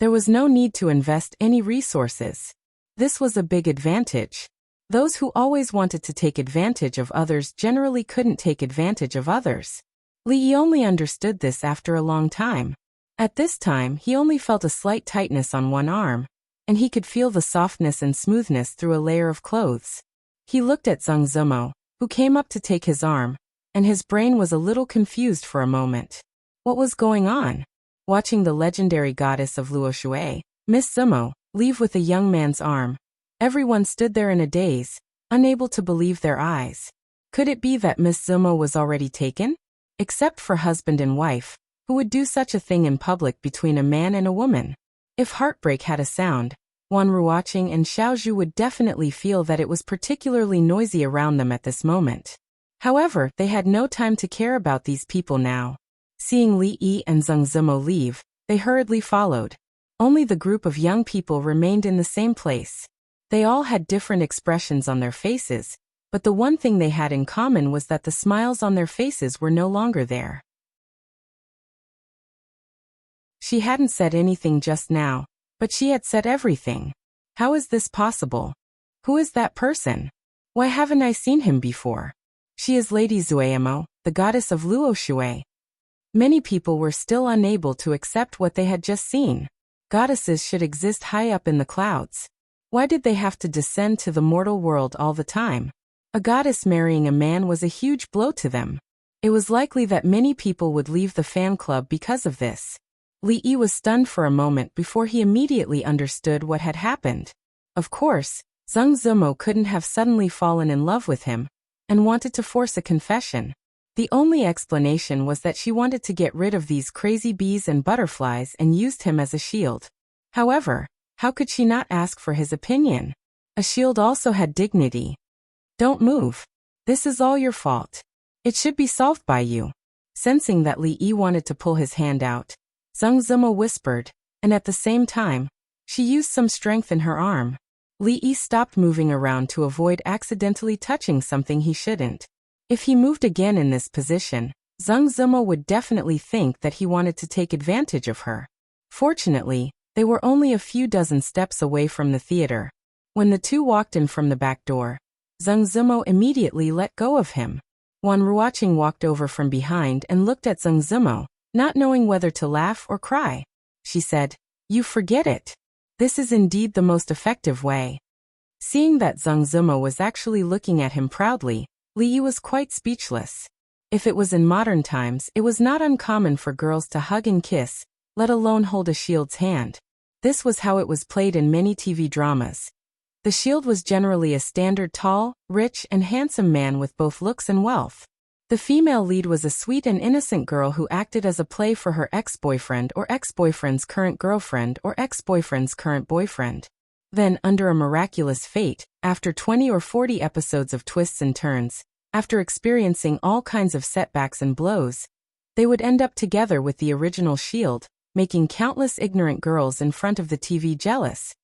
There was no need to invest any resources. This was a big advantage. Those who always wanted to take advantage of others generally couldn't take advantage of others. Li only understood this after a long time. At this time, he only felt a slight tightness on one arm, and he could feel the softness and smoothness through a layer of clothes. He looked at Zhang Zimo, who came up to take his arm, and his brain was a little confused for a moment. What was going on? Watching the legendary goddess of Luoshui, Miss Zimo, leave with a young man's arm, everyone stood there in a daze, unable to believe their eyes. Could it be that Miss Zimo was already taken? Except for husband and wife, who would do such a thing in public between a man and a woman? If heartbreak had a sound, Wan Ruoqing and Xiaozhu would definitely feel that it was particularly noisy around them at this moment. However, they had no time to care about these people now. Seeing Li Yi and Zhang Zimo leave, they hurriedly followed. Only the group of young people remained in the same place. They all had different expressions on their faces, but the one thing they had in common was that the smiles on their faces were no longer there. She hadn't said anything just now, but she had said everything. How is this possible? Who is that person? Why haven't I seen him before? She is Lady Zueyamo, the goddess of Luoshui. Many people were still unable to accept what they had just seen. Goddesses should exist high up in the clouds. Why did they have to descend to the mortal world all the time? A goddess marrying a man was a huge blow to them. It was likely that many people would leave the fan club because of this. Li Yi was stunned for a moment before he immediately understood what had happened. Of course, Zhang Zimo couldn't have suddenly fallen in love with him and wanted to force a confession. The only explanation was that she wanted to get rid of these crazy bees and butterflies and used him as a shield. However, how could she not ask for his opinion? A shield also had dignity. Don't move. This is all your fault. It should be solved by you. Sensing that Li Yi wanted to pull his hand out, Zhang Zimo whispered, and at the same time, she used some strength in her arm. Li Yi stopped moving around to avoid accidentally touching something he shouldn't. If he moved again in this position, Zhang Zimo would definitely think that he wanted to take advantage of her. Fortunately, they were only a few dozen steps away from the theater. When the two walked in from the back door, Zhang Zimo immediately let go of him. Wan Ruoqing walked over from behind and looked at Zhang Zimo, not knowing whether to laugh or cry. She said, "You forget it. This is indeed the most effective way." Seeing that Zhang Zimo was actually looking at him proudly, Li Yi was quite speechless. If it was in modern times, it was not uncommon for girls to hug and kiss, let alone hold a shield's hand. This was how it was played in many TV dramas. The shield was generally a standard tall, rich, and handsome man with both looks and wealth. The female lead was a sweet and innocent girl who acted as a play for her ex-boyfriend or ex-boyfriend's current girlfriend or ex-boyfriend's current boyfriend. Then, under a miraculous fate, after 20 or 40 episodes of twists and turns, after experiencing all kinds of setbacks and blows, they would end up together with the original shield, making countless ignorant girls in front of the TV jealous.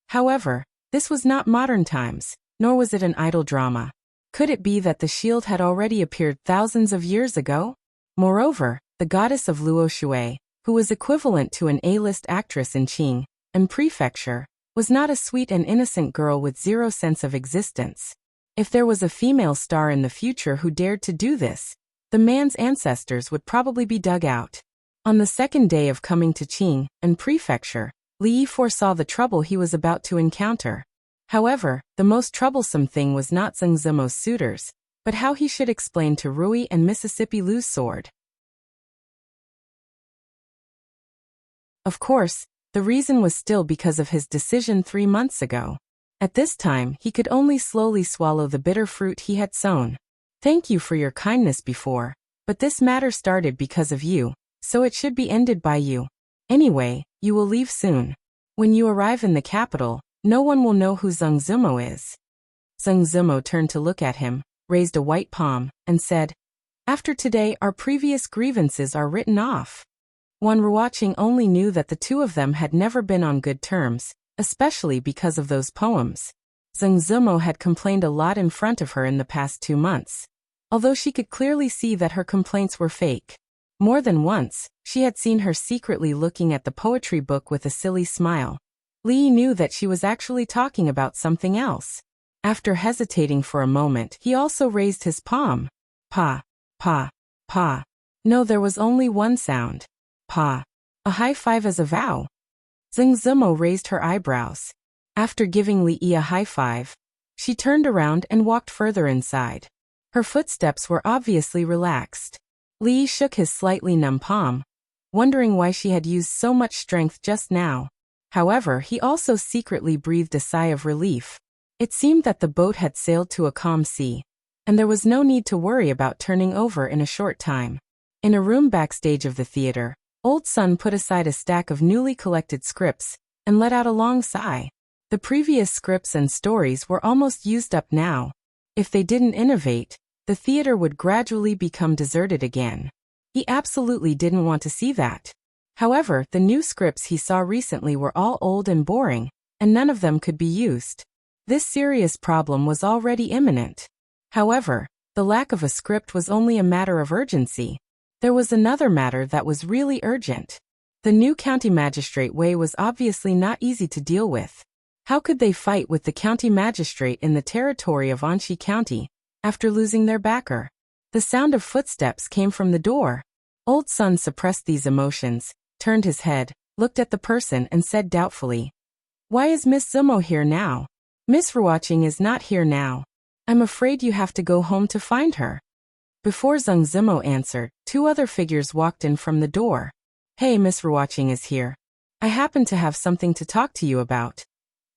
However, this was not modern times, nor was it an idle drama. Could it be that the shield had already appeared thousands of years ago? Moreover, the goddess of Luoshui, who was equivalent to an A-list actress in Qing and Prefecture, was not a sweet and innocent girl with zero sense of existence. If there was a female star in the future who dared to do this, the man's ancestors would probably be dug out. On the second day of coming to Qing and Prefecture, Li Yi foresaw the trouble he was about to encounter. However, the most troublesome thing was not Zhang Zimo's suitors, but how he should explain to Rui and Mississippi Lu's sword. Of course, the reason was still because of his decision 3 months ago. At this time, he could only slowly swallow the bitter fruit he had sown. Thank you for your kindness before, but this matter started because of you, so it should be ended by you. Anyway, you will leave soon. When you arrive in the capital, no one will know who Zhang Zimo is. Zhang Zimo turned to look at him, raised a white palm, and said, "After today, our previous grievances are written off." Wan Ruoqing only knew that the two of them had never been on good terms, especially because of those poems. Zhang Zimo had complained a lot in front of her in the past 2 months, although she could clearly see that her complaints were fake. More than once, she had seen her secretly looking at the poetry book with a silly smile. Lee knew that she was actually talking about something else. After hesitating for a moment, he also raised his palm. Pa, pa, pa. No, there was only one sound. Pa. A high five as a vow. Zheng Zimo raised her eyebrows. After giving Li Yi a high five, she turned around and walked further inside. Her footsteps were obviously relaxed. Li shook his slightly numb palm, wondering why she had used so much strength just now. However, he also secretly breathed a sigh of relief. It seemed that the boat had sailed to a calm sea, and there was no need to worry about turning over in a short time. In a room backstage of the theater, Old Sun put aside a stack of newly collected scripts and let out a long sigh. The previous scripts and stories were almost used up now. If they didn't innovate, the theater would gradually become deserted again. He absolutely didn't want to see that. However, the new scripts he saw recently were all old and boring, and none of them could be used. This serious problem was already imminent. However, the lack of a script was only a matter of urgency. There was another matter that was really urgent. The new county magistrate Wei was obviously not easy to deal with. How could they fight with the county magistrate in the territory of Anxi County after losing their backer? The sound of footsteps came from the door. Old Sun suppressed these emotions, turned his head, looked at the person and said doubtfully, "Why is Miss Zimo here now?" "Miss Ruoqing is not here now. I'm afraid you have to go home to find her." Before Zheng Zimo answered, two other figures walked in from the door. "Hey, Miss Ruoqing is here. I happen to have something to talk to you about."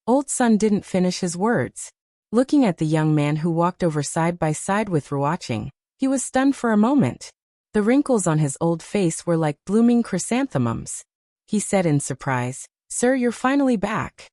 Old Sun didn't finish his words. Looking at the young man who walked over side by side with Ruoqing, he was stunned for a moment. The wrinkles on his old face were like blooming chrysanthemums. He said in surprise, "Sir, you're finally back."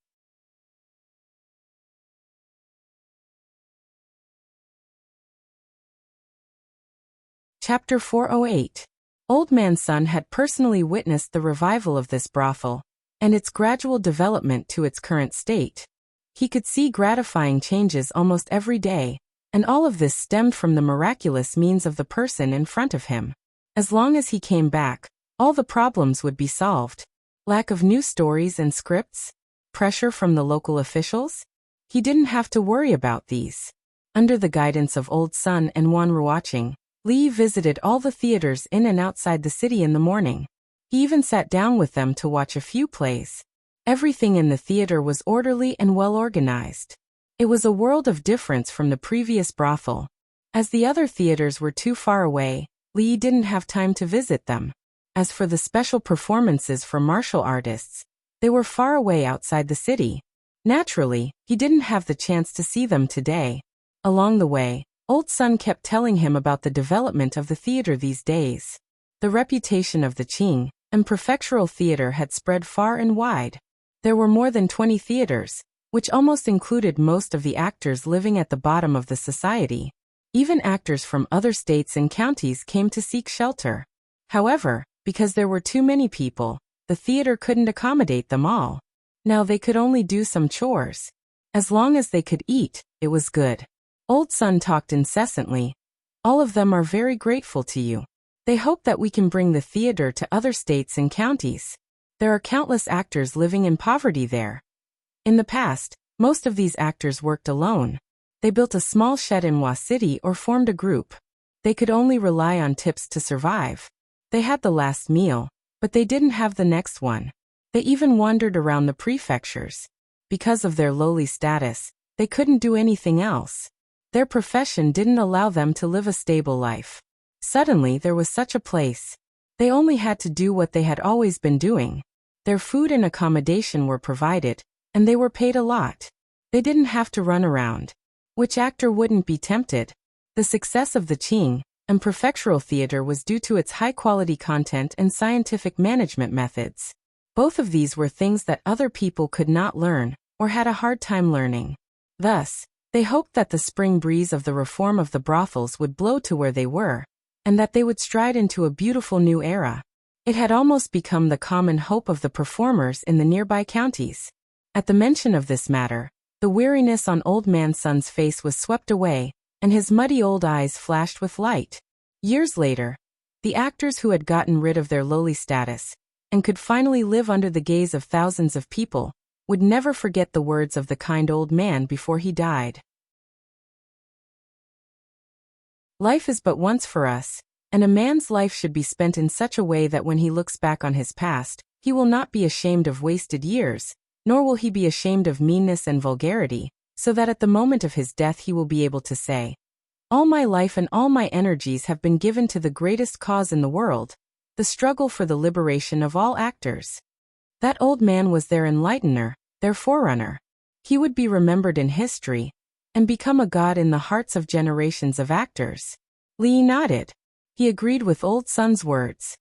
Chapter 408. Old Man Sun had personally witnessed the revival of this brothel, and its gradual development to its current state. He could see gratifying changes almost every day, and all of this stemmed from the miraculous means of the person in front of him. As long as he came back, all the problems would be solved. Lack of new stories and scripts? Pressure from the local officials? He didn't have to worry about these. Under the guidance of Old Sun and Wan Ruoqing, Li visited all the theaters in and outside the city in the morning. He even sat down with them to watch a few plays. Everything in the theater was orderly and well organized. It was a world of difference from the previous brothel. As the other theaters were too far away, Li didn't have time to visit them. As for the special performances for martial artists, they were far away outside the city. Naturally, he didn't have the chance to see them today. Along the way, Old Sun kept telling him about the development of the theater these days. The reputation of the Qing and prefectural theater had spread far and wide. There were more than 20 theaters, which almost included most of the actors living at the bottom of the society. Even actors from other states and counties came to seek shelter. However, because there were too many people, the theater couldn't accommodate them all. Now they could only do some chores. As long as they could eat, it was good. Old Sun talked incessantly. "All of them are very grateful to you. They hope that we can bring the theater to other states and counties. There are countless actors living in poverty there." In the past, most of these actors worked alone. They built a small shed in Hua City or formed a group. They could only rely on tips to survive. They had the last meal, but they didn't have the next one. They even wandered around the prefectures. Because of their lowly status, they couldn't do anything else. Their profession didn't allow them to live a stable life. Suddenly there was such a place. They only had to do what they had always been doing. Their food and accommodation were provided, and they were paid a lot. They didn't have to run around. Which actor wouldn't be tempted? The success of the Qing and prefectural theater was due to its high-quality content and scientific management methods. Both of these were things that other people could not learn, or had a hard time learning. Thus, they hoped that the spring breeze of the reform of the brothels would blow to where they were, and that they would stride into a beautiful new era. It had almost become the common hope of the performers in the nearby counties. At the mention of this matter, the weariness on Old Man Sun's face was swept away, and his muddy old eyes flashed with light. Years later, The actors who had gotten rid of their lowly status and could finally live under the gaze of thousands of people would never forget the words of the kind old man before he died. Life is but once for us, and a man's life should be spent in such a way that when he looks back on his past, he will not be ashamed of wasted years, nor will he be ashamed of meanness and vulgarity, so that at the moment of his death he will be able to say, "All my life and all my energies have been given to the greatest cause in the world, the struggle for the liberation of all actors." That old man was their enlightener, their forerunner. He would be remembered in history and become a god in the hearts of generations of actors. Li nodded. He agreed with Old Sun's words.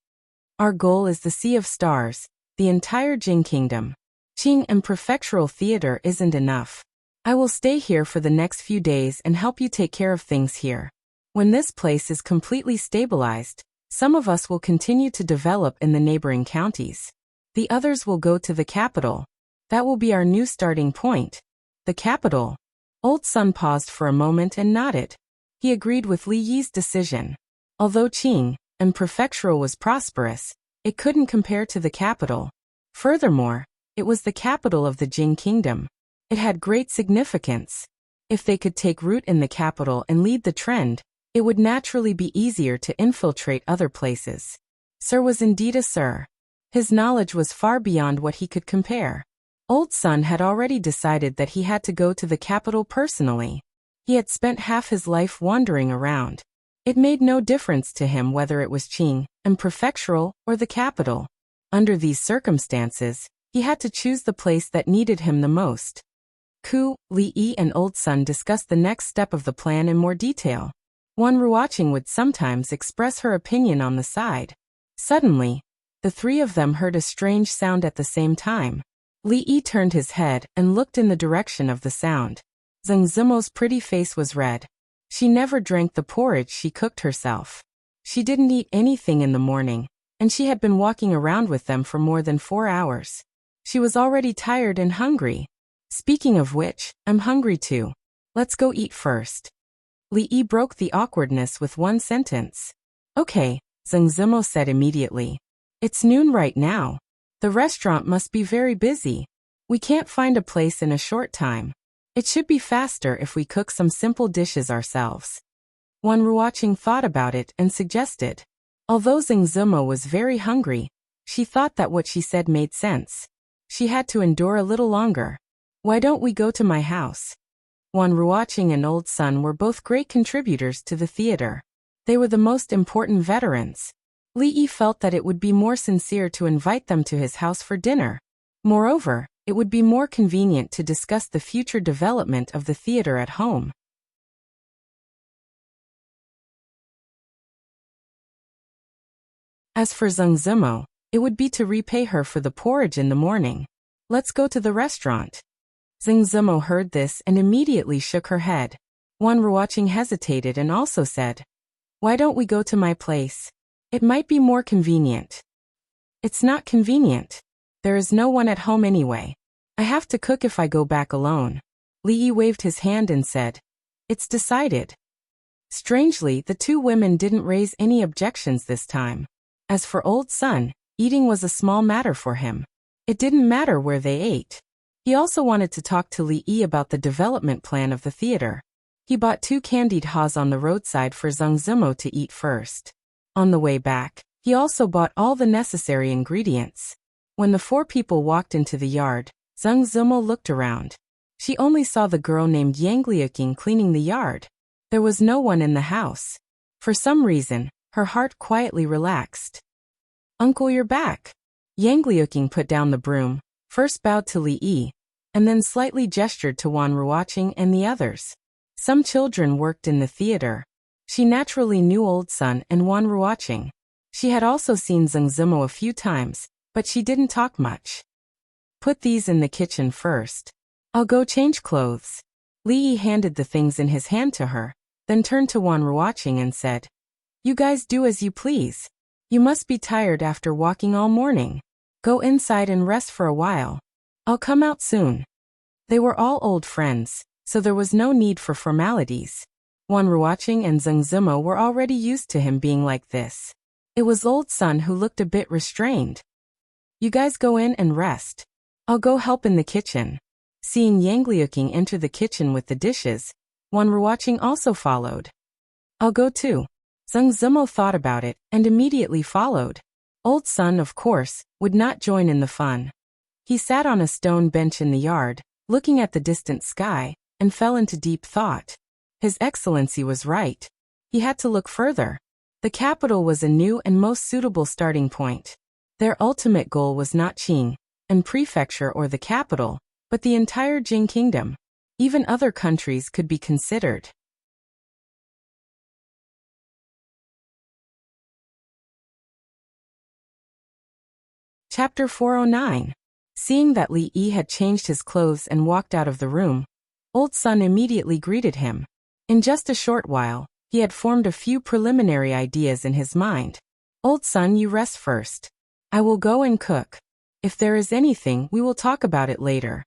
Our goal is the Sea of Stars, the entire Jing Kingdom. Qing and prefectural theater isn't enough. I will stay here for the next few days and help you take care of things here. When this place is completely stabilized, some of us will continue to develop in the neighboring counties. The others will go to the capital. That will be our new starting point. The capital. Old Sun paused for a moment and nodded. He agreed with Li Yi's decision. Although Qing and prefectural was prosperous, it couldn't compare to the capital. Furthermore, it was the capital of the Jing Kingdom. It had great significance. If they could take root in the capital and lead the trend, it would naturally be easier to infiltrate other places. Sir was indeed a sir. His knowledge was far beyond what he could compare. Old Sun had already decided that he had to go to the capital personally. He had spent half his life wandering around. It made no difference to him whether it was Qing and prefectural or the capital. Under these circumstances, he had to choose the place that needed him the most. Ku, Li Yi and Old Sun discussed the next step of the plan in more detail. One Ruoqing would sometimes express her opinion on the side. Suddenly, the three of them heard a strange sound at the same time. Li Yi turned his head and looked in the direction of the sound. Zheng Zimo's pretty face was red. She never drank the porridge she cooked herself. She didn't eat anything in the morning, and she had been walking around with them for more than 4 hours. She was already tired and hungry. Speaking of which, I'm hungry too. Let's go eat first. Li Yi broke the awkwardness with one sentence. Okay, Zheng Zimo said immediately. It's noon right now. The restaurant must be very busy. We can't find a place in a short time. It should be faster if we cook some simple dishes ourselves. One Ruoqing thought about it and suggested. Although Zheng Zimo was very hungry, she thought that what she said made sense. She had to endure a little longer. Why don't we go to my house? Wan Ruoqing and Old Sun were both great contributors to the theater. They were the most important veterans. Li Yi felt that it would be more sincere to invite them to his house for dinner. Moreover, it would be more convenient to discuss the future development of the theater at home. As for Zheng Zimo, it would be to repay her for the porridge in the morning. Let's go to the restaurant. Zheng Zimo heard this and immediately shook her head. Wan Ruoqing hesitated and also said, Why don't we go to my place? It might be more convenient. It's not convenient. There is no one at home anyway. I have to cook if I go back alone. Li Yi waved his hand and said, It's decided. Strangely, the two women didn't raise any objections this time. As for Old Sun, eating was a small matter for him. It didn't matter where they ate. He also wanted to talk to Li Yi about the development plan of the theater. He bought 2 candied haws on the roadside for Zheng Zimo to eat first. On the way back, he also bought all the necessary ingredients. When the 4 people walked into the yard, Zheng Zimo looked around. She only saw the girl named Yang Liuqing cleaning the yard. There was no one in the house. For some reason, her heart quietly relaxed. Uncle, you're back. Yang Liuqing put down the broom, first bowed to Li Yi, and then slightly gestured to Wan Ruoqing and the others. Some children worked in the theater. She naturally knew Old Sun and Wan Ruoqing. She had also seen Zheng Zimo a few times, but she didn't talk much. Put these in the kitchen first. I'll go change clothes. Li Yi handed the things in his hand to her, then turned to Wan Ruoqing and said, You guys do as you please. You must be tired after walking all morning. Go inside and rest for a while. I'll come out soon. They were all old friends, so there was no need for formalities. Wan Ruoqing and Zheng Zimo were already used to him being like this. It was Old Sun who looked a bit restrained. You guys go in and rest. I'll go help in the kitchen. Seeing Yang Liuqing enter the kitchen with the dishes, Wan Ruoqing also followed. I'll go too. Zheng Zimo thought about it and immediately followed. Old Sun, of course, would not join in the fun. He sat on a stone bench in the yard, looking at the distant sky, and fell into deep thought. His Excellency was right. He had to look further. The capital was a new and most suitable starting point. Their ultimate goal was not Qing, and prefecture or the capital, but the entire Jing kingdom. Even other countries could be considered. Chapter 409. Seeing that Li Yi had changed his clothes and walked out of the room, Old Sun immediately greeted him. In just a short while, he had formed a few preliminary ideas in his mind. Old Sun, you rest first. I will go and cook. If there is anything, we will talk about it later.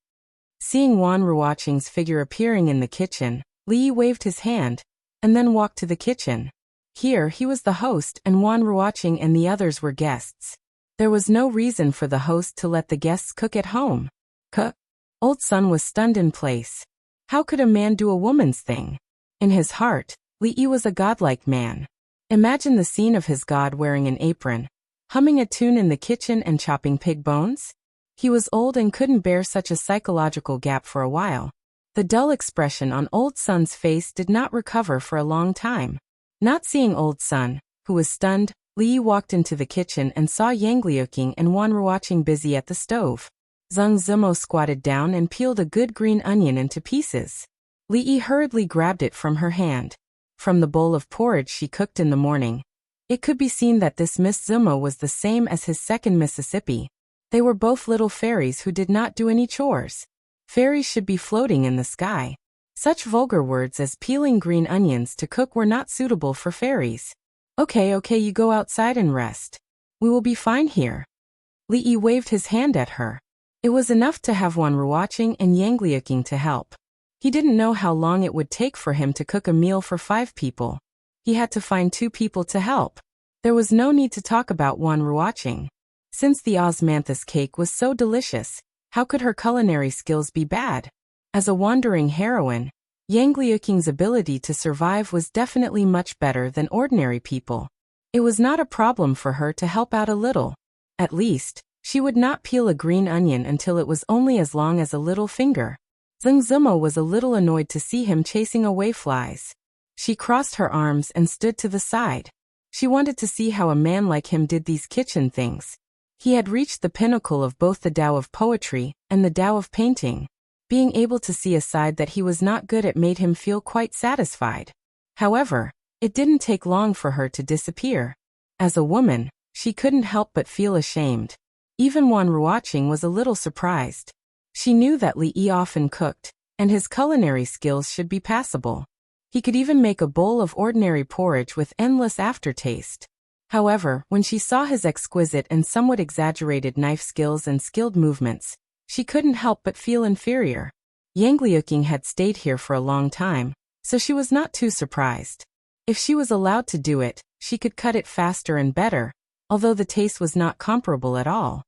Seeing Wan Ruoqing's figure appearing in the kitchen, Li Yi waved his hand, and then walked to the kitchen. Here he was the host and Wan Ruoqing and the others were guests. There was no reason for the host to let the guests cook at home. Cook? Old Sun was stunned in place. How could a man do a woman's thing? In his heart, Li Yi was a godlike man. Imagine the scene of his god wearing an apron, humming a tune in the kitchen and chopping pig bones? He was old and couldn't bear such a psychological gap for a while. The dull expression on Old Sun's face did not recover for a long time. Not seeing Old Sun, who was stunned, Li Yi walked into the kitchen and saw Yang Liuqing and Wan Ruoqing busy at the stove. Zheng Zimo squatted down and peeled a good green onion into pieces. Li Yi hurriedly grabbed it from her hand. From the bowl of porridge she cooked in the morning, it could be seen that this Miss Zimo was the same as his second Mississippi. They were both little fairies who did not do any chores. Fairies should be floating in the sky. Such vulgar words as peeling green onions to cook were not suitable for fairies. Okay, you go outside and rest. We will be fine here. Li Yi waved his hand at her. It was enough to have Wan Ruoqing and Yang Liuqing to help. He didn't know how long it would take for him to cook a meal for 5 people. He had to find 2 people to help. There was no need to talk about Wan Ruoqing. Since the osmanthus cake was so delicious, how could her culinary skills be bad? As a wandering heroine, Yang Liuqing's ability to survive was definitely much better than ordinary people. It was not a problem for her to help out a little. At least, she would not peel a green onion until it was only as long as a little finger. Zheng Zimo was a little annoyed to see him chasing away flies. She crossed her arms and stood to the side. She wanted to see how a man like him did these kitchen things. He had reached the pinnacle of both the Tao of poetry and the Tao of painting. Being able to see a side that he was not good at made him feel quite satisfied. However, it didn't take long for her to disappear. As a woman, she couldn't help but feel ashamed. Even Wan Ruoqing was a little surprised. She knew that Li Yi often cooked, and his culinary skills should be passable. He could even make a bowl of ordinary porridge with endless aftertaste. However, when she saw his exquisite and somewhat exaggerated knife skills and skilled movements, she couldn't help but feel inferior. Yang Liuqing had stayed here for a long time, so she was not too surprised. If she was allowed to do it, she could cut it faster and better, although the taste was not comparable at all.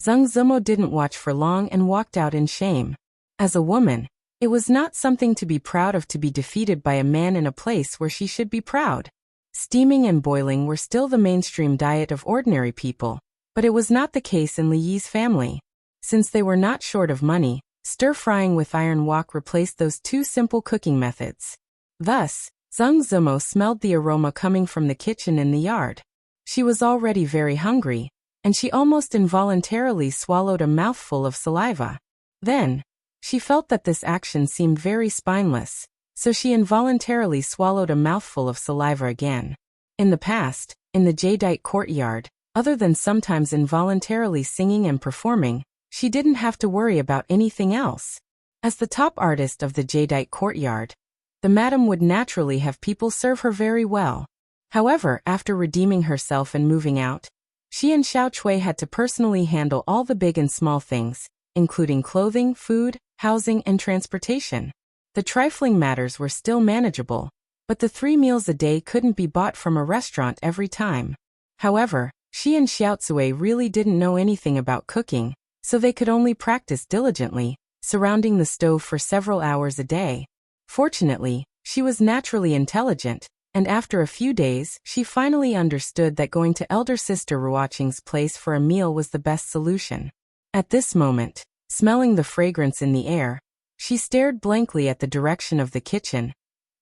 Zheng Zimo didn't watch for long and walked out in shame. As a woman, it was not something to be proud of to be defeated by a man in a place where she should be proud. Steaming and boiling were still the mainstream diet of ordinary people, but it was not the case in Li Yi's family. Since they were not short of money, stir-frying with iron wok replaced those 2 simple cooking methods. Thus, Zheng Zimo smelled the aroma coming from the kitchen in the yard. She was already very hungry, and she almost involuntarily swallowed a mouthful of saliva. Then, she felt that this action seemed very spineless, so she involuntarily swallowed a mouthful of saliva again. In the past, in the jadeite courtyard, other than sometimes involuntarily singing and performing, she didn't have to worry about anything else. As the top artist of the jadeite courtyard, the madam would naturally have people serve her very well. However, after redeeming herself and moving out, she and Xiao Chui had to personally handle all the big and small things, including clothing, food, housing, and transportation. The trifling matters were still manageable, but the 3 meals a day couldn't be bought from a restaurant every time. However, she and Xiaozue really didn't know anything about cooking, so they could only practice diligently, surrounding the stove for several hours a day. Fortunately, she was naturally intelligent, and after a few days, she finally understood that going to elder sister Ruoqing's place for a meal was the best solution. At this moment, smelling the fragrance in the air, she stared blankly at the direction of the kitchen,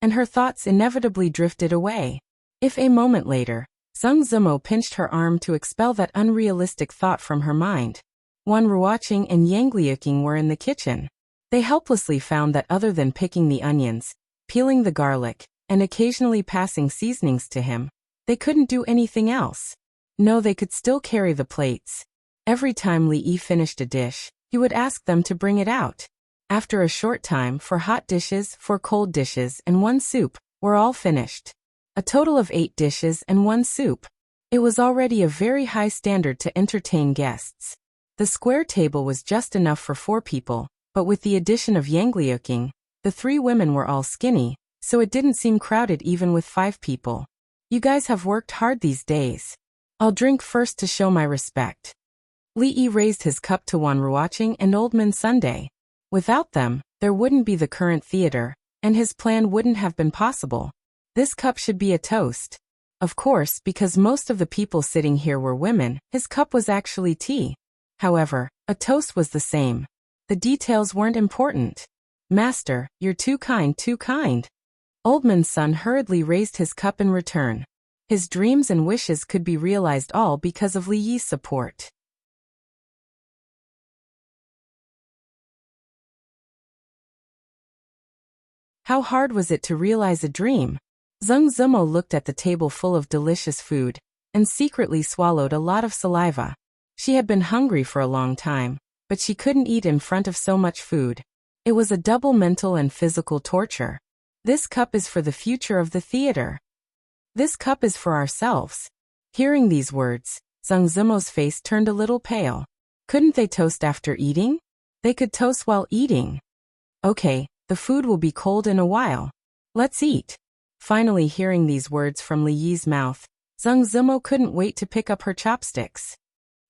and her thoughts inevitably drifted away. If a moment later, Zheng Zimo pinched her arm to expel that unrealistic thought from her mind. Wan Ruoqing and Yang Liuqing were in the kitchen. They helplessly found that other than picking the onions, peeling the garlic, and occasionally passing seasonings to him, they couldn't do anything else. No, they could still carry the plates. Every time Li Yi finished a dish, he would ask them to bring it out. After a short time, 4 hot dishes, 4 cold dishes, and 1 soup were all finished. A total of 8 dishes and 1 soup. It was already a very high standard to entertain guests. The square table was just enough for 4 people, but with the addition of Yang Liuqing, the 3 women were all skinny, so it didn't seem crowded even with 5 people. You guys have worked hard these days. I'll drink first to show my respect. Li Yi raised his cup to Wan Ruoqing and Old Man Sunday. Without them, there wouldn't be the current theater, and his plan wouldn't have been possible. This cup should be a toast. Of course, because most of the people sitting here were women, his cup was actually tea. However, a toast was the same. The details weren't important. Master, you're too kind, too kind. Oldman's son hurriedly raised his cup in return. His dreams and wishes could be realized all because of Li Yi's support. How hard was it to realize a dream? Zheng Zimo looked at the table full of delicious food, and secretly swallowed a lot of saliva. She had been hungry for a long time, but she couldn't eat in front of so much food. It was a double mental and physical torture. This cup is for the future of the theater. This cup is for ourselves. Hearing these words, Zheng Zimo's face turned a little pale. Couldn't they toast after eating? They could toast while eating. Okay, the food will be cold in a while. Let's eat. Finally hearing these words from Li Yi's mouth, Zheng Zimo couldn't wait to pick up her chopsticks.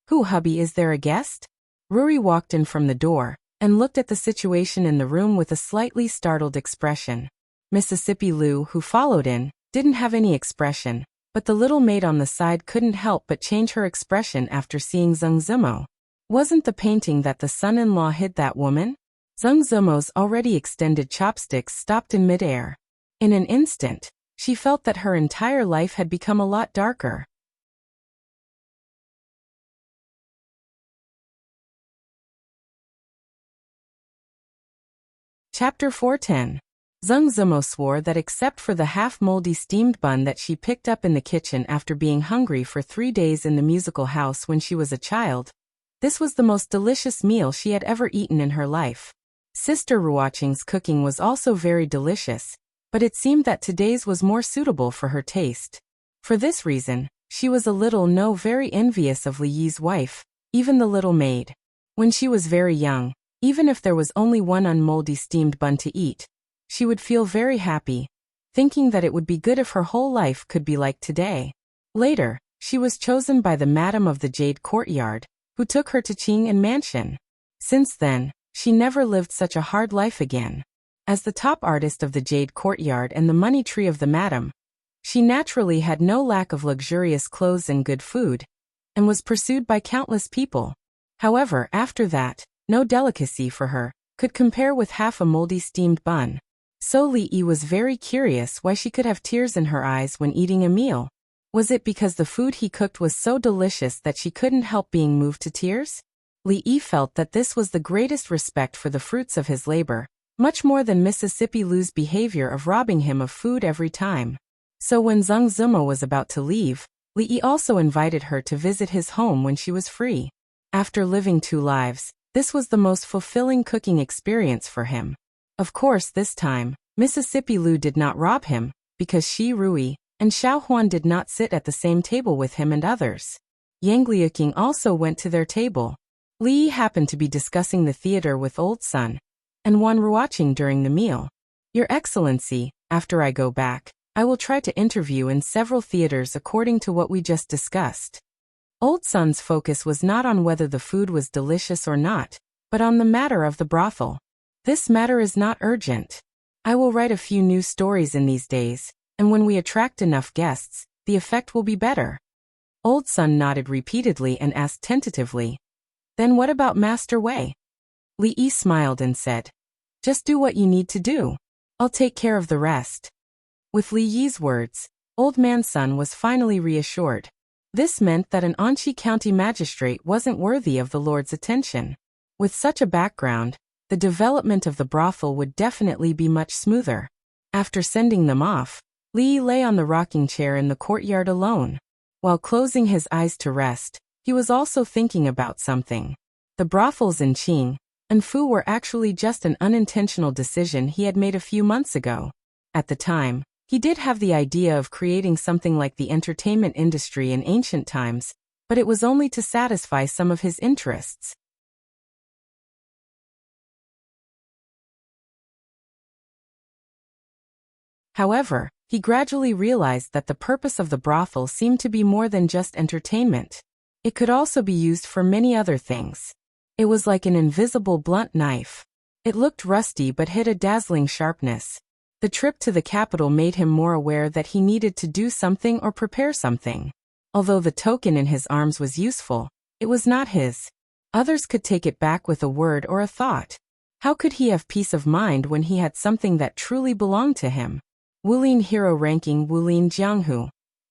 Who, hubby, is there a guest? Ruri walked in from the door, and looked at the situation in the room with a slightly startled expression. Mississippi Lu, who followed in, didn't have any expression, but the little maid on the side couldn't help but change her expression after seeing Zheng Zimo. Wasn't the painting that the son-in-law hid that woman? Zheng Zimo's already extended chopsticks stopped in midair. In an instant, she felt that her entire life had become a lot darker. Chapter 410. Zheng Zimo swore that except for the half-moldy steamed bun that she picked up in the kitchen after being hungry for 3 days in the musical house when she was a child, this was the most delicious meal she had ever eaten in her life. Sister Ruoqing's cooking was also very delicious, but it seemed that today's was more suitable for her taste. For this reason, she was a little very envious of Li Yi's wife, even the little maid. When she was very young, even if there was only 1 unmoldy steamed bun to eat, she would feel very happy, thinking that it would be good if her whole life could be like today. Later, she was chosen by the Madam of the Jade Courtyard, who took her to Qing and Mansion. Since then, she never lived such a hard life again. As the top artist of the Jade Courtyard and the money tree of the Madam, she naturally had no lack of luxurious clothes and good food, and was pursued by countless people. However, after that, no delicacy for her could compare with half a moldy steamed bun. So Li Yi was very curious why she could have tears in her eyes when eating a meal. Was it because the food he cooked was so delicious that she couldn't help being moved to tears? Li Yi felt that this was the greatest respect for the fruits of his labor, much more than Mississippi Lu's behavior of robbing him of food every time. So when Zheng Zimo was about to leave, Li Yi also invited her to visit his home when she was free. After living 2 lives, this was the most fulfilling cooking experience for him. Of course, this time, Mississippi Lu did not rob him, because she, Rui, and Xiao Huan did not sit at the same table with him and others. Yang Liuqing also went to their table. Li Yi happened to be discussing the theater with Old Sun and Wan Ruoqing during the meal. Your Excellency, after I go back, I will try to interview in several theaters according to what we just discussed. Old Sun's focus was not on whether the food was delicious or not, but on the matter of the brothel. This matter is not urgent. I will write a few new stories in these days, and when we attract enough guests, the effect will be better. Old Sun nodded repeatedly and asked tentatively, "Then what about Master Wei?" Li Yi smiled and said, "Just do what you need to do. I'll take care of the rest." With Li Yi's words, Old Man Sun was finally reassured. This meant that an Anqi County magistrate wasn't worthy of the Lord's attention. With such a background, the development of the brothel would definitely be much smoother. After sending them off, Li Yi lay on the rocking chair in the courtyard alone. While closing his eyes to rest, he was also thinking about something. The brothels in Qing and Fu were actually just an unintentional decision he had made a few months ago. At the time, he did have the idea of creating something like the entertainment industry in ancient times, but it was only to satisfy some of his interests. However, he gradually realized that the purpose of the brothel seemed to be more than just entertainment. It could also be used for many other things. It was like an invisible blunt knife. It looked rusty but hid a dazzling sharpness. The trip to the capital made him more aware that he needed to do something or prepare something. Although the token in his arms was useful, it was not his. Others could take it back with a word or a thought. How could he have peace of mind when he had something that truly belonged to him? Wulin Hero ranking Wulin Jianghu.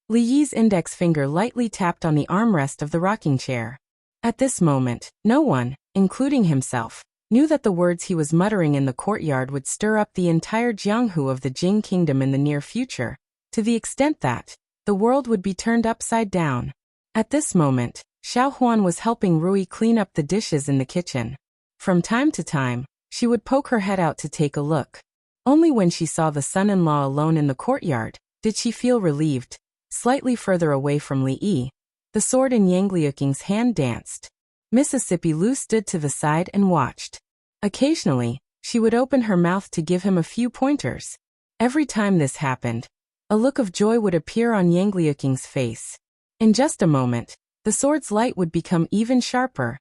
Li Yi's index finger lightly tapped on the armrest of the rocking chair. At this moment, no one, including himself, knew that the words he was muttering in the courtyard would stir up the entire Jianghu of the Jing kingdom in the near future, to the extent that the world would be turned upside down. At this moment, Xiao Huan was helping Rui clean up the dishes in the kitchen. From time to time, she would poke her head out to take a look. Only when she saw the son-in-law alone in the courtyard did she feel relieved. Slightly further away from Li Yi, the sword in Yang Liuqing's hand danced. Mississippi Lu stood to the side and watched. Occasionally, she would open her mouth to give him a few pointers. Every time this happened, a look of joy would appear on Yang Liuqing's face. In just a moment, the sword's light would become even sharper.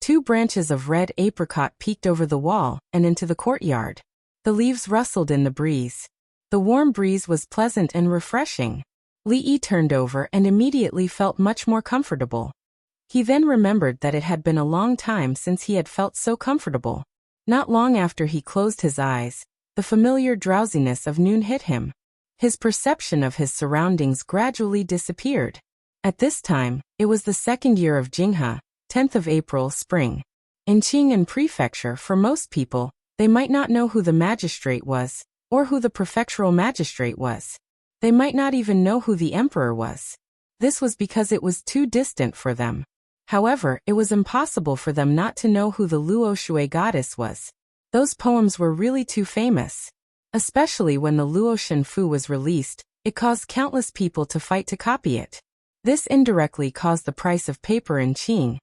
2 branches of red apricot peeked over the wall and into the courtyard. The leaves rustled in the breeze. The warm breeze was pleasant and refreshing. Li Yi turned over and immediately felt much more comfortable. He then remembered that it had been a long time since he had felt so comfortable. Not long after he closed his eyes, the familiar drowsiness of noon hit him. His perception of his surroundings gradually disappeared. At this time, it was the 2nd year of Jinghe, 10th of April, spring. In Qing Prefecture, for most people, they might not know who the magistrate was, or who the prefectural magistrate was. They might not even know who the emperor was. This was because it was too distant for them. However, it was impossible for them not to know who the Luo Shui goddess was. Those poems were really too famous. Especially when the Luo Shenfu was released, it caused countless people to fight to copy it. This indirectly caused the price of paper in Qing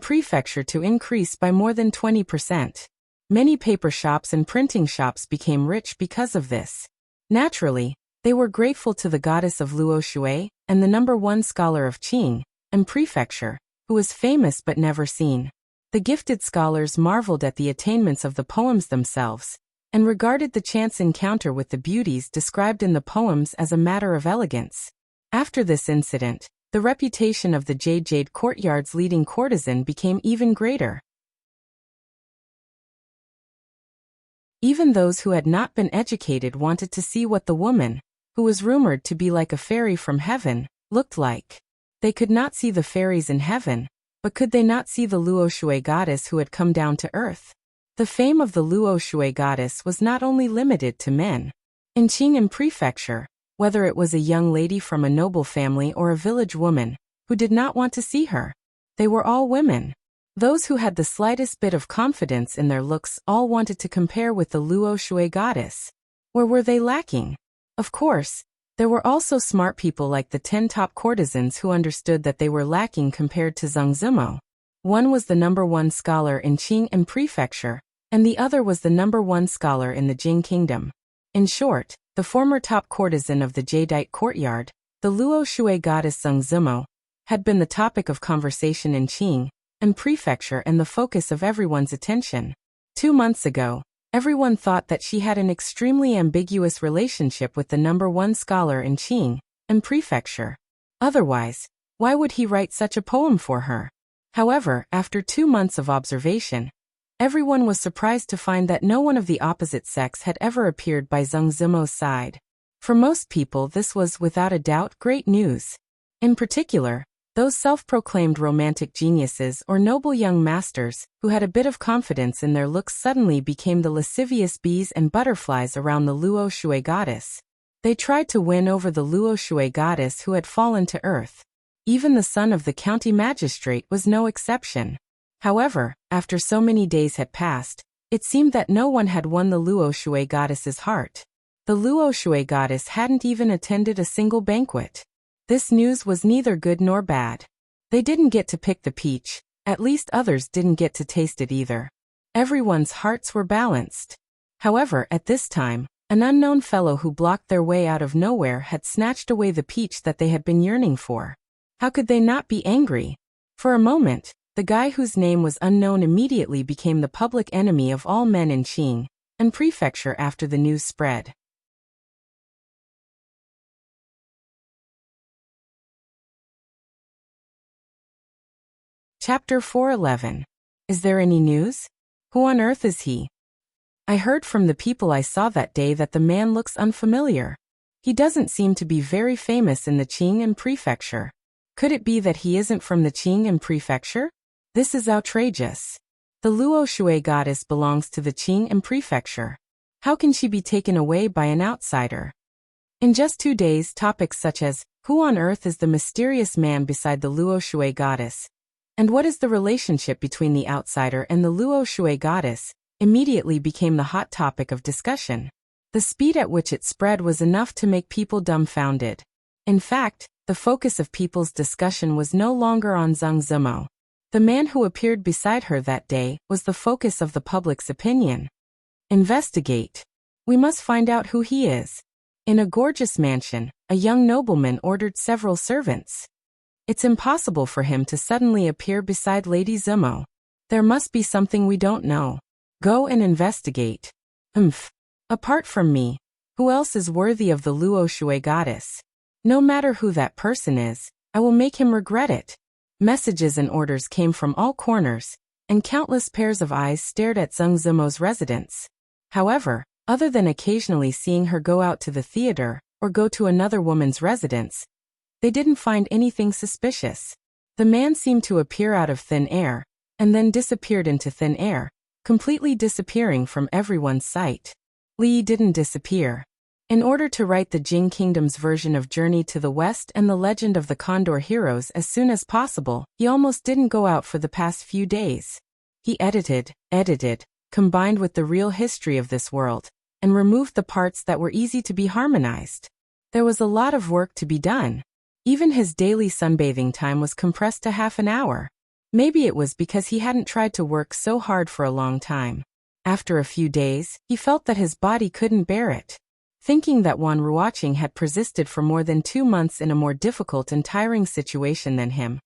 Prefecture to increase by more than 20%. Many paper shops and printing shops became rich because of this. Naturally, they were grateful to the goddess of Luo Shui and the #1 scholar of Qing Prefecture, who was famous but never seen. The gifted scholars marveled at the attainments of the poems themselves, and regarded the chance encounter with the beauties described in the poems as a matter of elegance. After this incident, the reputation of the Jade Courtyard's leading courtesan became even greater. Even those who had not been educated wanted to see what the woman, who was rumored to be like a fairy from heaven, looked like. They could not see the fairies in heaven, but could they not see the Luo Shui goddess who had come down to earth? The fame of the Luo Shui goddess was not only limited to men. In Qing Prefecture, whether it was a young lady from a noble family or a village woman, who did not want to see her, they were all women. Those who had the slightest bit of confidence in their looks all wanted to compare with the Luo Shui goddess. Where were they lacking? Of course, there were also smart people like the 10 top courtesans who understood that they were lacking compared to Zhang Zimo. One was the #1 scholar in Qing Prefecture, and the other was the #1 scholar in the Jing kingdom. In short, the former top courtesan of the jadeite courtyard, the Luo Shui goddess Zheng Zimo, had been the topic of conversation in Qing and prefecture and the focus of everyone's attention. 2 months ago, everyone thought that she had an extremely ambiguous relationship with the #1 scholar in Qing and prefecture. Otherwise, why would he write such a poem for her? However, after 2 months of observation, everyone was surprised to find that no one of the opposite sex had ever appeared by Zheng Zimo's side. For most people, this was, without a doubt, great news. In particular, those self-proclaimed romantic geniuses or noble young masters who had a bit of confidence in their looks suddenly became the lascivious bees and butterflies around the Luo Shui goddess. They tried to win over the Luo Shui goddess who had fallen to earth. Even the son of the county magistrate was no exception. However, after so many days had passed, it seemed that no one had won the Luo Shui goddess's heart. The Luo Shui goddess hadn't even attended a single banquet. This news was neither good nor bad. They didn't get to pick the peach, at least others didn't get to taste it either. Everyone's hearts were balanced. However, at this time, an unknown fellow who blocked their way out of nowhere had snatched away the peach that they had been yearning for. How could they not be angry? For a moment, the guy whose name was unknown immediately became the public enemy of all men in Qing and prefecture after the news spread. Chapter 411. Is there any news? Who on earth is he? I heard from the people I saw that day that the man looks unfamiliar. He doesn't seem to be very famous in the Qing and prefecture. Could it be that he isn't from the Qing and prefecture? This is outrageous. The Luo Shui goddess belongs to the Qing and prefecture. How can she be taken away by an outsider? In just 2 days, topics such as, who on earth is the mysterious man beside the Luo Shui goddess? And what is the relationship between the outsider and the Luo Shui goddess? Immediately became the hot topic of discussion. The speed at which it spread was enough to make people dumbfounded. In fact, the focus of people's discussion was no longer on Zheng Zimo. The man who appeared beside her that day was the focus of the public's opinion. Investigate. We must find out who he is. In a gorgeous mansion, a young nobleman ordered several servants. It's impossible for him to suddenly appear beside Lady Zimo. There must be something we don't know. Go and investigate. Apart from me, who else is worthy of the Luo Shui goddess? No matter who that person is, I will make him regret it. Messages and orders came from all corners, and countless pairs of eyes stared at Zheng Zimo's residence. However, other than occasionally seeing her go out to the theater or go to another woman's residence, they didn't find anything suspicious. The man seemed to appear out of thin air, and then disappeared into thin air, completely disappearing from everyone's sight. Li didn't disappear. In order to write the Jing Kingdom's version of Journey to the West and the Legend of the Condor Heroes as soon as possible, he almost didn't go out for the past few days. He edited, combined with the real history of this world, and removed the parts that were easy to be harmonized. There was a lot of work to be done. Even his daily sunbathing time was compressed to half an hour. Maybe it was because he hadn't tried to work so hard for a long time. After a few days, he felt that his body couldn't bear it. Thinking that Wan Ruoqing had persisted for more than 2 months in a more difficult and tiring situation than him.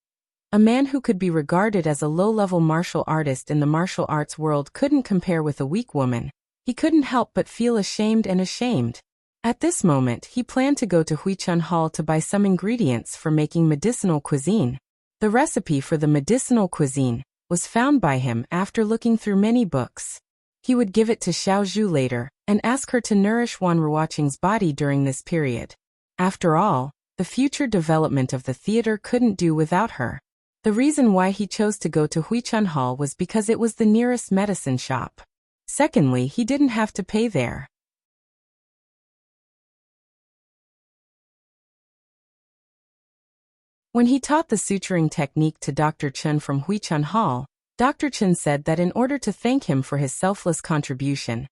A man who could be regarded as a low-level martial artist in the martial arts world couldn't compare with a weak woman. He couldn't help but feel ashamed. At this moment, he planned to go to Huichun Hall to buy some ingredients for making medicinal cuisine. The recipe for the medicinal cuisine was found by him after looking through many books. He would give it to Xiaozhu later and ask her to nourish Wan Ruoqing's body during this period. After all, the future development of the theater couldn't do without her. The reason why he chose to go to Huichun Hall was because it was the nearest medicine shop. Secondly, he didn't have to pay there. When he taught the suturing technique to Dr. Chen from Huichun Hall, Dr. Chen said that in order to thank him for his selfless contribution,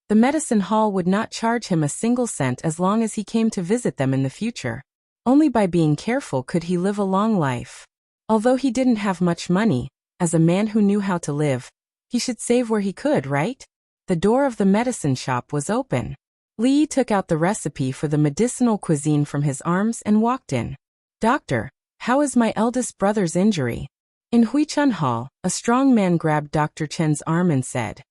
the medicine hall would not charge him a single cent as long as he came to visit them in the future. Only by being careful could he live a long life. Although he didn't have much money, as a man who knew how to live, he should save where he could, right? The door of the medicine shop was open. Li took out the recipe for the medicinal cuisine from his arms and walked in. Doctor, how is my eldest brother's injury? In Huichun Hall, a strong man grabbed Dr. Chen's arm and said,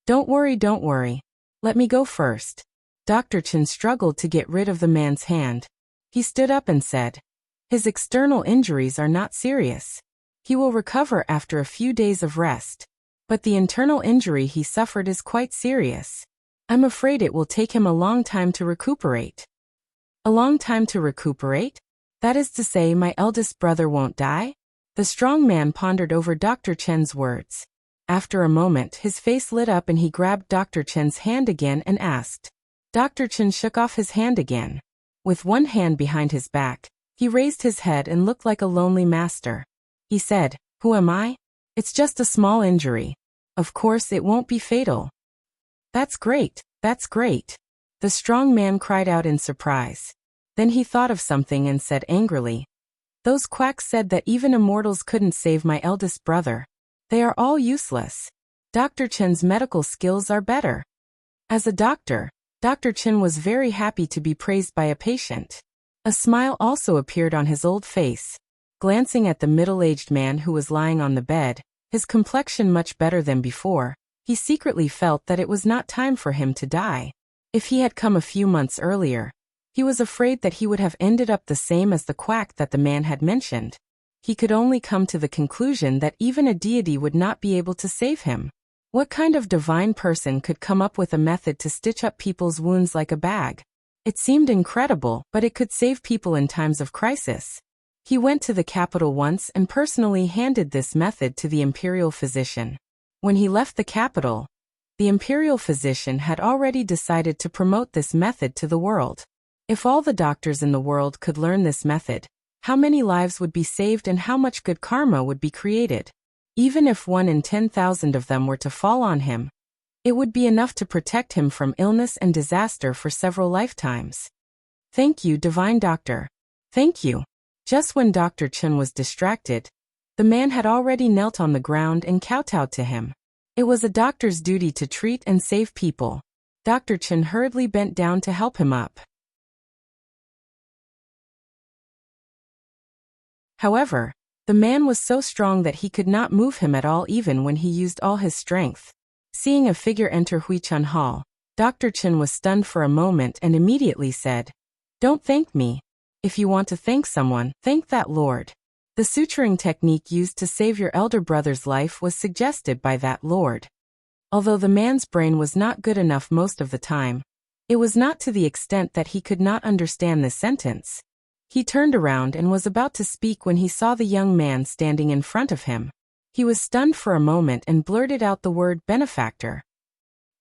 don't worry. Let me go first. Dr. Chen struggled to get rid of the man's hand. He stood up and said, his external injuries are not serious. He will recover after a few days of rest. But the internal injury he suffered is quite serious. I'm afraid it will take him a long time to recuperate. A long time to recuperate? That is to say, my eldest brother won't die? The strong man pondered over Dr. Chen's words. After a moment, his face lit up and he grabbed Dr. Chen's hand again and asked. Dr. Chen shook off his hand again. With one hand behind his back, he raised his head and looked like a lonely master. He said, who am I? It's just a small injury. Of course it won't be fatal. That's great. The strong man cried out in surprise. Then he thought of something and said angrily, those quacks said that even immortals couldn't save my eldest brother. They are all useless. Dr. Chen's medical skills are better. As a doctor, Dr. Chen was very happy to be praised by a patient. A smile also appeared on his old face. Glancing at the middle-aged man who was lying on the bed, his complexion much better than before, he secretly felt that it was not time for him to die. If he had come a few months earlier, he was afraid that he would have ended up the same as the quack that the man had mentioned. He could only come to the conclusion that even a deity would not be able to save him. What kind of divine person could come up with a method to stitch up people's wounds like a bag? It seemed incredible, but it could save people in times of crisis. He went to the capital once and personally handed this method to the imperial physician. When he left the capital, the imperial physician had already decided to promote this method to the world. If all the doctors in the world could learn this method, how many lives would be saved and how much good karma would be created? Even if 1 in 10,000 of them were to fall on him, it would be enough to protect him from illness and disaster for several lifetimes. Thank you, divine doctor. Thank you. Just when Dr. Chen was distracted, the man had already knelt on the ground and kowtowed to him. It was a doctor's duty to treat and save people. Dr. Chen hurriedly bent down to help him up. However, the man was so strong that he could not move him at all even when he used all his strength. Seeing a figure enter Huichun Hall, Dr. Chen was stunned for a moment and immediately said, don't thank me. If you want to thank someone, thank that lord. The suturing technique used to save your elder brother's life was suggested by that lord. Although the man's brain was not good enough most of the time, it was not to the extent that he could not understand this sentence. He turned around and was about to speak when he saw the young man standing in front of him. He was stunned for a moment and blurted out the word benefactor.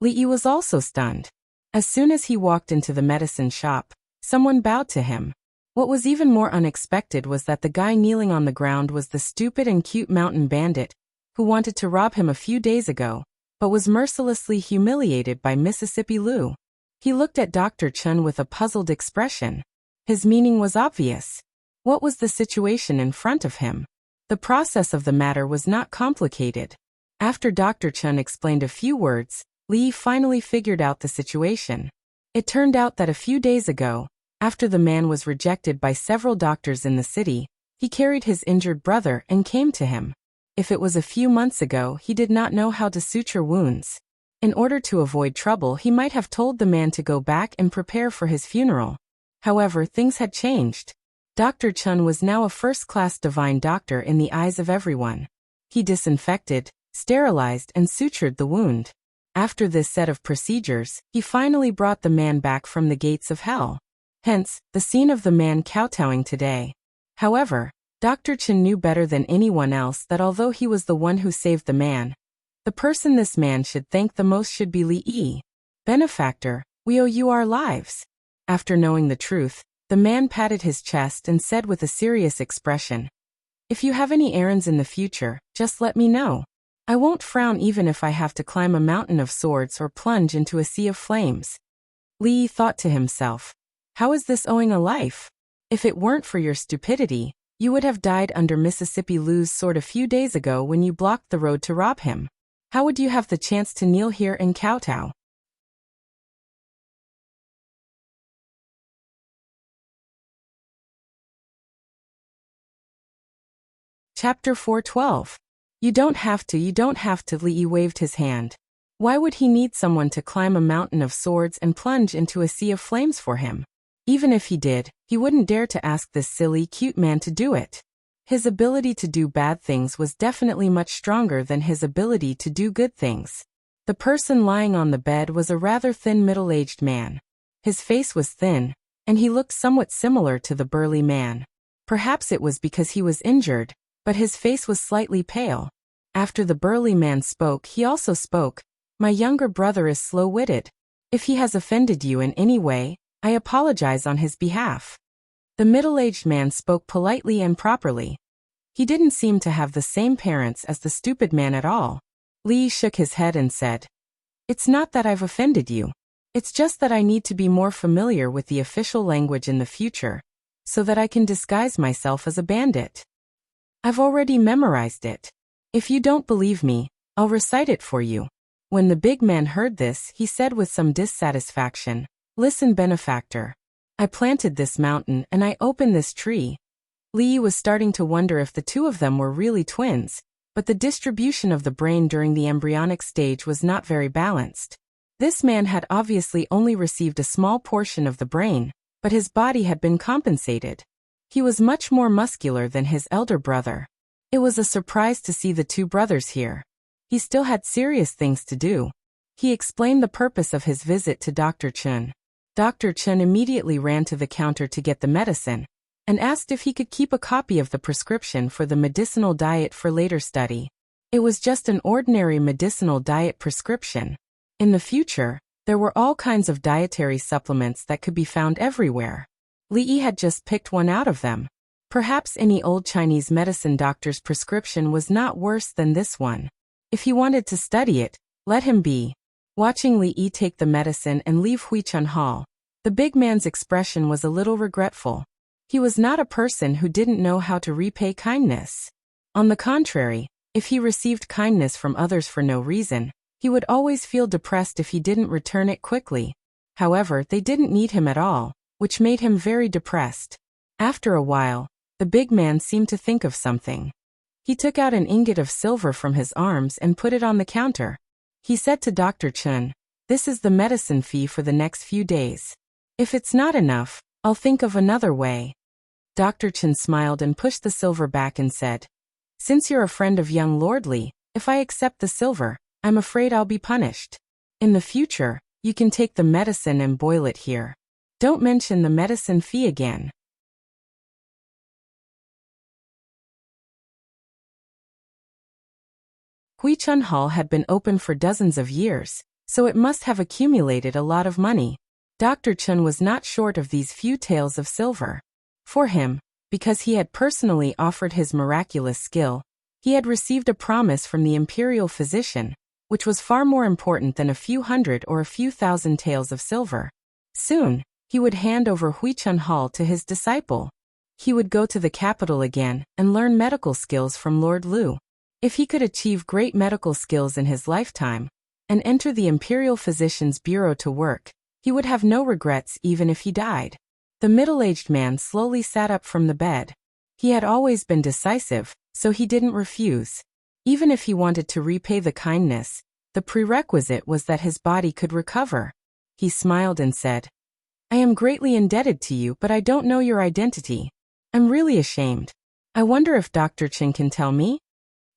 Li was also stunned. As soon as he walked into the medicine shop, someone bowed to him. What was even more unexpected was that the guy kneeling on the ground was the stupid and cute mountain bandit who wanted to rob him a few days ago, but was mercilessly humiliated by Mississippi Lu. He looked at Dr. Chen with a puzzled expression. His meaning was obvious. What was the situation in front of him? The process of the matter was not complicated. After Dr. Chen explained a few words, Li finally figured out the situation. It turned out that a few days ago, after the man was rejected by several doctors in the city, he carried his injured brother and came to him. If it was a few months ago, he did not know how to suture wounds. In order to avoid trouble, he might have told the man to go back and prepare for his funeral. However, things had changed. Dr. Chen was now a first-class divine doctor in the eyes of everyone. He disinfected, sterilized, and sutured the wound. After this set of procedures, he finally brought the man back from the gates of hell. Hence, the scene of the man kowtowing today. However, Dr. Chen knew better than anyone else that although he was the one who saved the man, the person this man should thank the most should be Li. Benefactor, we owe you our lives. After knowing the truth, the man patted his chest and said with a serious expression, if you have any errands in the future, just let me know. I won't frown even if I have to climb a mountain of swords or plunge into a sea of flames. Li thought to himself, how is this owing a life? If it weren't for your stupidity, you would have died under Mississippi Lu's sword a few days ago when you blocked the road to rob him. How would you have the chance to kneel here and kowtow? Chapter 412. You don't have to, Li waved his hand. Why would he need someone to climb a mountain of swords and plunge into a sea of flames for him? Even if he did, he wouldn't dare to ask this silly, cute man to do it. His ability to do bad things was definitely much stronger than his ability to do good things. The person lying on the bed was a rather thin middle-aged man. His face was thin, and he looked somewhat similar to the burly man. Perhaps it was because he was injured, but his face was slightly pale. After the burly man spoke, he also spoke. My younger brother is slow-witted. If he has offended you in any way, I apologize on his behalf. The middle-aged man spoke politely and properly. He didn't seem to have the same parents as the stupid man at all. Li shook his head and said, It's not that I've offended you. It's just that I need to be more familiar with the official language in the future, so that I can disguise myself as a bandit. I've already memorized it. If you don't believe me, I'll recite it for you. When the big man heard this, he said with some dissatisfaction, Listen, benefactor. I planted this mountain and I opened this tree. Li was starting to wonder if the two of them were really twins, but the distribution of the brain during the embryonic stage was not very balanced. This man had obviously only received a small portion of the brain, but his body had been compensated. He was much more muscular than his elder brother. It was a surprise to see the two brothers here. He still had serious things to do. He explained the purpose of his visit to Dr. Chun. Dr. Chun immediately ran to the counter to get the medicine, and asked if he could keep a copy of the prescription for the medicinal diet for later study. It was just an ordinary medicinal diet prescription. In the future, there were all kinds of dietary supplements that could be found everywhere. Li had just picked one out of them. Perhaps any old Chinese medicine doctor's prescription was not worse than this one. If he wanted to study it, let him be. Watching Li take the medicine and leave Huichun Hall, the big man's expression was a little regretful. He was not a person who didn't know how to repay kindness. On the contrary, if he received kindness from others for no reason, he would always feel depressed if he didn't return it quickly. However, they didn't need him at all, which made him very depressed. After a while, the big man seemed to think of something. He took out an ingot of silver from his arms and put it on the counter. He said to Dr. Chun, This is the medicine fee for the next few days. If it's not enough, I'll think of another way. Dr. Chun smiled and pushed the silver back and said, Since you're a friend of young Lord Li, if I accept the silver, I'm afraid I'll be punished. In the future, you can take the medicine and boil it here. Don't mention the medicine fee again. Huichun Hall had been open for dozens of years, so it must have accumulated a lot of money. Dr. Chun was not short of these few taels of silver. For him, because he had personally offered his miraculous skill, he had received a promise from the imperial physician, which was far more important than a few hundred or a few thousand taels of silver. Soon, he would hand over Huichun Hall to his disciple. He would go to the capital again and learn medical skills from Lord Lu. If he could achieve great medical skills in his lifetime, and enter the imperial physician's bureau to work, he would have no regrets even if he died. The middle-aged man slowly sat up from the bed. He had always been decisive, so he didn't refuse. Even if he wanted to repay the kindness, the prerequisite was that his body could recover. He smiled and said, I am greatly indebted to you, but I don't know your identity. I'm really ashamed. I wonder if Dr. Chin can tell me?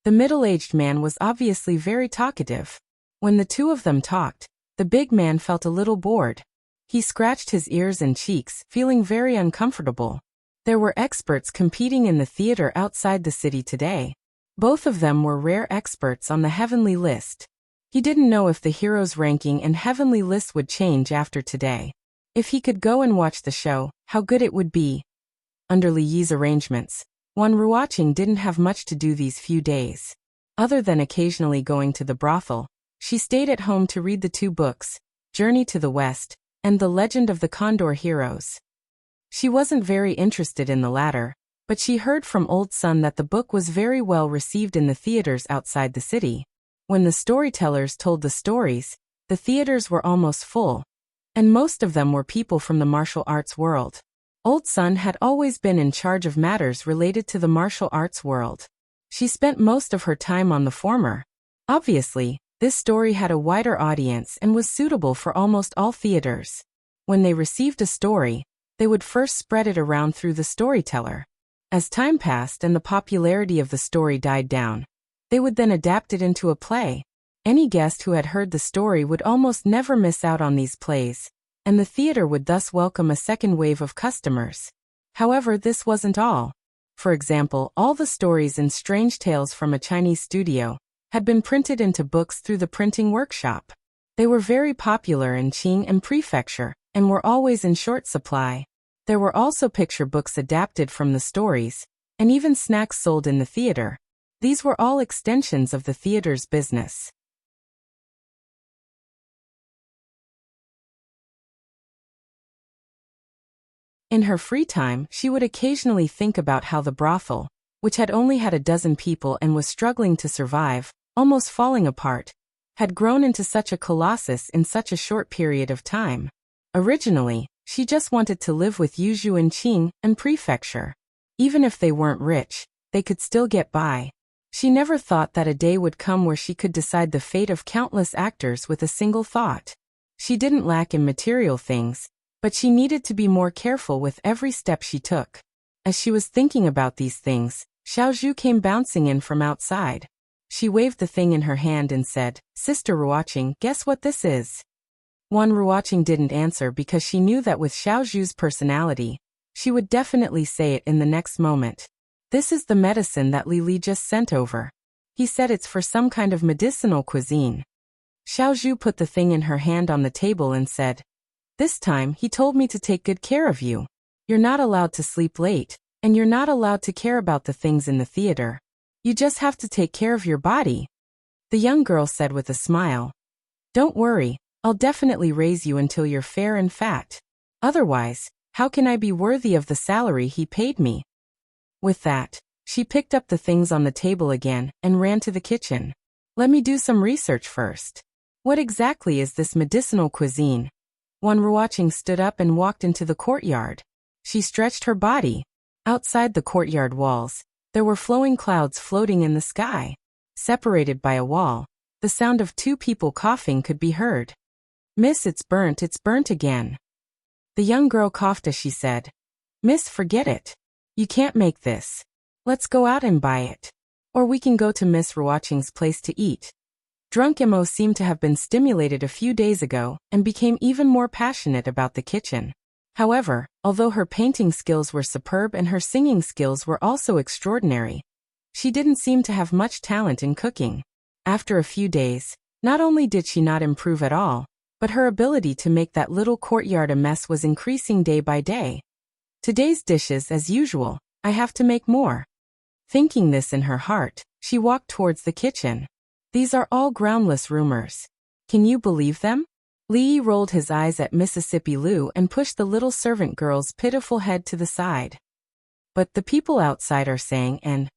The middle-aged man was obviously very talkative. When the two of them talked, the big man felt a little bored. He scratched his ears and cheeks, feeling very uncomfortable. There were experts competing in the theater outside the city today. Both of them were rare experts on the heavenly list. He didn't know if the hero's ranking and heavenly list would change after today. If he could go and watch the show, how good it would be. Under Li Yi's arrangements, Wan Ruoqing didn't have much to do these few days. Other than occasionally going to the brothel, she stayed at home to read the two books, Journey to the West, and The Legend of the Condor Heroes. She wasn't very interested in the latter, but she heard from Old Sun that the book was very well received in the theaters outside the city. When the storytellers told the stories, the theaters were almost full, and most of them were people from the martial arts world. Old Sun had always been in charge of matters related to the martial arts world. She spent most of her time on the former. Obviously, this story had a wider audience and was suitable for almost all theaters. When they received a story, they would first spread it around through the storyteller. As time passed and the popularity of the story died down, they would then adapt it into a play. Any guest who had heard the story would almost never miss out on these plays, and the theater would thus welcome a second wave of customers. However, this wasn't all. For example, all the stories in Strange Tales from a Chinese studio had been printed into books through the printing workshop. They were very popular in Qing and Prefecture, and were always in short supply. There were also picture books adapted from the stories, and even snacks sold in the theater. These were all extensions of the theater's business. In her free time, she would occasionally think about how the brothel, which had only had a dozen people and was struggling to survive, almost falling apart, had grown into such a colossus in such a short period of time. Originally, she just wanted to live with Yuzhu in Qing and Prefecture. Even if they weren't rich, they could still get by. She never thought that a day would come where she could decide the fate of countless actors with a single thought. She didn't lack in material things, but she needed to be more careful with every step she took. As she was thinking about these things, Xiaozhu came bouncing in from outside. She waved the thing in her hand and said, "Sister Ruoqing, guess what this is?" Wan Ruoqing didn't answer because she knew that with Xiaozhu's personality, she would definitely say it in the next moment. "This is the medicine that Li Li just sent over. He said it's for some kind of medicinal cuisine." Xiaozhu put the thing in her hand on the table and said, "This time he told me to take good care of you. You're not allowed to sleep late, and you're not allowed to care about the things in the theater. You just have to take care of your body." The young girl said with a smile, "Don't worry, I'll definitely raise you until you're fair and fat. Otherwise, how can I be worthy of the salary he paid me?" With that, she picked up the things on the table again and ran to the kitchen. "Let me do some research first. What exactly is this medicinal cuisine?" Wan Ruoqing stood up and walked into the courtyard. She stretched her body. Outside the courtyard walls, there were flowing clouds floating in the sky. Separated by a wall, the sound of two people coughing could be heard. "Miss, it's burnt again." The young girl coughed as she said, "Miss, forget it. You can't make this. Let's go out and buy it. Or we can go to Miss Ruoqing's place to eat." Drunk Mo seemed to have been stimulated a few days ago and became even more passionate about the kitchen. However, although her painting skills were superb and her singing skills were also extraordinary, she didn't seem to have much talent in cooking. After a few days, not only did she not improve at all, but her ability to make that little courtyard a mess was increasing day by day. "Today's dishes as usual, I have to make more." Thinking this in her heart, she walked towards the kitchen. "These are all groundless rumors. Can you believe them?" Li rolled his eyes at Mississippi Lu and pushed the little servant girl's pitiful head to the side. "But the people outside are saying," and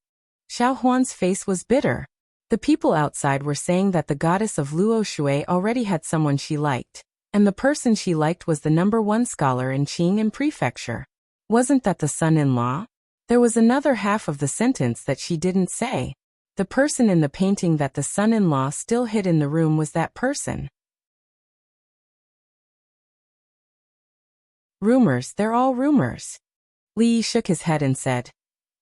Xiao Huan's face was bitter. The people outside were saying that the goddess of Luo Shui already had someone she liked, and the person she liked was the #1 scholar in Qing and Prefecture. Wasn't that the son-in-law? There was another half of the sentence that she didn't say. The person in the painting that the son-in-law still hid in the room was that person. "Rumors, they're all rumors." Li shook his head and said,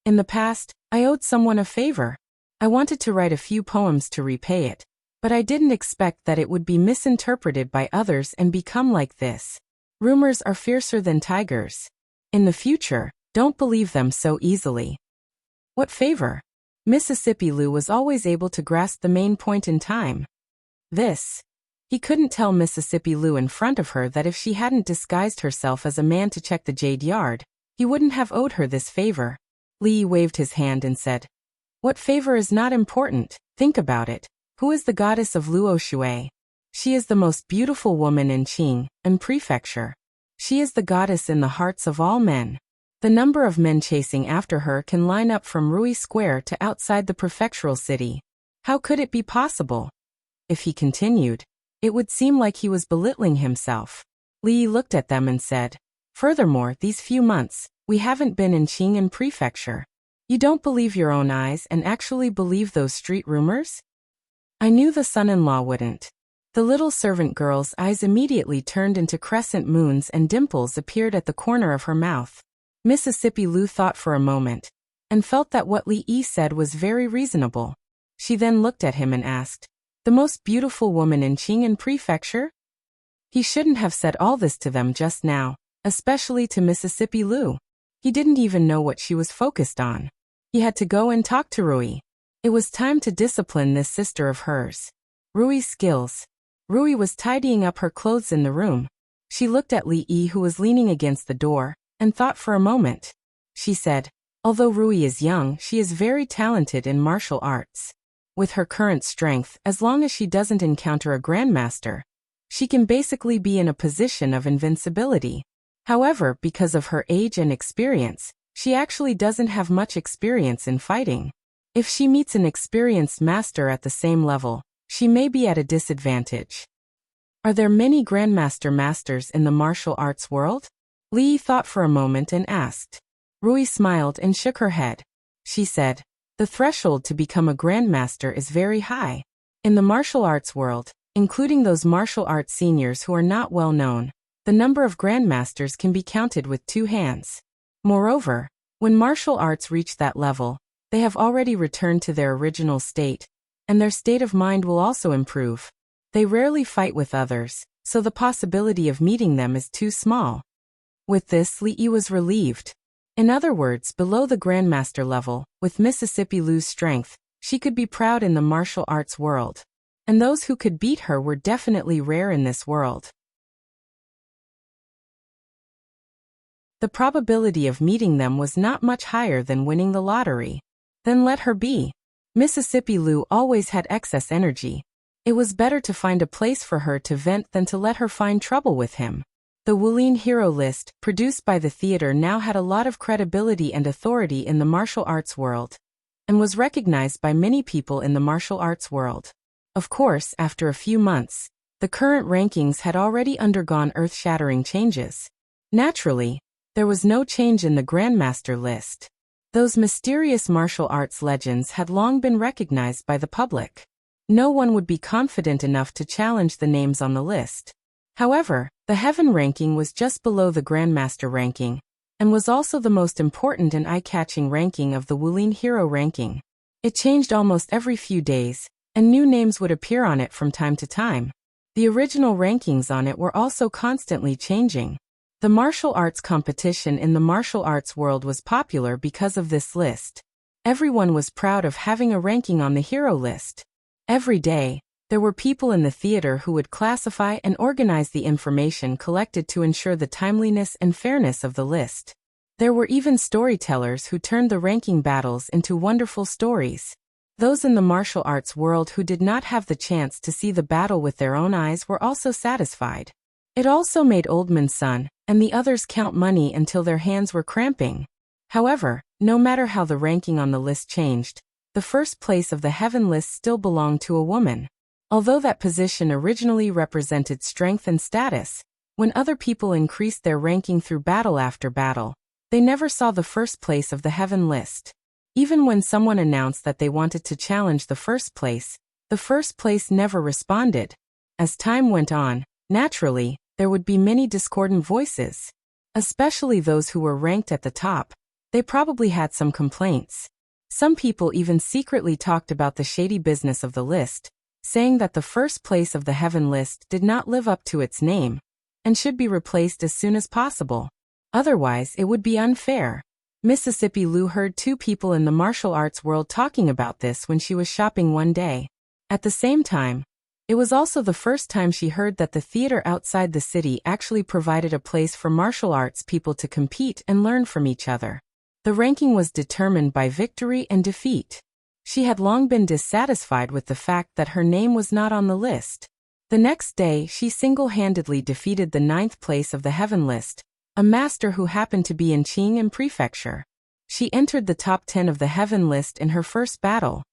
"In the past, I owed someone a favor. I wanted to write a few poems to repay it, but I didn't expect that it would be misinterpreted by others and become like this. Rumors are fiercer than tigers. In the future, don't believe them so easily." "What favor?" Mississippi Lu was always able to grasp the main point in time. This. He couldn't tell Mississippi Lu in front of her that if she hadn't disguised herself as a man to check the jade yard, he wouldn't have owed her this favor. Li waved his hand and said, "What favor is not important? Think about it. Who is the goddess of Luo Shui? She is the most beautiful woman in Qing and Prefecture. She is the goddess in the hearts of all men. The number of men chasing after her can line up from Rui Square to outside the prefectural city. How could it be possible?" If he continued, it would seem like he was belittling himself. Li looked at them and said, "Furthermore, these few months, we haven't been in Qing and Prefecture. You don't believe your own eyes and actually believe those street rumors? I knew the son-in-law wouldn't. The little servant girl's eyes immediately turned into crescent moons and dimples appeared at the corner of her mouth. Mississippi Lou thought for a moment, and felt that what Li Yi said was very reasonable. She then looked at him and asked, "The most beautiful woman in Qing'an Prefecture?" He shouldn't have said all this to them just now, especially to Mississippi Lou. He didn't even know what she was focused on. He had to go and talk to Rui. It was time to discipline this sister of hers. Rui's skills. Rui was tidying up her clothes in the room. She looked at Li Yi, who was leaning against the door, and thought for a moment. She said, "Although Rui is young, she is very talented in martial arts. With her current strength, as long as she doesn't encounter a grandmaster, she can basically be in a position of invincibility. However, because of her age and experience, she actually doesn't have much experience in fighting. If she meets an experienced master at the same level, she may be at a disadvantage." Are there many grandmaster masters in the martial arts world? Li thought for a moment and asked. Rui smiled and shook her head. She said, "The threshold to become a grandmaster is very high. In the martial arts world, including those martial arts seniors who are not well known, the number of grandmasters can be counted with 2 hands. Moreover, when martial arts reach that level, they have already returned to their original state, and their state of mind will also improve. They rarely fight with others, so the possibility of meeting them is too small." With this, Li Yi was relieved. In other words, below the grandmaster level, with Mississippi Lou's strength, she could be proud in the martial arts world. And those who could beat her were definitely rare in this world. The probability of meeting them was not much higher than winning the lottery. Then let her be. Mississippi Lou always had excess energy. It was better to find a place for her to vent than to let her find trouble with him. The Wulian hero list, produced by the theater, now had a lot of credibility and authority in the martial arts world, and was recognized by many people in the martial arts world. Of course, after a few months, the current rankings had already undergone earth-shattering changes. Naturally, there was no change in the Grandmaster list. Those mysterious martial arts legends had long been recognized by the public. No one would be confident enough to challenge the names on the list. However, the Heaven ranking was just below the Grandmaster ranking, and was also the most important and eye-catching ranking of the Wulian hero ranking. It changed almost every few days, and new names would appear on it from time to time. The original rankings on it were also constantly changing. The martial arts competition in the martial arts world was popular because of this list. Everyone was proud of having a ranking on the hero list. Every day, there were people in the theater who would classify and organize the information collected to ensure the timeliness and fairness of the list. There were even storytellers who turned the ranking battles into wonderful stories. Those in the martial arts world who did not have the chance to see the battle with their own eyes were also satisfied. It also made Oldman's son and the others count money until their hands were cramping. However, no matter how the ranking on the list changed, the first place of the Heaven list still belonged to a woman. Although that position originally represented strength and status, when other people increased their ranking through battle after battle, they never saw the first place of the Heaven list. Even when someone announced that they wanted to challenge the first place never responded. As time went on, naturally, there would be many discordant voices. Especially those who were ranked at the top. They probably had some complaints. Some people even secretly talked about the shady business of the list, saying that the first place of the Heaven list did not live up to its name, and should be replaced as soon as possible. Otherwise, it would be unfair. Mississippi Lou heard two people in the martial arts world talking about this when she was shopping one day. At the same time, it was also the first time she heard that the theater outside the city actually provided a place for martial arts people to compete and learn from each other. The ranking was determined by victory and defeat. She had long been dissatisfied with the fact that her name was not on the list. The next day, she single-handedly defeated the 9th place of the Heaven list, a master who happened to be in Qing'an Prefecture. She entered the top 10 of the Heaven list in her first battle.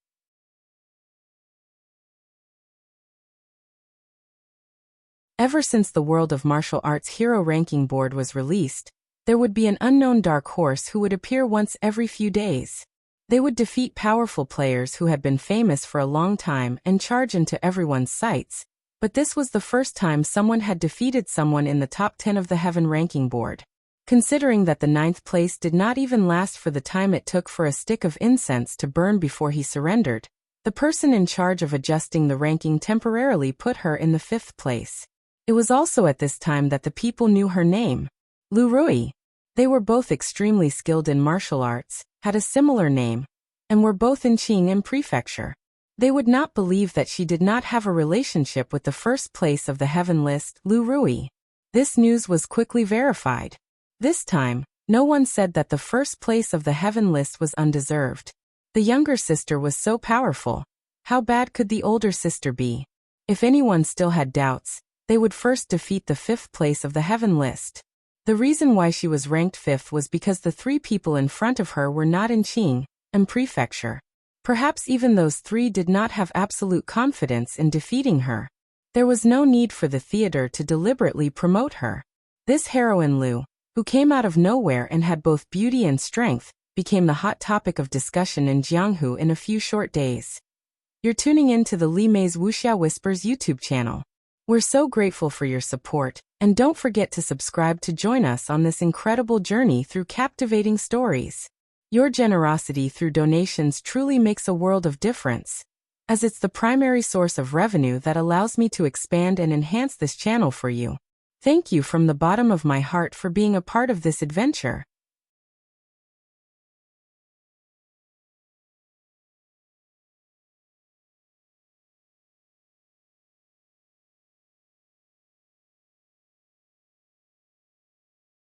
Ever since the World of Martial Arts Hero Ranking Board was released, there would be an unknown dark horse who would appear once every few days. They would defeat powerful players who had been famous for a long time and charge into everyone's sights, but this was the first time someone had defeated someone in the top 10 of the Heaven ranking board. Considering that the 9th place did not even last for the time it took for a stick of incense to burn before he surrendered, the person in charge of adjusting the ranking temporarily put her in the 5th place. It was also at this time that the people knew her name, Lu Rui. They were both extremely skilled in martial arts, had a similar name, and were both in Qing Prefecture. They would not believe that she did not have a relationship with the first place of the Heaven list, Lu Rui. This news was quickly verified. This time, no one said that the first place of the Heaven list was undeserved. The younger sister was so powerful. How bad could the older sister be? If anyone still had doubts, they would first defeat the 5th place of the Heaven list. The reason why she was ranked 5th was because the 3 people in front of her were not in Qing Prefecture. Perhaps even those 3 did not have absolute confidence in defeating her. There was no need for the theater to deliberately promote her. This heroine Lu, who came out of nowhere and had both beauty and strength, became the hot topic of discussion in Jianghu in a few short days. You're tuning in to the Li Mei's Wuxia Whispers YouTube channel. We're so grateful for your support, and don't forget to subscribe to join us on this incredible journey through captivating stories. Your generosity through donations truly makes a world of difference, as it's the primary source of revenue that allows me to expand and enhance this channel for you. Thank you from the bottom of my heart for being a part of this adventure.